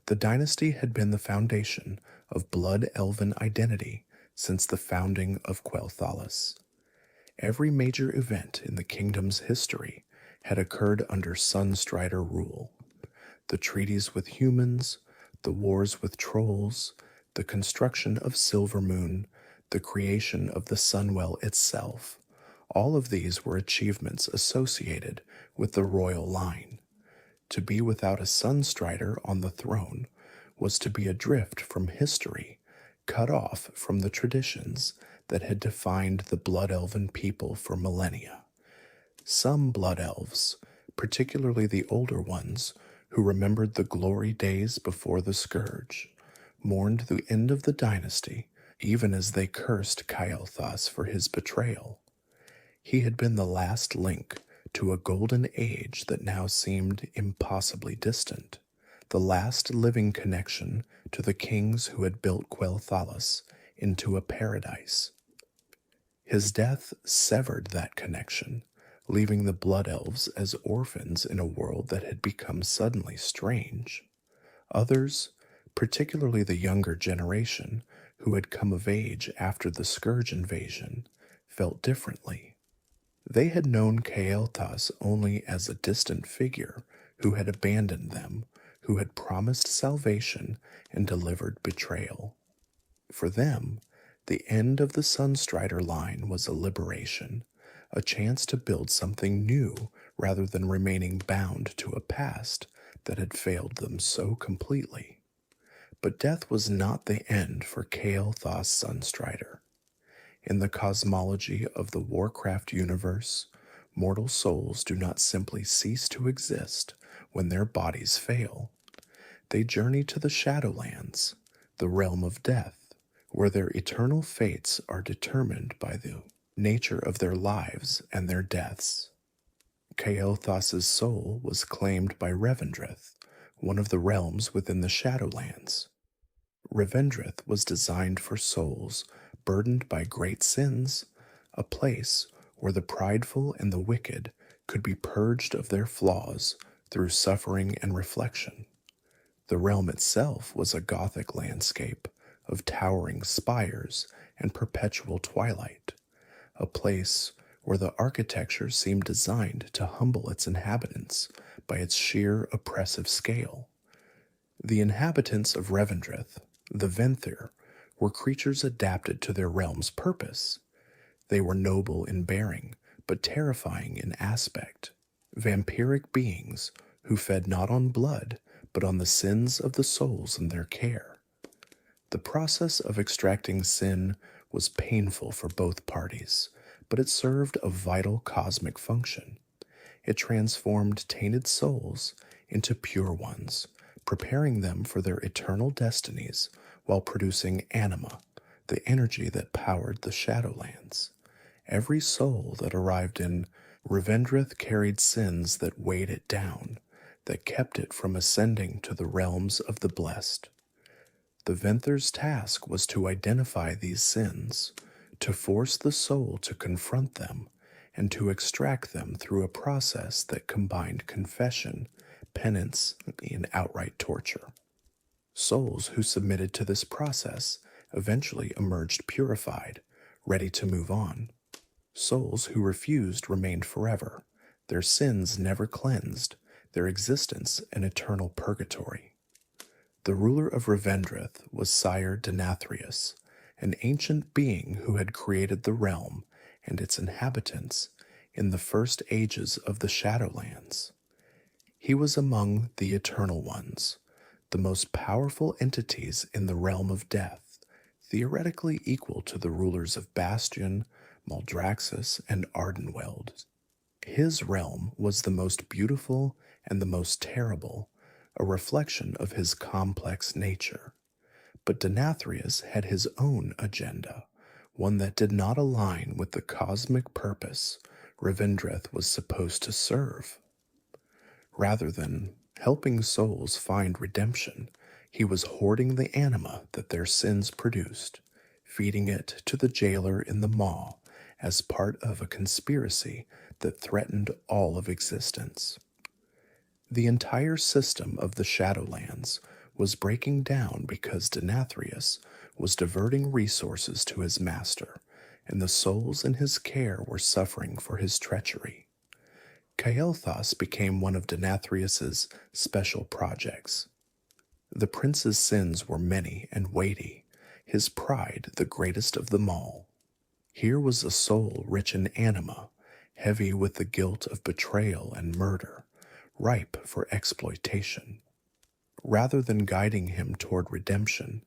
A: The dynasty had been the foundation of blood elven identity since the founding of Quel'Thalas. Every major event in the kingdom's history had occurred under Sunstrider rule. The treaties with humans, the wars with trolls, the construction of Silvermoon, the creation of the Sunwell itself. All of these were achievements associated with the royal line. To be without a Sunstrider on the throne was to be adrift from history, cut off from the traditions that had defined the Blood Elven people for millennia. Some Blood Elves, particularly the older ones, who remembered the glory days before the Scourge, mourned the end of the dynasty, even as they cursed Kael'thas for his betrayal. He had been the last link to a golden age that now seemed impossibly distant, the last living connection to the kings who had built Quel'Thalas into a paradise. His death severed that connection, leaving the Blood Elves as orphans in a world that had become suddenly strange. Others, particularly the younger generation who had come of age after the Scourge invasion, felt differently. They had known Kael'thas only as a distant figure who had abandoned them, who had promised salvation and delivered betrayal. For them, the end of the Sunstrider line was a liberation, a chance to build something new rather than remaining bound to a past that had failed them so completely. But death was not the end for Kael'thas Sunstrider. In the cosmology of the Warcraft universe, mortal souls do not simply cease to exist when their bodies fail. They journey to the Shadowlands, the realm of death, where their eternal fates are determined by the nature of their lives and their deaths. Kael'thas's soul was claimed by Revendreth, one of the realms within the Shadowlands. Revendreth was designed for souls burdened by great sins, a place where the prideful and the wicked could be purged of their flaws through suffering and reflection. The realm itself was a Gothic landscape of towering spires and perpetual twilight, a place where the architecture seemed designed to humble its inhabitants by its sheer oppressive scale. The inhabitants of Revendreth, the Venthyr, were creatures adapted to their realm's purpose. They were noble in bearing, but terrifying in aspect, vampiric beings who fed not on blood, but on the sins of the souls in their care. The process of extracting sin was painful for both parties, but it served a vital cosmic function. It transformed tainted souls into pure ones, preparing them for their eternal destinies while producing anima, the energy that powered the Shadowlands. Every soul that arrived in Revendreth carried sins that weighed it down, that kept it from ascending to the realms of the blessed. The Venthyr's task was to identify these sins, to force the soul to confront them, and to extract them through a process that combined confession, penance, and outright torture. Souls who submitted to this process eventually emerged purified, ready to move on. Souls who refused remained forever, their sins never cleansed, their existence an eternal purgatory. The ruler of Revendreth was Sire Denathrius, an ancient being who had created the realm and its inhabitants in the first ages of the Shadowlands. He was among the Eternal Ones, the most powerful entities in the realm of death, theoretically equal to the rulers of Bastion, Maldraxxus, and Ardenweald. His realm was the most beautiful and the most terrible, a reflection of his complex nature. But Denathrius had his own agenda, one that did not align with the cosmic purpose Revendreth was supposed to serve. Rather than helping souls find redemption, he was hoarding the anima that their sins produced, feeding it to the jailer in the maw as part of a conspiracy that threatened all of existence. The entire system of the Shadowlands was breaking down because Denathrius was diverting resources to his master, and the souls in his care were suffering for his treachery. Kael'thas became one of Denathrius's special projects. The prince's sins were many and weighty, his pride the greatest of them all. Here was a soul rich in anima, heavy with the guilt of betrayal and murder, ripe for exploitation. Rather than guiding him toward redemption,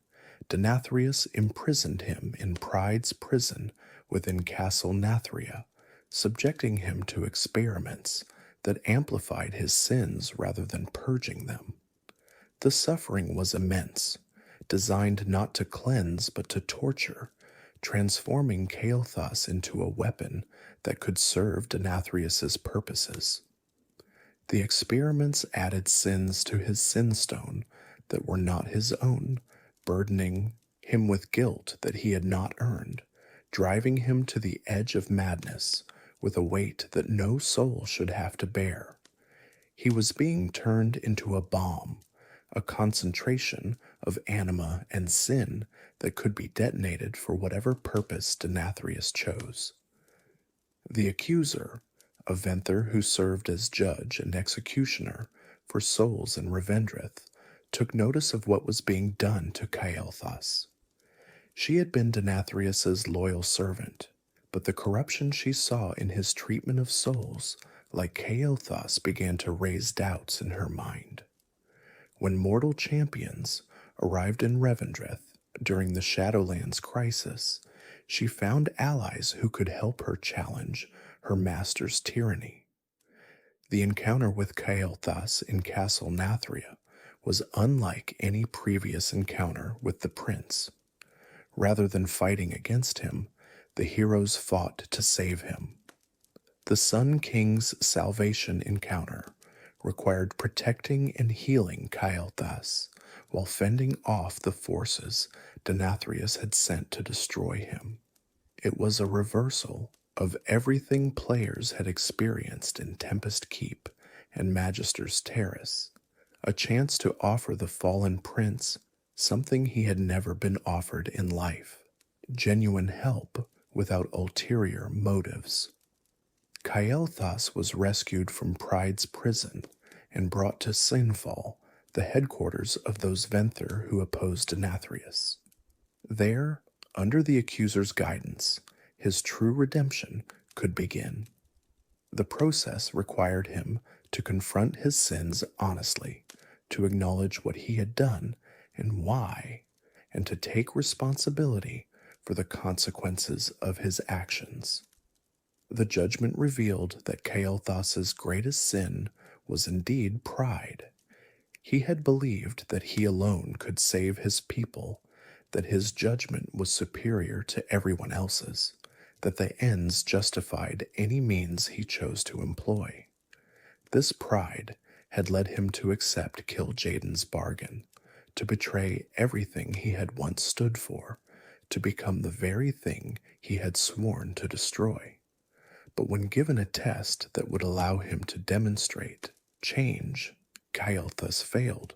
A: Denathrius imprisoned him in Pride's prison within Castle Nathria, subjecting him to experiments that amplified his sins rather than purging them. The suffering was immense, designed not to cleanse but to torture, transforming Kael'thas into a weapon that could serve Denathrius's purposes. The experiments added sins to his sinstone that were not his own, burdening him with guilt that he had not earned, driving him to the edge of madness with a weight that no soul should have to bear. He was being turned into a bomb, a concentration of anima and sin that could be detonated for whatever purpose Denathrius chose. The accuser, a Venthyr who served as judge and executioner for souls in Revendreth, took notice of what was being done to Kael'thas. She had been Denathrius's loyal servant, but the corruption she saw in his treatment of souls, like Kael'thas, began to raise doubts in her mind. When mortal champions arrived in Revendreth during the Shadowlands crisis, she found allies who could help her challenge her master's tyranny. The encounter with Kael'thas in Castle Nathria was unlike any previous encounter with the prince. Rather than fighting against him, the heroes fought to save him. The Sun King's salvation encounter required protecting and healing Kael'thas while fending off the forces Denathrius had sent to destroy him. It was a reversal of everything players had experienced in Tempest Keep and Magister's Terrace, a chance to offer the fallen prince something he had never been offered in life: genuine help without ulterior motives. Kael'thas was rescued from Pride's prison and brought to Sinfall, the headquarters of those Venthyr who opposed Denathrius. There, under the accuser's guidance, his true redemption could begin. The process required him to confront his sins honestly, to acknowledge what he had done and why, and to take responsibility for the consequences of his actions. The judgment revealed that Kael'thas's greatest sin was indeed pride. He had believed that he alone could save his people, that his judgment was superior to everyone else's, that the ends justified any means he chose to employ. This pride had led him to accept Kil'jaeden's bargain, to betray everything he had once stood for, to become the very thing he had sworn to destroy. But when given a test that would allow him to demonstrate change, Kael'thas failed.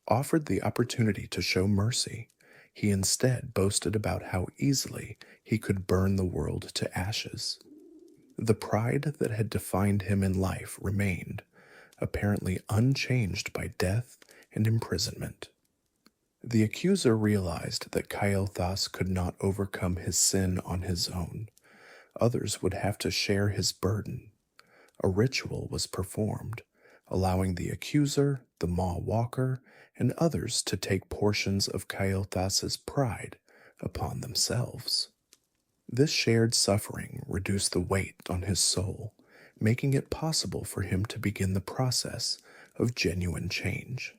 A: Offered the opportunity to show mercy, he instead boasted about how easily he could burn the world to ashes. The pride that had defined him in life remained, apparently unchanged by death and imprisonment. The accuser realized that Kael'thas could not overcome his sin on his own. Others would have to share his burden. A ritual was performed, allowing the accuser, the Maw Walker, and others to take portions of Kael'thas's pride upon themselves. This shared suffering reduced the weight on his soul, making it possible for him to begin the process of genuine change.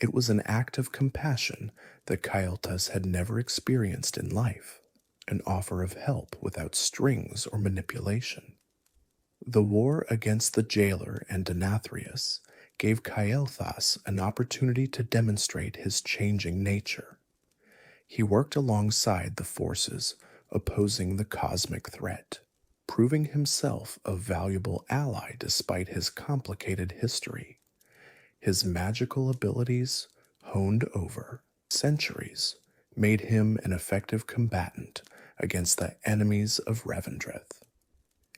A: It was an act of compassion that Kael'thas had never experienced in life, an offer of help without strings or manipulation. The war against the jailer and Denathrius gave Kael'thas an opportunity to demonstrate his changing nature. He worked alongside the forces opposing the cosmic threat, proving himself a valuable ally despite his complicated history. His magical abilities, honed over centuries, made him an effective combatant against the enemies of Revendreth.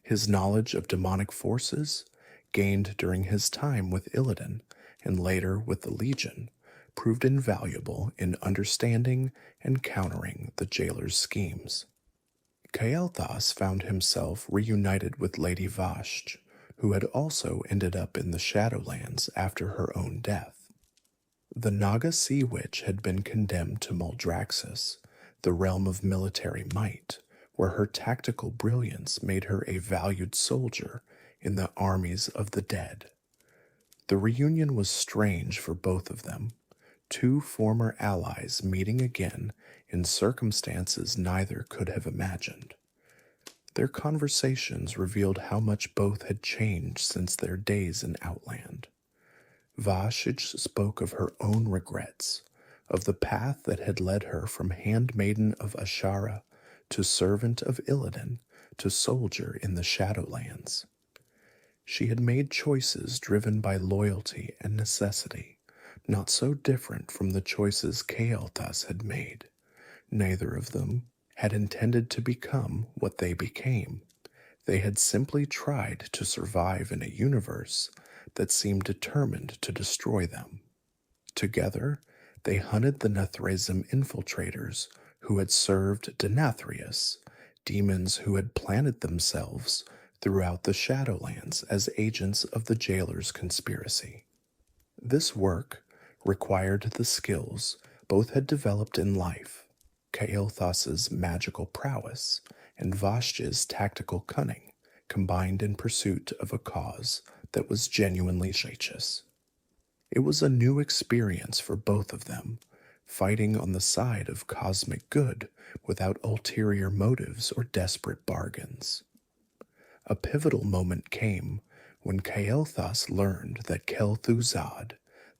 A: His knowledge of demonic forces, gained during his time with Illidan and later with the Legion, proved invaluable in understanding and countering the jailer's schemes. Kael'thas found himself reunited with Lady Vashj, who had also ended up in the Shadowlands after her own death. The Naga Sea Witch had been condemned to Maldraxxus, the realm of military might, where her tactical brilliance made her a valued soldier in the armies of the dead. The reunion was strange for both of them, two former allies meeting again in circumstances neither could have imagined. Their conversations revealed how much both had changed since their days in Outland. Vashj spoke of her own regrets, of the path that had led her from handmaiden of Ashara to servant of Illidan to soldier in the Shadowlands. She had made choices driven by loyalty and necessity, not so different from the choices Kael'thas had made. Neither of them had intended to become what they became. They had simply tried to survive in a universe that seemed determined to destroy them. Together, they hunted the Nathrezim infiltrators who had served Denathrius, demons who had planted themselves throughout the Shadowlands as agents of the jailer's conspiracy. This work required the skills both had developed in life. Kael'thas's magical prowess and Vashti's tactical cunning combined in pursuit of a cause that was genuinely righteous. It was a new experience for both of them, fighting on the side of cosmic good without ulterior motives or desperate bargains. A pivotal moment came when Kael'thas learned that Quel'Thalas,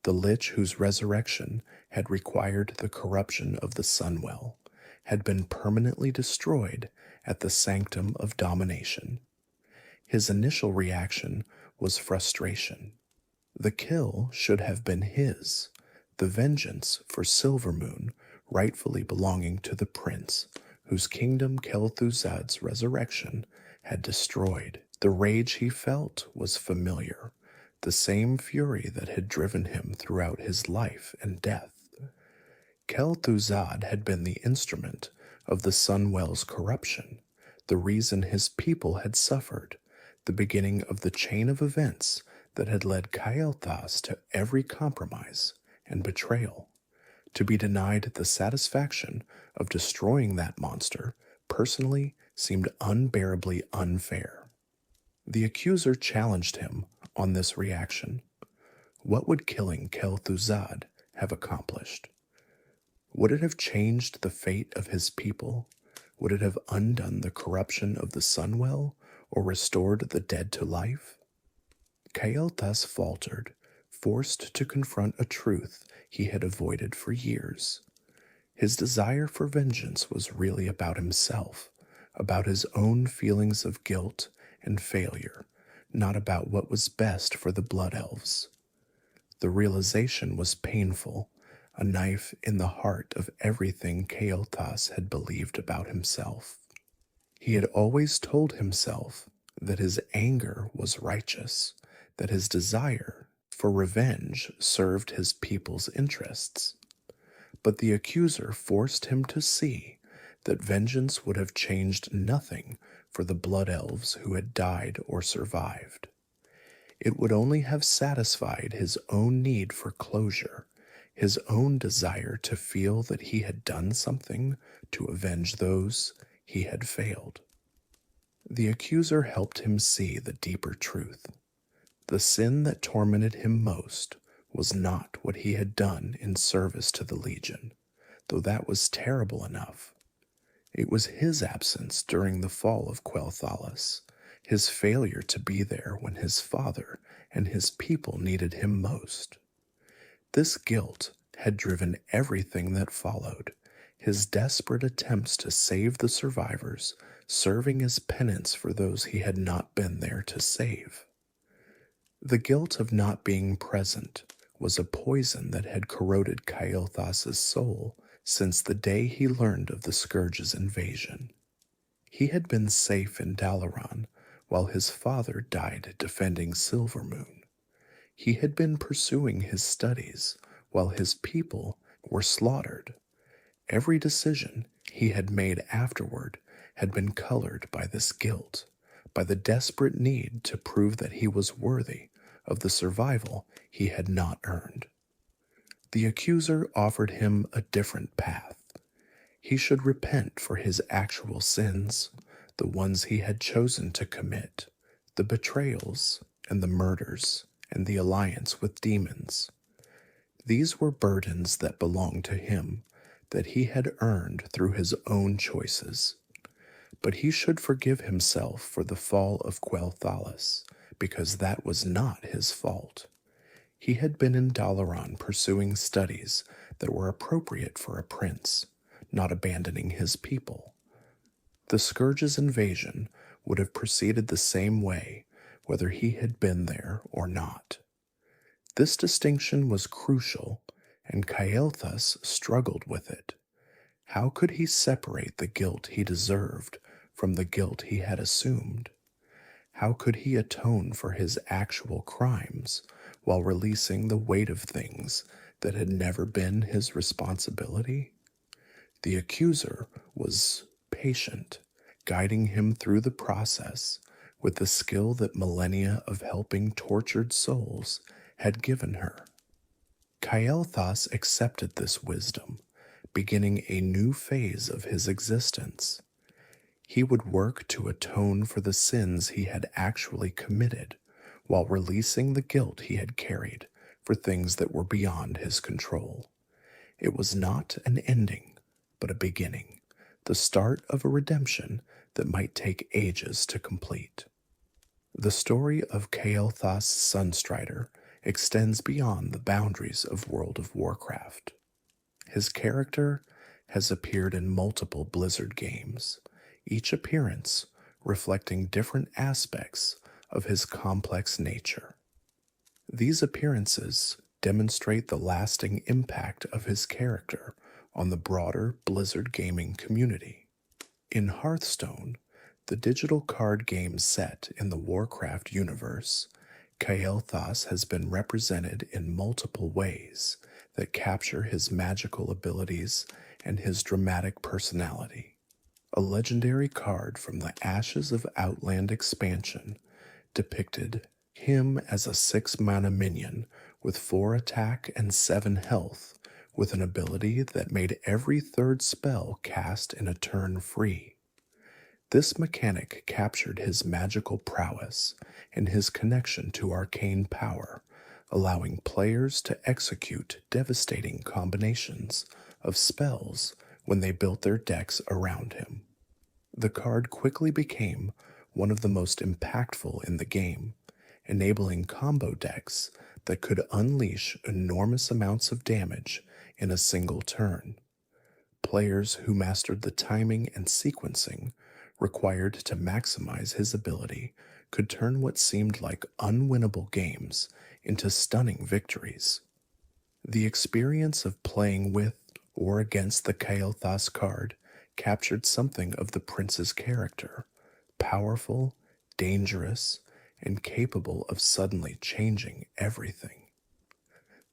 A: the lich whose resurrection had required the corruption of the Sunwell, had been permanently destroyed at the Sanctum of Domination. His initial reaction was frustration. The kill should have been his, the vengeance for Silvermoon rightfully belonging to the prince whose kingdom Quel'Thalas' resurrection had destroyed. The rage he felt was familiar, the same fury that had driven him throughout his life and death. Quel'Thalas had been the instrument of the Sunwell's corruption, the reason his people had suffered, the beginning of the chain of events that had led Kael'thas to every compromise and betrayal. To be denied the satisfaction of destroying that monster personally seemed unbearably unfair. The accuser challenged him on this reaction. What would killing Quel'Thalas have accomplished? Would it have changed the fate of his people? Would it have undone the corruption of the Sunwell or restored the dead to life? Kael'thas faltered, forced to confront a truth he had avoided for years. His desire for vengeance was really about himself, about his own feelings of guilt and failure, not about what was best for the Blood Elves. The realization was painful, a knife in the heart of everything Kael'thas had believed about himself. He had always told himself that his anger was righteous, that his desire for revenge served his people's interests. But the accuser forced him to see that vengeance would have changed nothing for the Blood Elves who had died or survived. It would only have satisfied his own need for closure, his own desire to feel that he had done something to avenge those he had failed. The accuser helped him see the deeper truth. The sin that tormented him most was not what he had done in service to the Legion, though that was terrible enough. It was his absence during the fall of Quel'Thalas, his failure to be there when his father and his people needed him most. This guilt had driven everything that followed, his desperate attempts to save the survivors, serving as penance for those he had not been there to save. The guilt of not being present was a poison that had corroded Kael'thas' soul since the day he learned of the Scourge's invasion. He had been safe in Dalaran while his father died defending Silvermoon. He had been pursuing his studies while his people were slaughtered. Every decision he had made afterward had been colored by this guilt, by the desperate need to prove that he was worthy of the survival he had not earned. The accuser offered him a different path. He should repent for his actual sins, the ones he had chosen to commit, the betrayals and the murders and the alliance with demons. These were burdens that belonged to him, that he had earned through his own choices. But he should forgive himself for the fall of Quel'Thalas, because that was not his fault. He had been in Dalaran pursuing studies that were appropriate for a prince, not abandoning his people. The Scourge's invasion would have proceeded the same way, whether he had been there or not. This distinction was crucial, and Kael'thas struggled with it. How could he separate the guilt he deserved from the guilt he had assumed? How could he atone for his actual crimes while releasing the weight of things that had never been his responsibility? The accuser was patient, guiding him through the process with the skill that millennia of helping tortured souls had given her. Kael'thas accepted this wisdom, beginning a new phase of his existence. He would work to atone for the sins he had actually committed, while releasing the guilt he had carried for things that were beyond his control. It was not an ending, but a beginning, the start of a redemption that might take ages to complete. The story of Kael'thas Sunstrider extends beyond the boundaries of World of Warcraft. His character has appeared in multiple Blizzard games, each appearance reflecting different aspects of his complex nature. These appearances demonstrate the lasting impact of his character on the broader Blizzard gaming community. In Hearthstone, the digital card game set in the Warcraft universe, Kael'thas has been represented in multiple ways that capture his magical abilities and his dramatic personality. A legendary card from the Ashes of Outland expansion depicted him as a 6-mana minion with 4 attack and 7 health, with an ability that made every third spell cast in a turn free. This mechanic captured his magical prowess and his connection to arcane power, allowing players to execute devastating combinations of spells when they built their decks around him. The card quickly became one of the most impactful in the game, enabling combo decks that could unleash enormous amounts of damage in a single turn. Players who mastered the timing and sequencing required to maximize his ability could turn what seemed like unwinnable games into stunning victories. The experience of playing with or against the Kael'thas card captured something of the prince's character, powerful, dangerous, and capable of suddenly changing everything.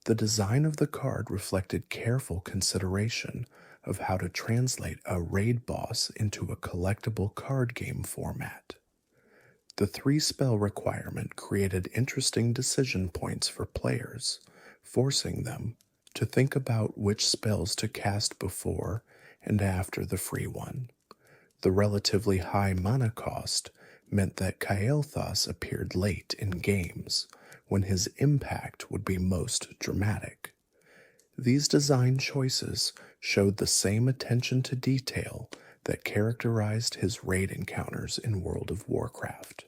A: The design of the card reflected careful consideration of how to translate a raid boss into a collectible card game format. The 3-spell requirement created interesting decision points for players, forcing them to think about which spells to cast before and after the free one. The relatively high mana cost meant that Kael'thas appeared late in games, when his impact would be most dramatic. These design choices showed the same attention to detail that characterized his raid encounters in World of Warcraft.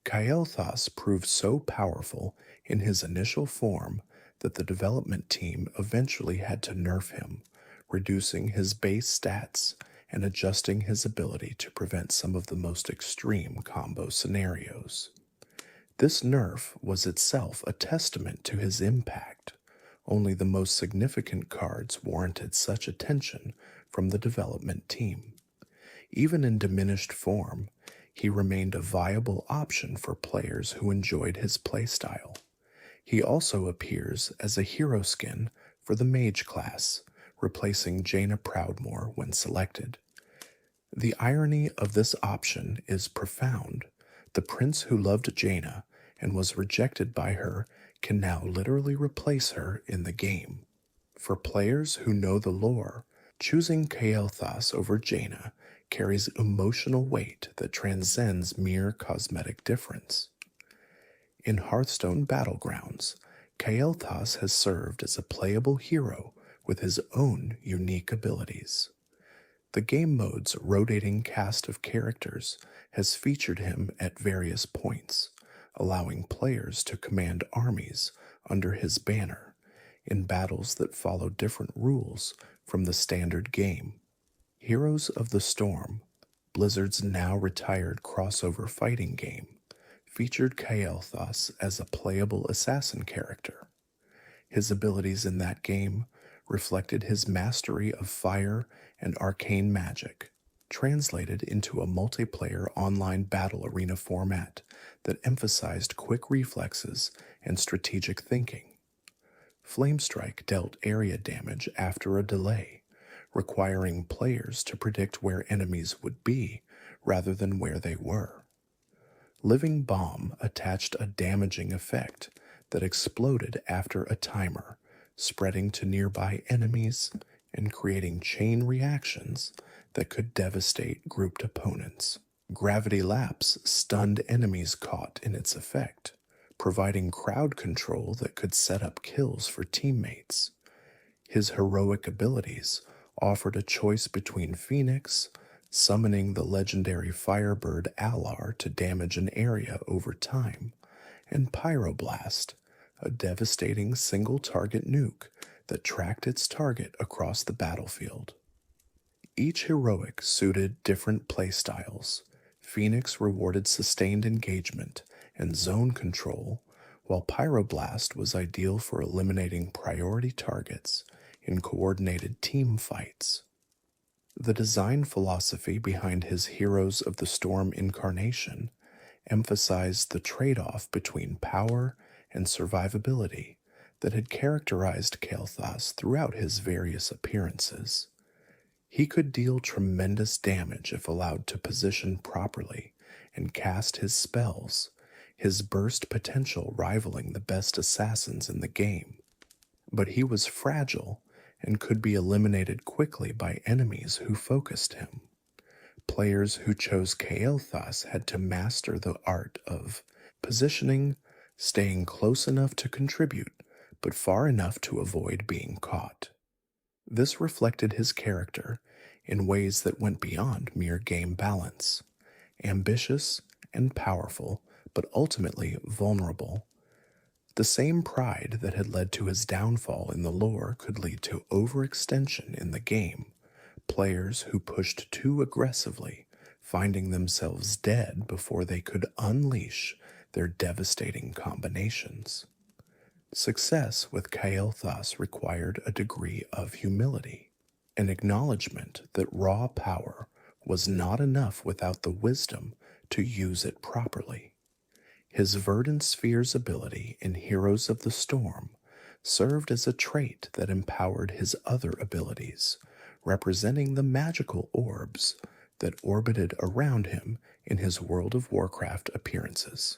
A: Kael'thas proved so powerful in his initial form that the development team eventually had to nerf him, reducing his base stats and adjusting his ability to prevent some of the most extreme combo scenarios. This nerf was itself a testament to his impact. Only the most significant cards warranted such attention from the development team. Even in diminished form, he remained a viable option for players who enjoyed his playstyle. He also appears as a hero skin for the mage class, replacing Jaina Proudmoore when selected. The irony of this option is profound. The prince who loved Jaina and was rejected by her can now literally replace her in the game. For players who know the lore, choosing Kael'thas over Jaina carries emotional weight that transcends mere cosmetic difference. In Hearthstone Battlegrounds, Kael'thas has served as a playable hero with his own unique abilities. The game mode's rotating cast of characters has featured him at various points, allowing players to command armies under his banner in battles that follow different rules from the standard game. Heroes of the Storm, Blizzard's now retired crossover fighting game, featured Kael'thas as a playable assassin character. His abilities in that game reflected his mastery of fire and arcane magic, translated into a multiplayer online battle arena format that emphasized quick reflexes and strategic thinking. Flamestrike dealt area damage after a delay, requiring players to predict where enemies would be rather than where they were. Living Bomb attached a damaging effect that exploded after a timer, spreading to nearby enemies and creating chain reactions that could devastate grouped opponents. Gravity Lapse stunned enemies caught in its effect, providing crowd control that could set up kills for teammates. His heroic abilities offered a choice between Phoenix, summoning the legendary Firebird Alar to damage an area over time, and Pyroblast, a devastating single-target nuke that tracked its target across the battlefield. Each heroic suited different playstyles. Phoenix rewarded sustained engagement and zone control, while Pyroblast was ideal for eliminating priority targets in coordinated team fights. The design philosophy behind his Heroes of the Storm incarnation emphasized the trade-off between power and survivability that had characterized Kael'thas throughout his various appearances. He could deal tremendous damage if allowed to position properly and cast his spells, his burst potential rivaling the best assassins in the game. But he was fragile and could be eliminated quickly by enemies who focused him. Players who chose Kael'thas had to master the art of positioning, staying close enough to contribute, but far enough to avoid being caught. This reflected his character in ways that went beyond mere game balance. Ambitious and powerful, but ultimately vulnerable. The same pride that had led to his downfall in the lore could lead to overextension in the game. Players who pushed too aggressively, finding themselves dead before they could unleash their devastating combinations. Success with Kael'thas required a degree of humility, an acknowledgement that raw power was not enough without the wisdom to use it properly. His Verdant Sphere's ability in Heroes of the Storm served as a trait that empowered his other abilities, representing the magical orbs that orbited around him in his World of Warcraft appearances.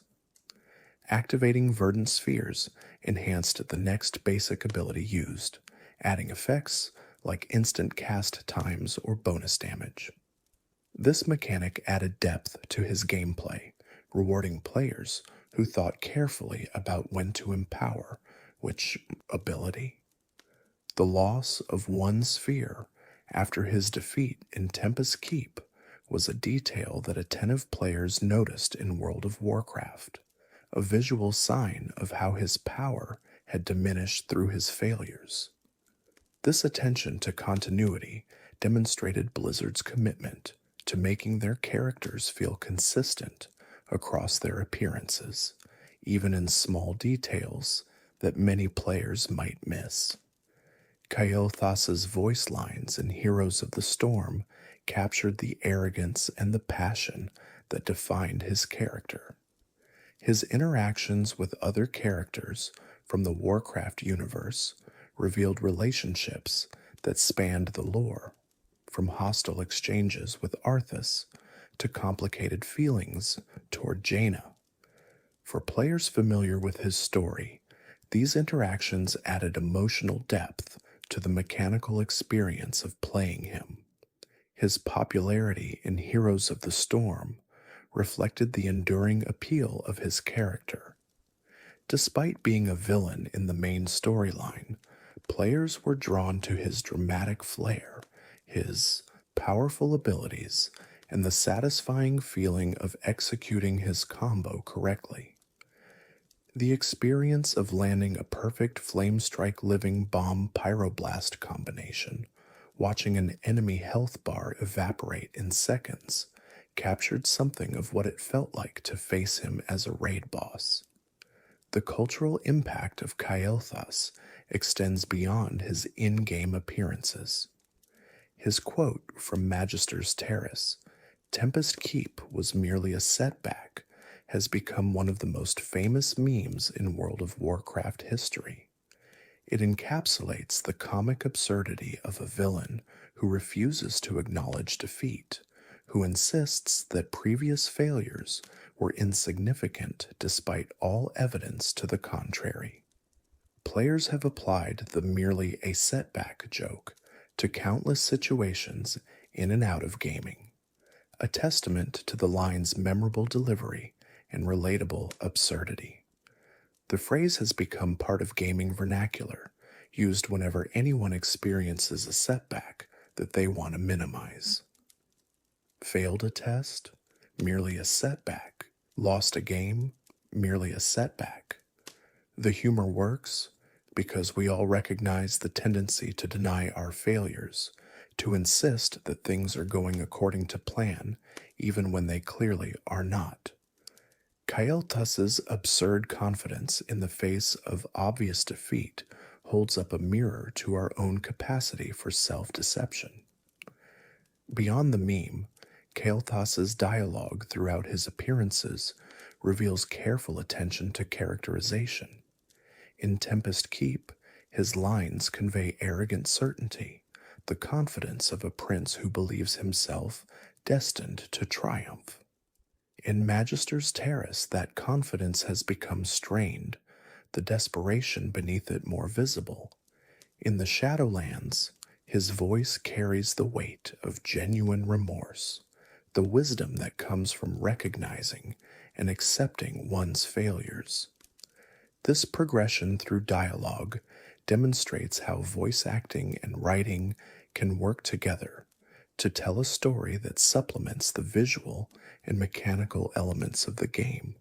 A: Activating Verdant Spheres enhanced the next basic ability used, adding effects like instant cast times or bonus damage. This mechanic added depth to his gameplay, rewarding players who thought carefully about when to empower which ability. The loss of one sphere after his defeat in Tempest Keep was a detail that attentive players noticed in World of Warcraft, a visual sign of how his power had diminished through his failures. This attention to continuity demonstrated Blizzard's commitment to making their characters feel consistent across their appearances, even in small details that many players might miss. Kael'thas's voice lines in Heroes of the Storm captured the arrogance and the passion that defined his character. His interactions with other characters from the Warcraft universe revealed relationships that spanned the lore, from hostile exchanges with Arthas to complicated feelings toward Jaina. For players familiar with his story, these interactions added emotional depth to the mechanical experience of playing him. His popularity in Heroes of the Storm reflected the enduring appeal of his character. Despite being a villain in the main storyline, players were drawn to his dramatic flair, his powerful abilities, and the satisfying feeling of executing his combo correctly. The experience of landing a perfect Flamestrike Living Bomb Pyroblast combination, watching an enemy health bar evaporate in seconds, captured something of what it felt like to face him as a raid boss. The cultural impact of Kael'thas extends beyond his in-game appearances. His quote from Magister's Terrace, "Tempest Keep was merely a setback," has become one of the most famous memes in World of Warcraft history. It encapsulates the comic absurdity of a villain who refuses to acknowledge defeat, who insists that previous failures were insignificant despite all evidence to the contrary. Players have applied the merely a setback joke to countless situations in and out of gaming, a testament to the line's memorable delivery and relatable absurdity. The phrase has become part of gaming vernacular, used whenever anyone experiences a setback that they want to minimize. Failed a test? Merely a setback. Lost a game? Merely a setback. The humor works because we all recognize the tendency to deny our failures, to insist that things are going according to plan, even when they clearly are not. Kael'thas's absurd confidence in the face of obvious defeat holds up a mirror to our own capacity for self-deception. Beyond the meme, Kael'thas's dialogue throughout his appearances reveals careful attention to characterization. In Tempest Keep, his lines convey arrogant certainty, the confidence of a prince who believes himself destined to triumph. In Magister's Terrace, that confidence has become strained, the desperation beneath it more visible. In the Shadowlands, his voice carries the weight of genuine remorse, the wisdom that comes from recognizing and accepting one's failures. This progression through dialogue demonstrates how voice acting and writing can work together to tell a story that supplements the visual and mechanical elements of the game.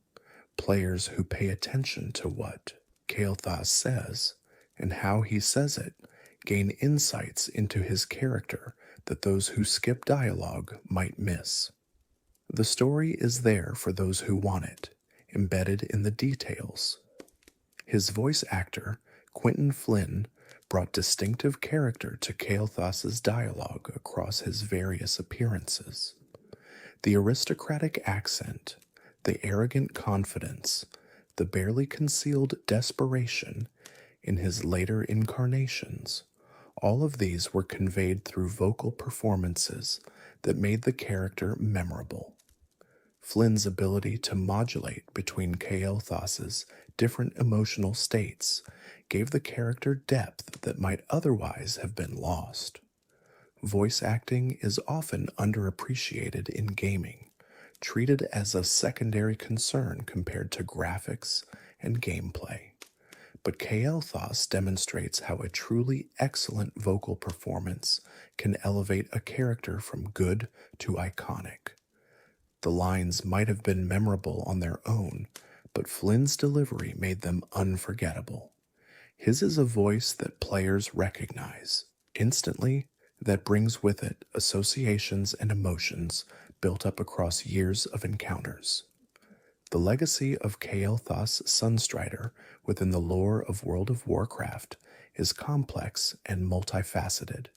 A: Players who pay attention to what Kael'thas says and how he says it gain insights into his character that those who skip dialogue might miss. The story is there for those who want it, embedded in the details. His voice actor, Quentin Flynn, brought distinctive character to Kael'thas's dialogue across his various appearances. The aristocratic accent, the arrogant confidence, the barely concealed desperation in his later incarnations, all of these were conveyed through vocal performances that made the character memorable. Flynn's ability to modulate between Kael'thas's different emotional states gave the character depth that might otherwise have been lost. Voice acting is often underappreciated in gaming, treated as a secondary concern compared to graphics and gameplay. But Kael'thas demonstrates how a truly excellent vocal performance can elevate a character from good to iconic. The lines might have been memorable on their own, but Flynn's delivery made them unforgettable. His is a voice that players recognize instantly, that brings with it associations and emotions built up across years of encounters. The legacy of Kael'thas Sunstrider within the lore of World of Warcraft is complex and multifaceted.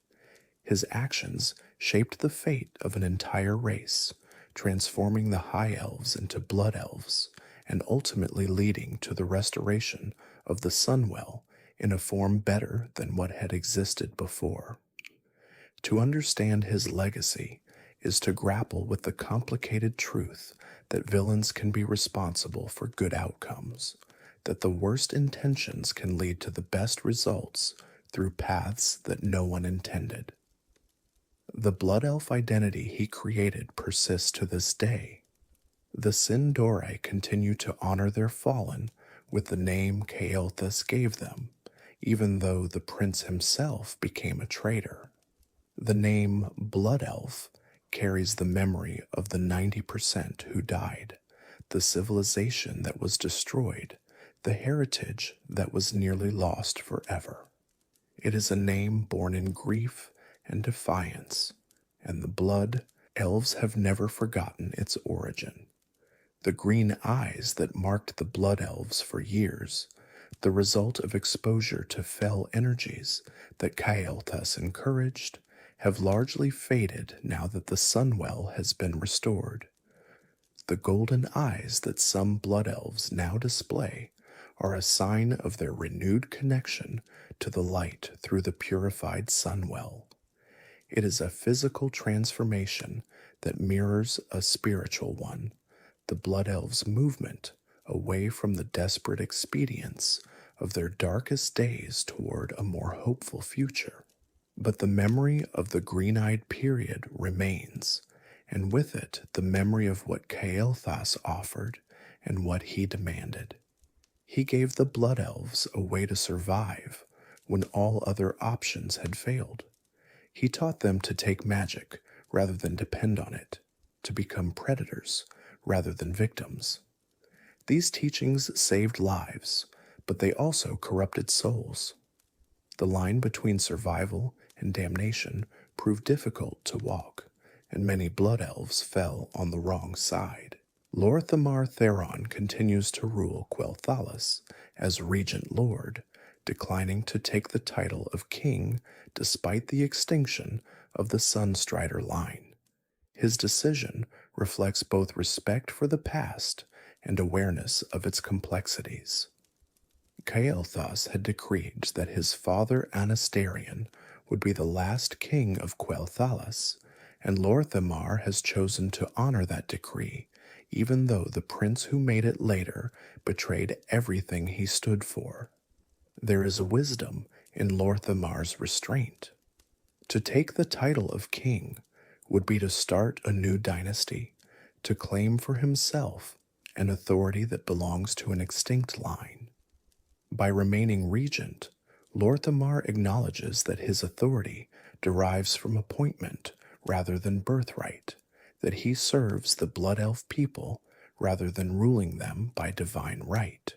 A: His actions shaped the fate of an entire race, transforming the High Elves into Blood Elves, and ultimately leading to the restoration of the Sunwell in a form better than what had existed before. To understand his legacy is to grapple with the complicated truth that villains can be responsible for good outcomes, that the worst intentions can lead to the best results through paths that no one intended. The Blood Elf identity he created persists to this day. The Sindore continue to honor their fallen with the name Kael'thas gave them, even though the prince himself became a traitor. The name Blood Elf carries the memory of the 90% who died, the civilization that was destroyed, the heritage that was nearly lost forever. It is a name born in grief and defiance, and the blood, elves have never forgotten its origin. The green eyes that marked the Blood Elves for years, the result of exposure to fell energies that Kael'thas encouraged, have largely faded now that the Sunwell has been restored. The golden eyes that some Blood Elves now display are a sign of their renewed connection to the light through the purified Sunwell. It is a physical transformation that mirrors a spiritual one, the Blood Elves' movement away from the desperate expedients of their darkest days toward a more hopeful future. But the memory of the green-eyed period remains, and with it the memory of what Kael'thas offered and what he demanded. He gave the Blood Elves a way to survive when all other options had failed. He taught them to take magic rather than depend on it, to become predators rather than victims. These teachings saved lives, but they also corrupted souls. The line between survival and damnation proved difficult to walk, and many Blood Elves fell on the wrong side. Lor'themar Theron continues to rule Quel'Thalas as Regent Lord, declining to take the title of King despite the extinction of the Sunstrider line. His decision reflects both respect for the past and awareness of its complexities. Kael'thas had decreed that his father Anastarion would be the last king of Quel'Thalas, and Lor'themar has chosen to honor that decree, even though the prince who made it later betrayed everything he stood for. There is wisdom in Lor'themar's restraint. To take the title of king would be to start a new dynasty, to claim for himself an authority that belongs to an extinct line. By remaining regent, Lor'themar acknowledges that his authority derives from appointment rather than birthright, that he serves the Blood Elf people rather than ruling them by divine right.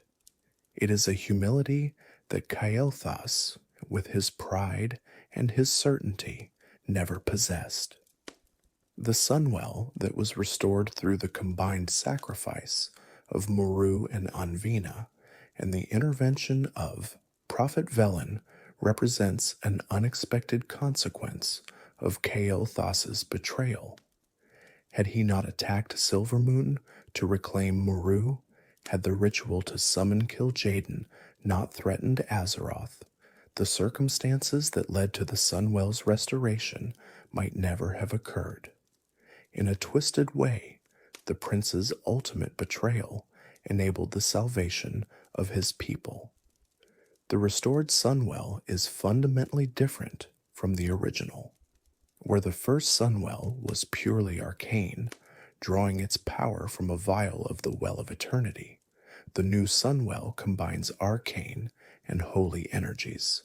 A: It is a humility that Kael'thas, with his pride and his certainty, never possessed. The Sunwell that was restored through the combined sacrifice of Muru and Anvina and the intervention of Prophet Velen represents an unexpected consequence of Kael'thas's betrayal. Had he not attacked Silvermoon to reclaim Muru, had the ritual to summon Kil'jaeden not threatened Azeroth, the circumstances that led to the Sunwell's restoration might never have occurred. In a twisted way, the prince's ultimate betrayal enabled the salvation of his people. The restored Sunwell is fundamentally different from the original. Where the first Sunwell was purely arcane, drawing its power from a vial of the Well of Eternity, the new Sunwell combines arcane and holy energies.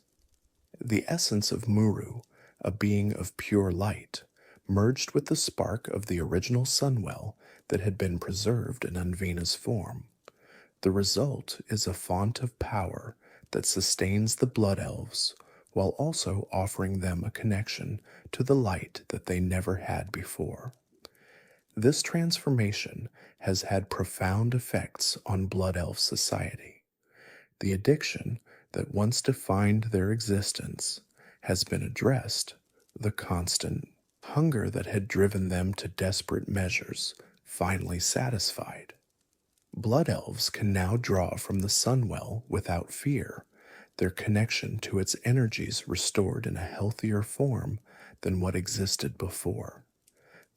A: The essence of Muru, a being of pure light, merged with the spark of the original Sunwell that had been preserved in Anvina's form. The result is a font of power that sustains the Blood Elves, while also offering them a connection to the light that they never had before. This transformation has had profound effects on Blood Elf society. The addiction that once defined their existence has been addressed, the constant hunger that had driven them to desperate measures finally satisfied. Blood Elves can now draw from the Sunwell without fear, their connection to its energies restored in a healthier form than what existed before.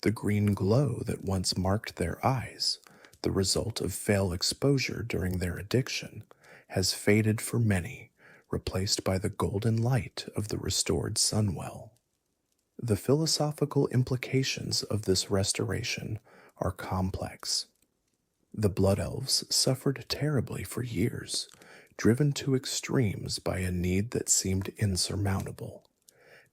A: The green glow that once marked their eyes, the result of fail exposure during their addiction, has faded for many, replaced by the golden light of the restored Sunwell. The philosophical implications of this restoration are complex. The Blood Elves suffered terribly for years, driven to extremes by a need that seemed insurmountable.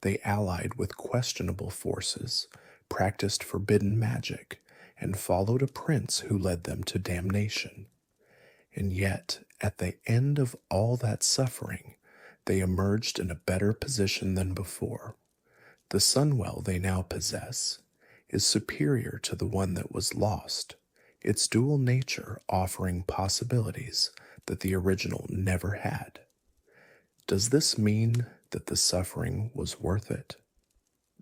A: They allied with questionable forces, practiced forbidden magic, and followed a prince who led them to damnation. And yet, at the end of all that suffering, they emerged in a better position than before. The Sunwell they now possess is superior to the one that was lost, its dual nature offering possibilities that the original never had. Does this mean that the suffering was worth it?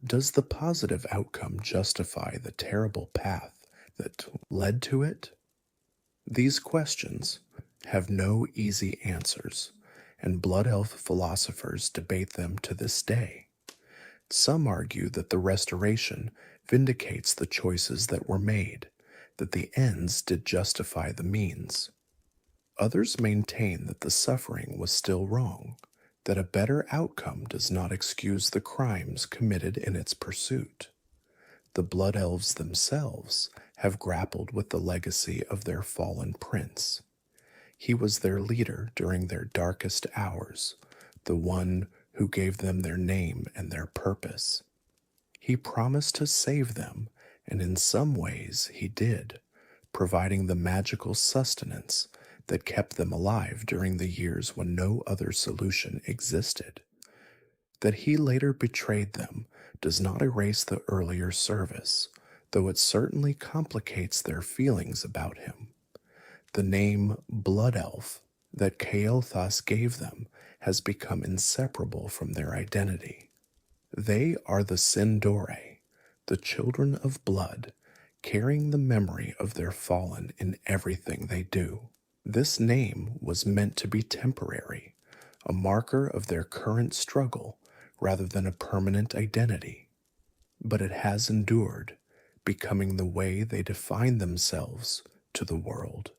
A: Does the positive outcome justify the terrible path that led to it? These questions have no easy answers, and Blood Elf philosophers debate them to this day. Some argue that the restoration vindicates the choices that were made, that the ends did justify the means. Others maintain that the suffering was still wrong, that a better outcome does not excuse the crimes committed in its pursuit. The Blood Elves themselves have grappled with the legacy of their fallen prince. He was their leader during their darkest hours, the one who gave them their name and their purpose. He promised to save them, and in some ways he did, providing the magical sustenance that kept them alive during the years when no other solution existed. That he later betrayed them does not erase the earlier service, though it certainly complicates their feelings about him. The name Blood Elf that Kael'thas gave them has become inseparable from their identity. They are the Sindore, the children of blood, carrying the memory of their fallen in everything they do. This name was meant to be temporary, a marker of their current struggle rather than a permanent identity. But it has endured, becoming the way they define themselves to the world.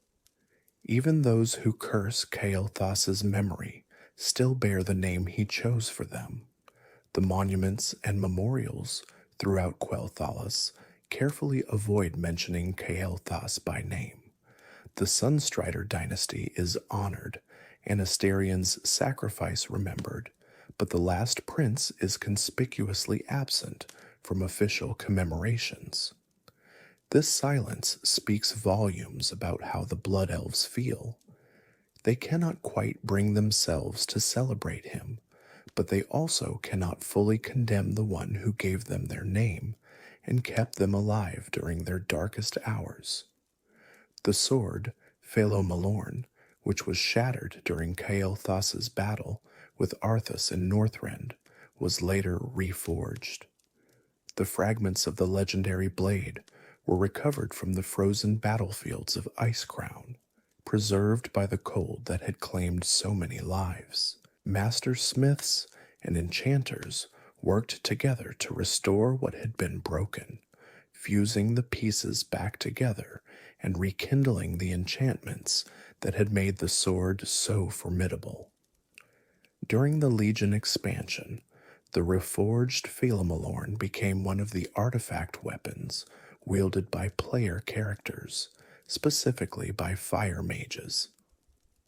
A: Even those who curse Kael'thas's memory still bear the name he chose for them. The monuments and memorials throughout Quel'Thalas carefully avoid mentioning Kael'thas by name. The Sunstrider dynasty is honored, and Astarion's sacrifice remembered, but the last prince is conspicuously absent from official commemorations. This silence speaks volumes about how the Blood Elves feel. They cannot quite bring themselves to celebrate him, but they also cannot fully condemn the one who gave them their name and kept them alive during their darkest hours. The sword, Felo'melorn, which was shattered during Kael'thas's battle with Arthas in Northrend, was later reforged. The fragments of the legendary blade were recovered from the frozen battlefields of Icecrown, preserved by the cold that had claimed so many lives. Master smiths and enchanters worked together to restore what had been broken, fusing the pieces back together and rekindling the enchantments that had made the sword so formidable. During the Legion expansion, the reforged Felo'melorn became one of the artifact weapons wielded by player characters, specifically by fire mages.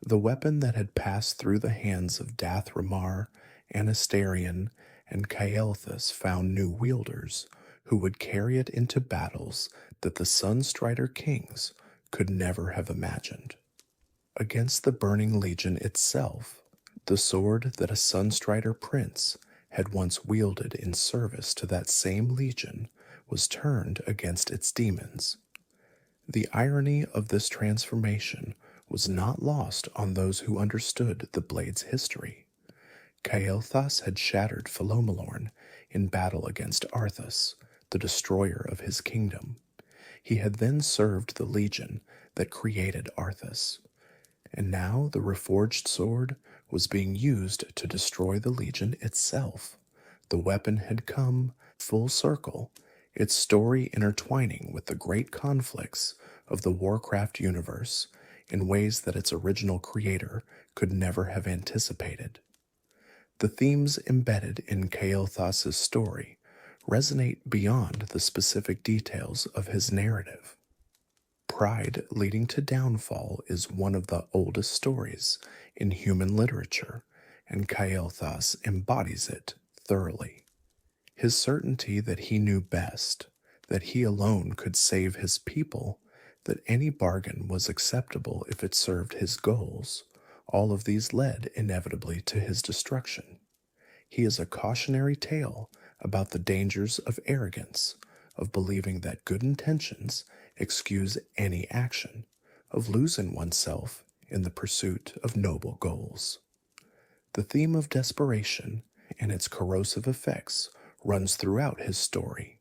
A: The weapon that had passed through the hands of Dath'Remar, Astarion, and Kael'thas found new wielders who would carry it into battles that the Sunstrider kings could never have imagined. Against the Burning Legion itself, the sword that a Sunstrider prince had once wielded in service to that same legion was turned against its demons. The irony of this transformation was not lost on those who understood the blade's history. Kael'thas had shattered Felo'melorn in battle against Arthas, the destroyer of his kingdom. He had then served the legion that created Arthas, and now the reforged sword was being used to destroy the legion itself. The weapon had come full circle, its story intertwining with the great conflicts of the Warcraft universe in ways that its original creator could never have anticipated. The themes embedded in Kael'thas's story resonate beyond the specific details of his narrative. Pride leading to downfall is one of the oldest stories in human literature, and Kael'thas embodies it thoroughly. His certainty that he knew best, that he alone could save his people, that any bargain was acceptable if it served his goals, all of these led inevitably to his destruction. He is a cautionary tale about the dangers of arrogance, of believing that good intentions excuse any action, of losing oneself in the pursuit of noble goals. The theme of desperation and its corrosive effects runs throughout his story.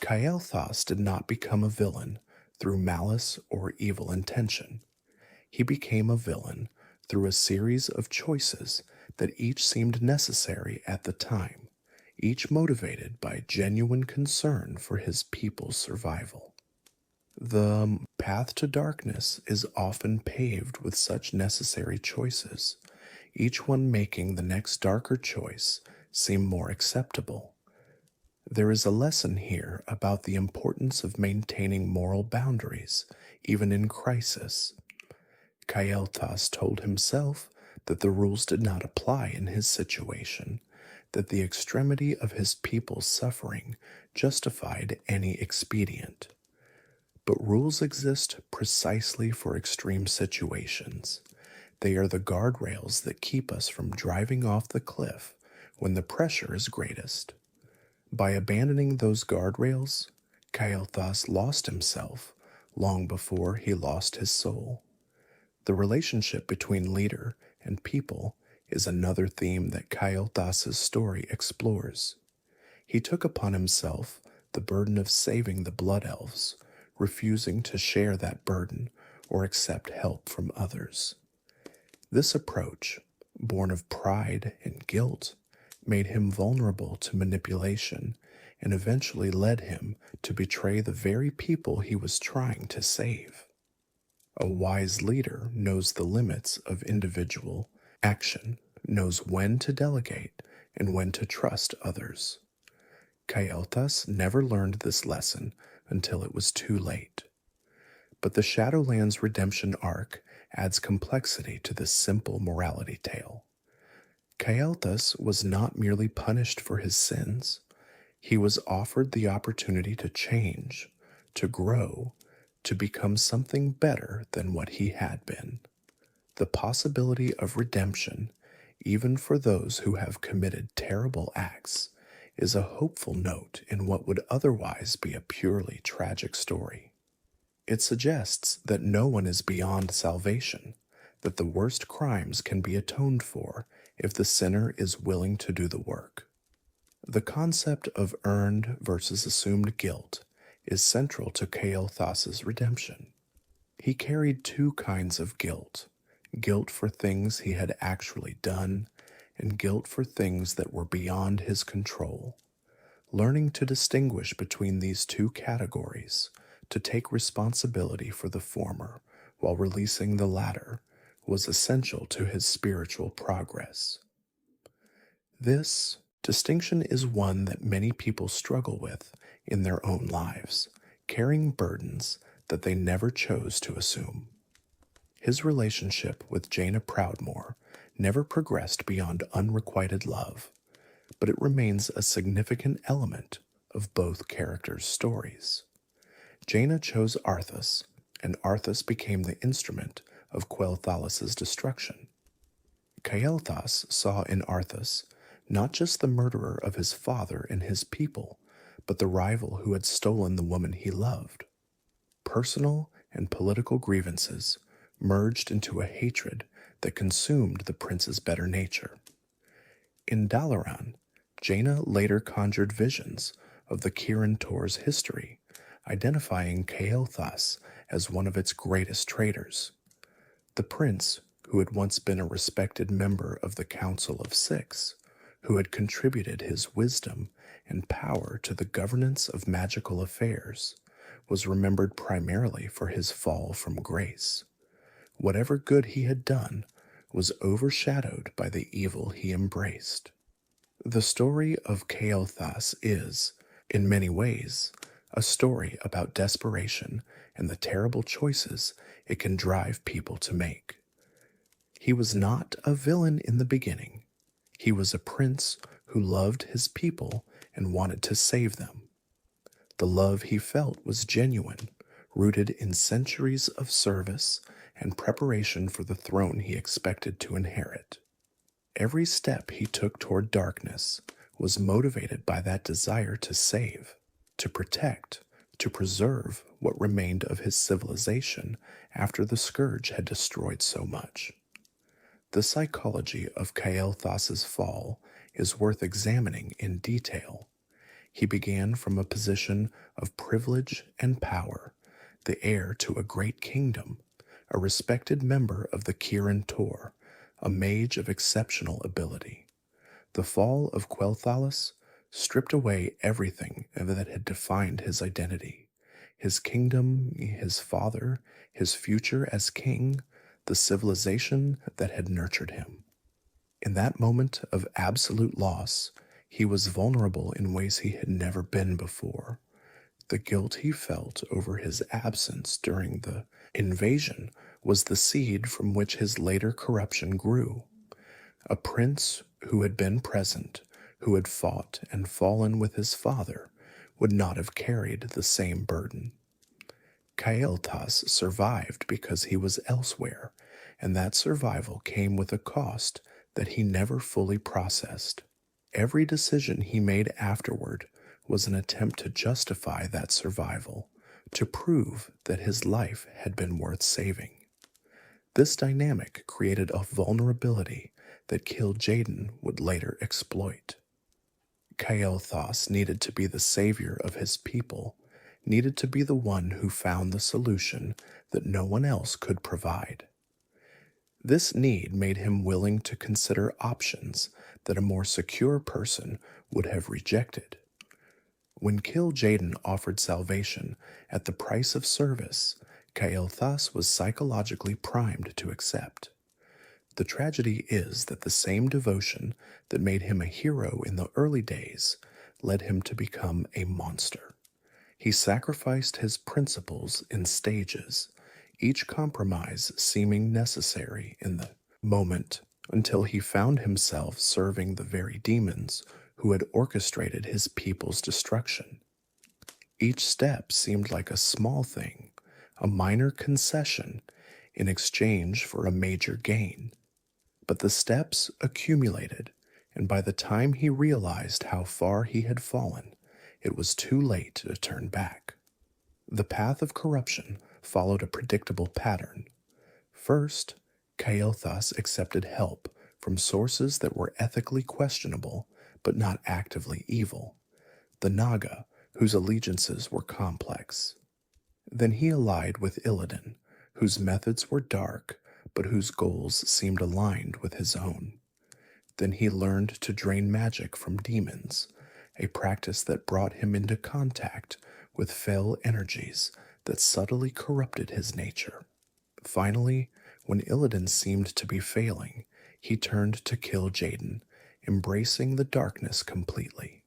A: Kael'thas did not become a villain through malice or evil intention. He became a villain through a series of choices that each seemed necessary at the time, each motivated by genuine concern for his people's survival. The path to darkness is often paved with such necessary choices, each one making the next darker choice seem more acceptable. There is a lesson here about the importance of maintaining moral boundaries, even in crisis. Kael'thas told himself that the rules did not apply in his situation, that the extremity of his people's suffering justified any expedient. But rules exist precisely for extreme situations. They are the guardrails that keep us from driving off the cliff when the pressure is greatest. By abandoning those guardrails, Kael'thas lost himself long before he lost his soul. The relationship between leader and people is another theme that Kael'thas's story explores. He took upon himself the burden of saving the Blood Elves, refusing to share that burden or accept help from others. This approach, born of pride and guilt, made him vulnerable to manipulation and eventually led him to betray the very people he was trying to save. A wise leader knows the limits of individual action, knows when to delegate and when to trust others. Kael'thas never learned this lesson until it was too late. But the Shadowlands redemption arc adds complexity to this simple morality tale. Kael'thas was not merely punished for his sins. He was offered the opportunity to change, to grow, to become something better than what he had been. The possibility of redemption, even for those who have committed terrible acts, is a hopeful note in what would otherwise be a purely tragic story. It suggests that no one is beyond salvation, that the worst crimes can be atoned for if the sinner is willing to do the work. The concept of earned versus assumed guilt is central to Kael'thas's redemption. He carried two kinds of guilt: guilt for things he had actually done, and guilt for things that were beyond his control. Learning to distinguish between these two categories, to take responsibility for the former while releasing the latter, was essential to his spiritual progress. This distinction is one that many people struggle with in their own lives, carrying burdens that they never chose to assume. His relationship with Jaina Proudmoore never progressed beyond unrequited love, but it remains a significant element of both characters' stories. Jaina chose Arthas, and Arthas became the instrument of Quel'Thalas' destruction. Kael'thas saw in Arthas not just the murderer of his father and his people, but the rival who had stolen the woman he loved. Personal and political grievances merged into a hatred that consumed the prince's better nature. In Dalaran, Jaina later conjured visions of the Kirin Tor's history, identifying Kael'thas as one of its greatest traitors. The prince, who had once been a respected member of the Council of Six, who had contributed his wisdom and power to the governance of magical affairs, was remembered primarily for his fall from grace. Whatever good he had done was overshadowed by the evil he embraced. The story of Kael'thas is, in many ways, a story about desperation and the terrible choices it can drive people to make. He was not a villain in the beginning. He was a prince who loved his people and wanted to save them. The love he felt was genuine, rooted in centuries of service and preparation for the throne he expected to inherit. Every step he took toward darkness was motivated by that desire to save, to protect, to preserve what remained of his civilization after the Scourge had destroyed so much. The psychology of Kael'thas's fall is worth examining in detail. He began from a position of privilege and power, the heir to a great kingdom, a respected member of the Kirin Tor, a mage of exceptional ability. The fall of Quel'Thalas stripped away everything that had defined his identity: his kingdom, his father, his future as king, the civilization that had nurtured him. In that moment of absolute loss, he was vulnerable in ways he had never been before. The guilt he felt over his absence during the invasion was the seed from which his later corruption grew. A prince who had been present, who had fought and fallen with his father, would not have carried the same burden. Kael'thas survived because he was elsewhere, and that survival came with a cost that he never fully processed. Every decision he made afterward was an attempt to justify that survival, to prove that his life had been worth saving. This dynamic created a vulnerability that Kil'jaeden would later exploit. Kael'thas needed to be the savior of his people, needed to be the one who found the solution that no one else could provide. This need made him willing to consider options that a more secure person would have rejected. When Kil'jaeden offered salvation at the price of service, Kael'thas was psychologically primed to accept. The tragedy is that the same devotion that made him a hero in the early days led him to become a monster. He sacrificed his principles in stages, each compromise seeming necessary in the moment, until he found himself serving the very demons who had orchestrated his people's destruction. Each step seemed like a small thing, a minor concession in exchange for a major gain. But the steps accumulated, and by the time he realized how far he had fallen, it was too late to turn back. The path of corruption followed a predictable pattern. First, Kael'thas accepted help from sources that were ethically questionable but not actively evil, the Naga, whose allegiances were complex. Then he allied with Illidan, whose methods were dark but whose goals seemed aligned with his own. Then he learned to drain magic from demons, a practice that brought him into contact with fell energies that subtly corrupted his nature. Finally, when Illidan seemed to be failing, he turned to Kil'jaeden, embracing the darkness completely.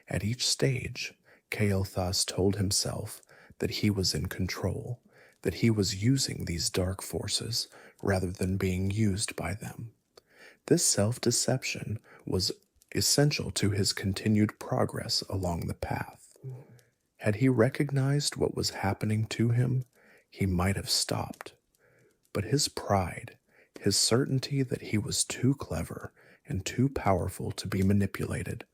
A: At each stage, Kael'thas told himself that he was in control, that he was using these dark forces rather than being used by them. This self-deception was essential to his continued progress along the path. Had he recognized what was happening to him, he might have stopped. But his pride, his certainty that he was too clever and too powerful to be manipulated,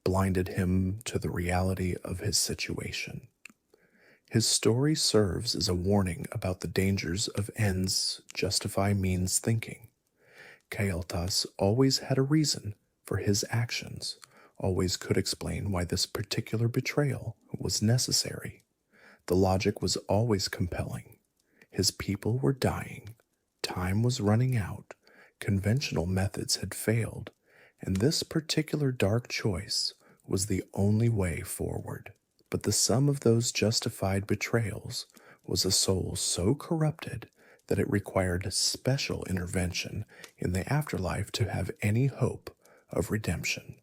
A: blinded him to the reality of his situation. His story serves as a warning about the dangers of ends justify means thinking. Kael'thas always had a reason for his actions, always could explain why this particular betrayal was necessary. The logic was always compelling. His people were dying, time was running out, conventional methods had failed, and this particular dark choice was the only way forward. But the sum of those justified betrayals was a soul so corrupted that it required special intervention in the afterlife to have any hope of redemption.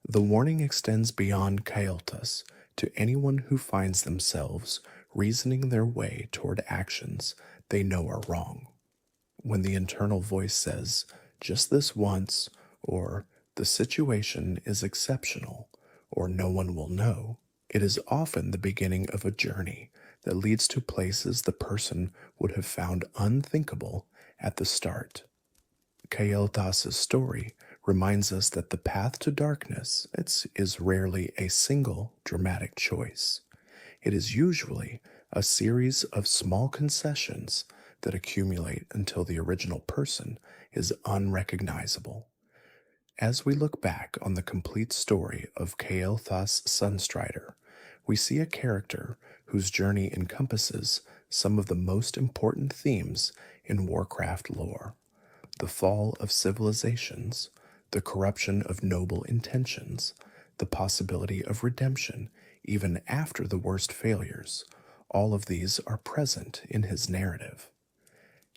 A: The warning extends beyond Kael'thas to anyone who finds themselves reasoning their way toward actions they know are wrong. When the internal voice says, "just this once," or "the situation is exceptional," or "no one will know," it is often the beginning of a journey that leads to places the person would have found unthinkable at the start. Kael'thas' story reminds us that the path to darkness is rarely a single dramatic choice. It is usually a series of small concessions that accumulate until the original person is unrecognizable. As we look back on the complete story of Kael'thas Sunstrider, we see a character whose journey encompasses some of the most important themes in Warcraft lore: the fall of civilizations, the corruption of noble intentions, the possibility of redemption even after the worst failures. All of these are present in his narrative.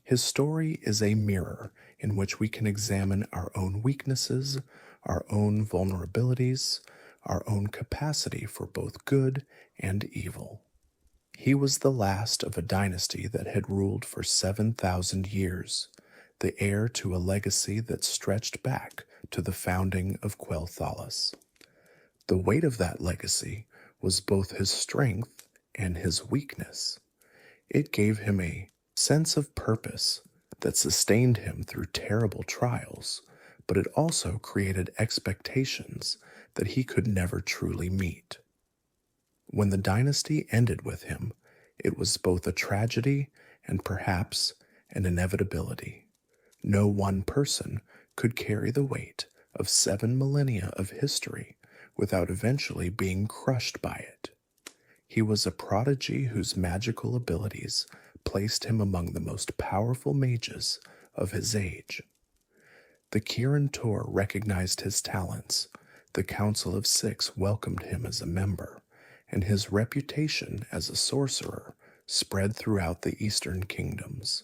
A: His story is a mirror in which we can examine our own weaknesses, our own vulnerabilities, our own capacity for both good and evil. He was the last of a dynasty that had ruled for 7,000 years, the heir to a legacy that stretched back to the founding of Quel'Thalas. The weight of that legacy was both his strength and his weakness. It gave him a sense of purpose that sustained him through terrible trials, but it also created expectations that he could never truly meet. When the dynasty ended with him, it was both a tragedy and perhaps an inevitability. No one person could carry the weight of 7 millennia of history without eventually being crushed by it. He was a prodigy whose magical abilities placed him among the most powerful mages of his age. The Kirin Tor recognized his talents, the Council of Six welcomed him as a member, and his reputation as a sorcerer spread throughout the Eastern Kingdoms.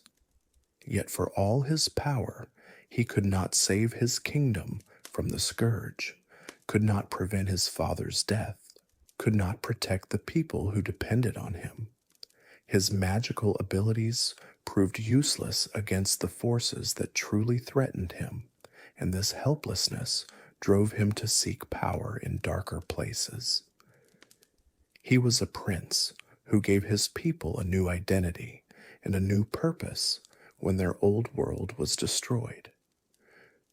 A: Yet for all his power, he could not save his kingdom from the Scourge, could not prevent his father's death, could not protect the people who depended on him. His magical abilities proved useless against the forces that truly threatened him, and this helplessness drove him to seek power in darker places. He was a prince who gave his people a new identity and a new purpose when their old world was destroyed.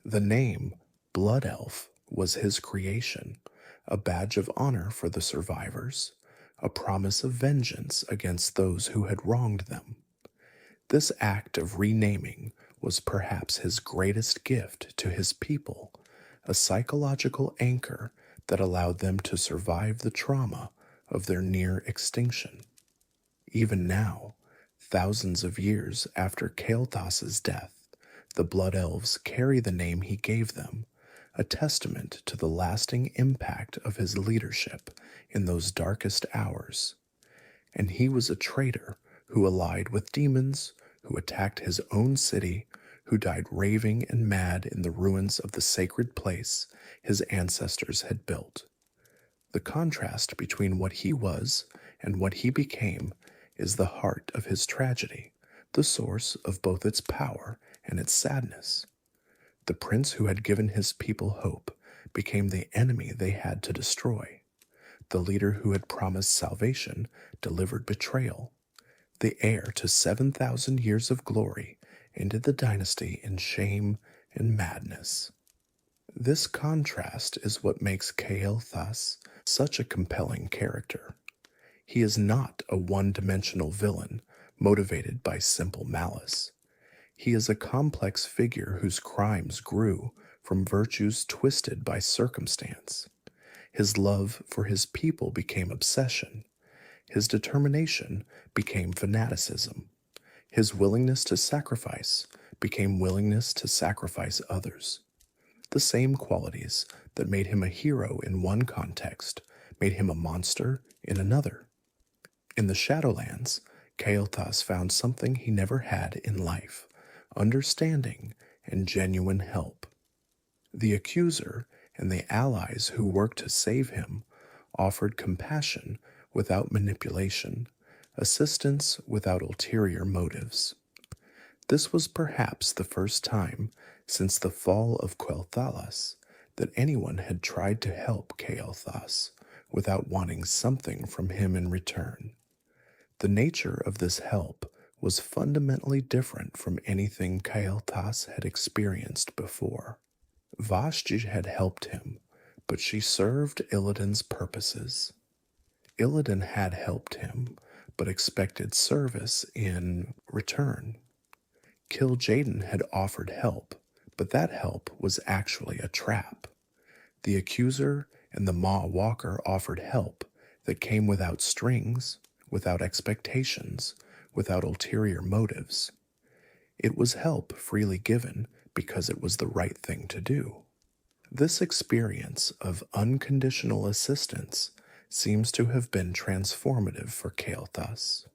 A: The name Blood Elf was his creation, a badge of honor for the survivors, a promise of vengeance against those who had wronged them. This act of renaming was perhaps his greatest gift to his people, a psychological anchor that allowed them to survive the trauma of their near extinction. Even now, thousands of years after Kael'thas's death, the Blood Elves carry the name he gave them, a testament to the lasting impact of his leadership in those darkest hours. And he was a traitor who allied with demons, who attacked his own city, who died raving and mad in the ruins of the sacred place his ancestors had built. The contrast between what he was and what he became is the heart of his tragedy, the source of both its power and its sadness. The prince who had given his people hope became the enemy they had to destroy. The leader who had promised salvation delivered betrayal. The heir to 7,000 years of glory ended the dynasty in shame and madness. This contrast is what makes Kael'thas such a compelling character. He is not a one-dimensional villain motivated by simple malice. He is a complex figure whose crimes grew from virtues twisted by circumstance. His love for his people became obsession. His determination became fanaticism. His willingness to sacrifice became willingness to sacrifice others. The same qualities that made him a hero in one context made him a monster in another. In the Shadowlands, Kael'thas found something he never had in life: understanding and genuine help. The accuser and the allies who worked to save him offered compassion without manipulation, assistance without ulterior motives. This was perhaps the first time since the fall of Quel'Thalas that anyone had tried to help Kael'thas without wanting something from him in return. The nature of this help was fundamentally different from anything Kael'thas had experienced before. Vashti had helped him, but she served Illidan's purposes. Illidan had helped him, but expected service in return. Kil'jaeden had offered help, but that help was actually a trap. The accuser and the Maw Walker offered help that came without strings, without expectations, without ulterior motives. It was help freely given because it was the right thing to do. This experience of unconditional assistance seems to have been transformative for Kael'thas.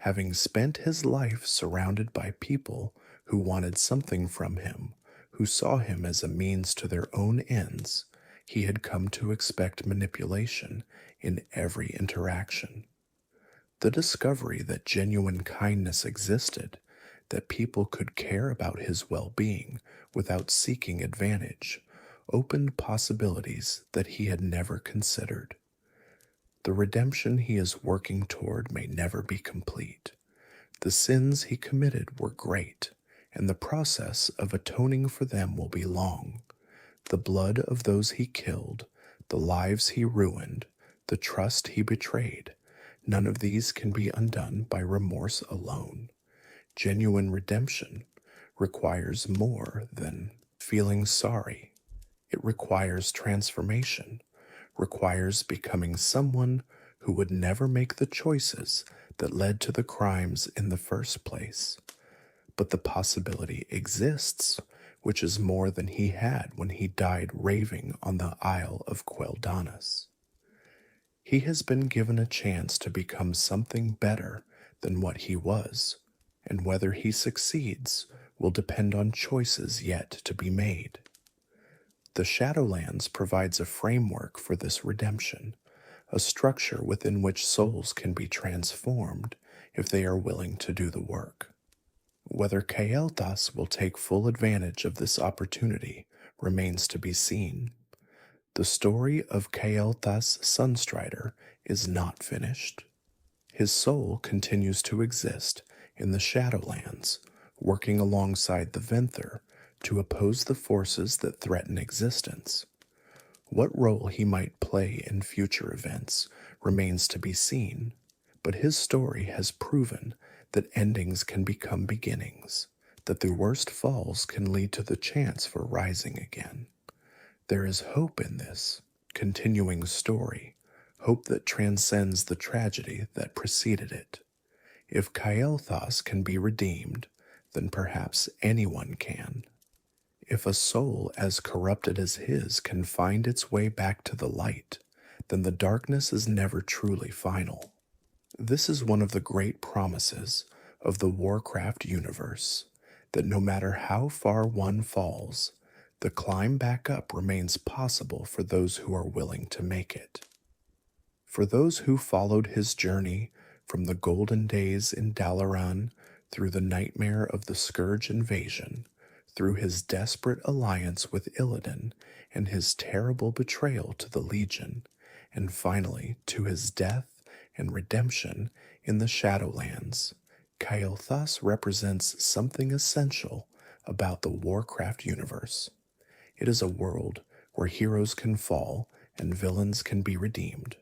A: Having spent his life surrounded by people who wanted something from him, who saw him as a means to their own ends, he had come to expect manipulation in every interaction. The discovery that genuine kindness existed, that people could care about his well-being without seeking advantage, opened possibilities that he had never considered. The redemption he is working toward may never be complete. The sins he committed were great, and the process of atoning for them will be long. The blood of those he killed, the lives he ruined, the trust he betrayed, none of these can be undone by remorse alone. Genuine redemption requires more than feeling sorry. It requires transformation, requires becoming someone who would never make the choices that led to the crimes in the first place. But the possibility exists, which is more than he had when he died raving on the Isle of Quel'Thalas. He has been given a chance to become something better than what he was, and whether he succeeds will depend on choices yet to be made. The Shadowlands provides a framework for this redemption, a structure within which souls can be transformed if they are willing to do the work. Whether Kael'thas will take full advantage of this opportunity remains to be seen. The story of Kael'thas Sunstrider is not finished. His soul continues to exist in the Shadowlands, working alongside the Venthyr to oppose the forces that threaten existence. What role he might play in future events remains to be seen, but his story has proven that endings can become beginnings, that the worst falls can lead to the chance for rising again. There is hope in this continuing story, hope that transcends the tragedy that preceded it. If Kael'thas can be redeemed, then perhaps anyone can. If a soul as corrupted as his can find its way back to the light, then the darkness is never truly final. This is one of the great promises of the Warcraft universe, that no matter how far one falls, the climb back up remains possible for those who are willing to make it. For those who followed his journey from the golden days in Dalaran through the nightmare of the Scourge invasion, through his desperate alliance with Illidan and his terrible betrayal to the Legion, and finally to his death and redemption in the Shadowlands, Kael'thas represents something essential about the Warcraft universe. It is a world where heroes can fall and villains can be redeemed,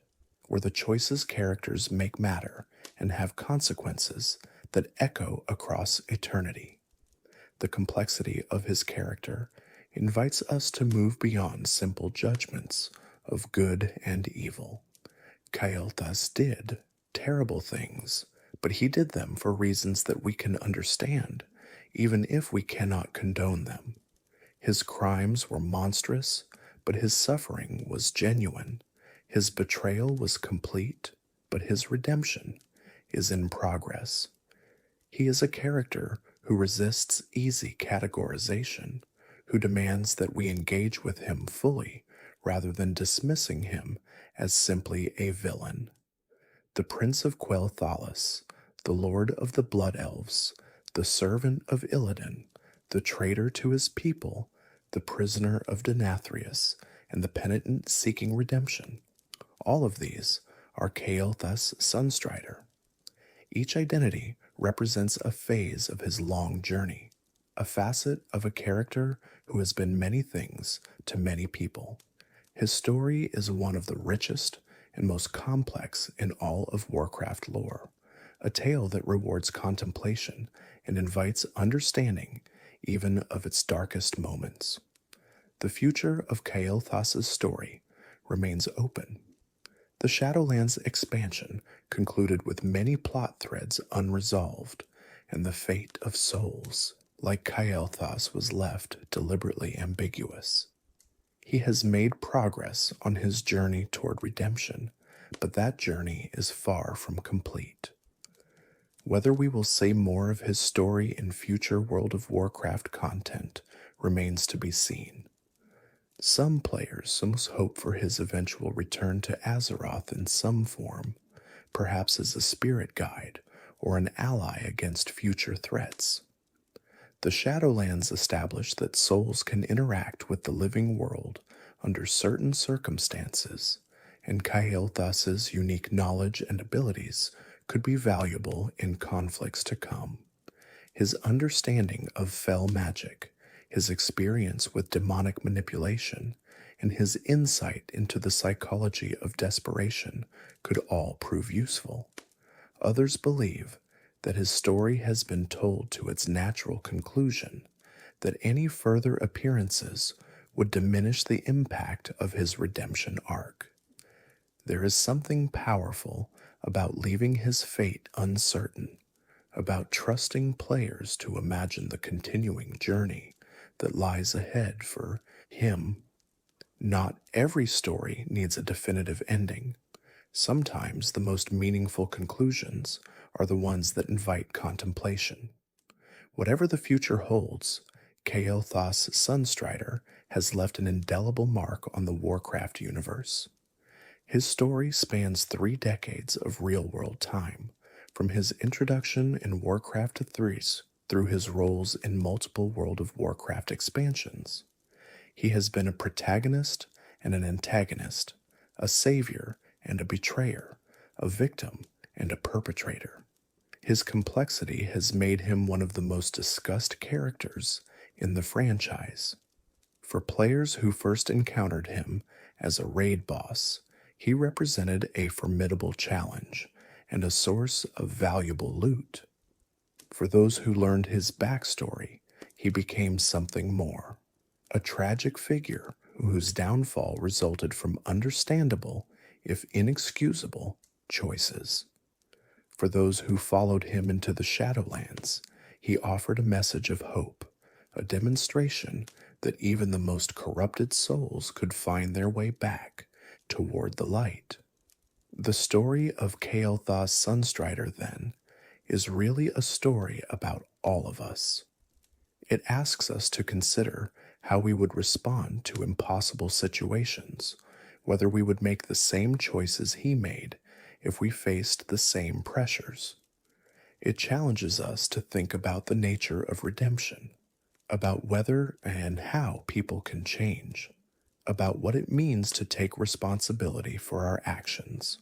A: where the choices characters make matter and have consequences that echo across eternity. The complexity of his character invites us to move beyond simple judgments of good and evil. Kael'thas did terrible things, but he did them for reasons that we can understand, even if we cannot condone them. His crimes were monstrous, but his suffering was genuine. His betrayal was complete, but his redemption is in progress. He is a character who resists easy categorization, who demands that we engage with him fully rather than dismissing him as simply a villain. The Prince of Quel'Thalas, the Lord of the Blood Elves, the servant of Illidan, the traitor to his people, the prisoner of Dath'Remar, and the penitent seeking redemption. All of these are Kael'thas Sunstrider. Each identity represents a phase of his long journey, a facet of a character who has been many things to many people. His story is one of the richest and most complex in all of Warcraft lore, a tale that rewards contemplation and invites understanding even of its darkest moments. The future of Kael'thas' story remains open. The Shadowlands expansion concluded with many plot threads unresolved, and the fate of souls, like Kael'thas, was left deliberately ambiguous. He has made progress on his journey toward redemption, but that journey is far from complete. Whether we will see more of his story in future World of Warcraft content remains to be seen. Some players almost hope for his eventual return to Azeroth in some form, perhaps as a spirit guide or an ally against future threats. The Shadowlands establish that souls can interact with the living world under certain circumstances, and Kael'thas's unique knowledge and abilities could be valuable in conflicts to come. His understanding of fell magic, his experience with demonic manipulation, and his insight into the psychology of desperation could all prove useful. Others believe that his story has been told to its natural conclusion, that any further appearances would diminish the impact of his redemption arc. There is something powerful about leaving his fate uncertain, about trusting players to imagine the continuing journey that lies ahead for him. Not every story needs a definitive ending. Sometimes the most meaningful conclusions are the ones that invite contemplation. Whatever the future holds, Kael'thas Sunstrider has left an indelible mark on the Warcraft universe. His story spans 3 decades of real-world time, from his introduction in Warcraft 3 through his roles in multiple World of Warcraft expansions. He has been a protagonist and an antagonist, a savior and a betrayer, a victim and a perpetrator. His complexity has made him one of the most discussed characters in the franchise. For players who first encountered him as a raid boss, he represented a formidable challenge and a source of valuable loot. For those who learned his backstory, he became something more, a tragic figure whose downfall resulted from understandable, if inexcusable, choices. For those who followed him into the Shadowlands, he offered a message of hope, a demonstration that even the most corrupted souls could find their way back toward the light. The story of Kael'thas Sunstrider, then, is really a story about all of us. It asks us to consider how we would respond to impossible situations, whether we would make the same choices he made if we faced the same pressures. It challenges us to think about the nature of redemption, about whether and how people can change, about what it means to take responsibility for our actions.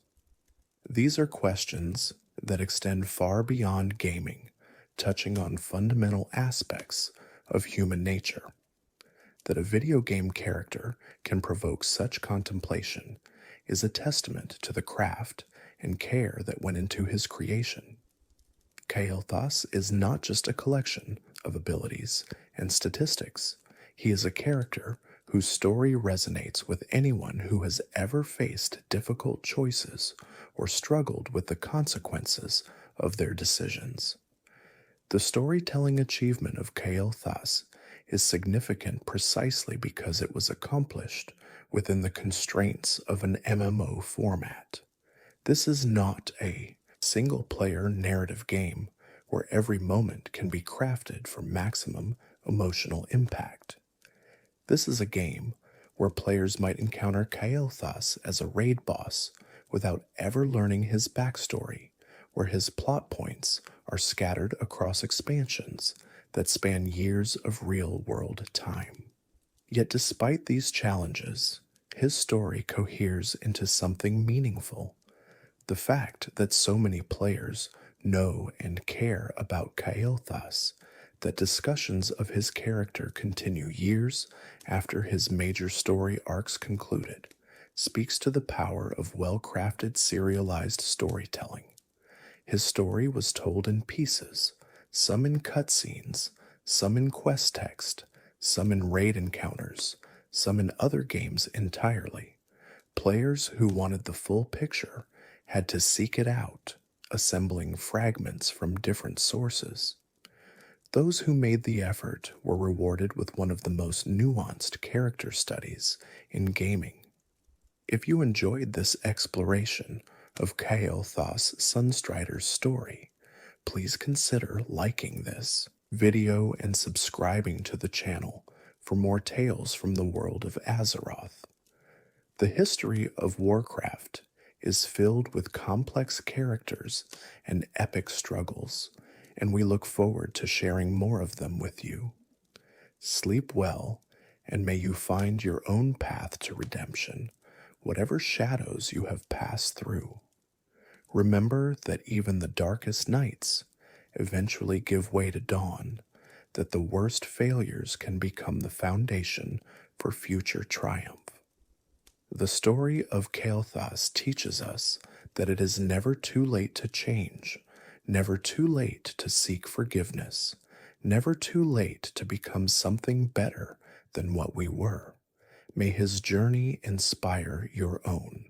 A: These are questions that extend far beyond gaming, touching on fundamental aspects of human nature. That a video game character can provoke such contemplation is a testament to the craft and care that went into his creation. Kael'thas is not just a collection of abilities and statistics. He is a character whose story resonates with anyone who has ever faced difficult choices or struggled with the consequences of their decisions. The storytelling achievement of Kael'thas is significant precisely because it was accomplished within the constraints of an MMO format. This is not a single-player narrative game where every moment can be crafted for maximum emotional impact. This is a game where players might encounter Kael'thas as a raid boss without ever learning his backstory, where his plot points are scattered across expansions that span years of real-world time. Yet despite these challenges, his story coheres into something meaningful. The fact that so many players know and care about Kael'thas, that discussions of his character continue years after his major story arcs concluded, speaks to the power of well-crafted serialized storytelling. His story was told in pieces, some in cutscenes, some in quest text, some in raid encounters, some in other games entirely. Players who wanted the full picture had to seek it out, assembling fragments from different sources. Those who made the effort were rewarded with one of the most nuanced character studies in gaming. If you enjoyed this exploration of Kael'thas Sunstrider's story, please consider liking this video and subscribing to the channel for more tales from the world of Azeroth. The history of Warcraft is filled with complex characters and epic struggles, and we look forward to sharing more of them with you. Sleep well, and may you find your own path to redemption, whatever shadows you have passed through. Remember that even the darkest nights eventually give way to dawn, that the worst failures can become the foundation for future triumph. The story of Kael'thas teaches us that it is never too late to change, never too late to seek forgiveness, never too late to become something better than what we were. May his journey inspire your own.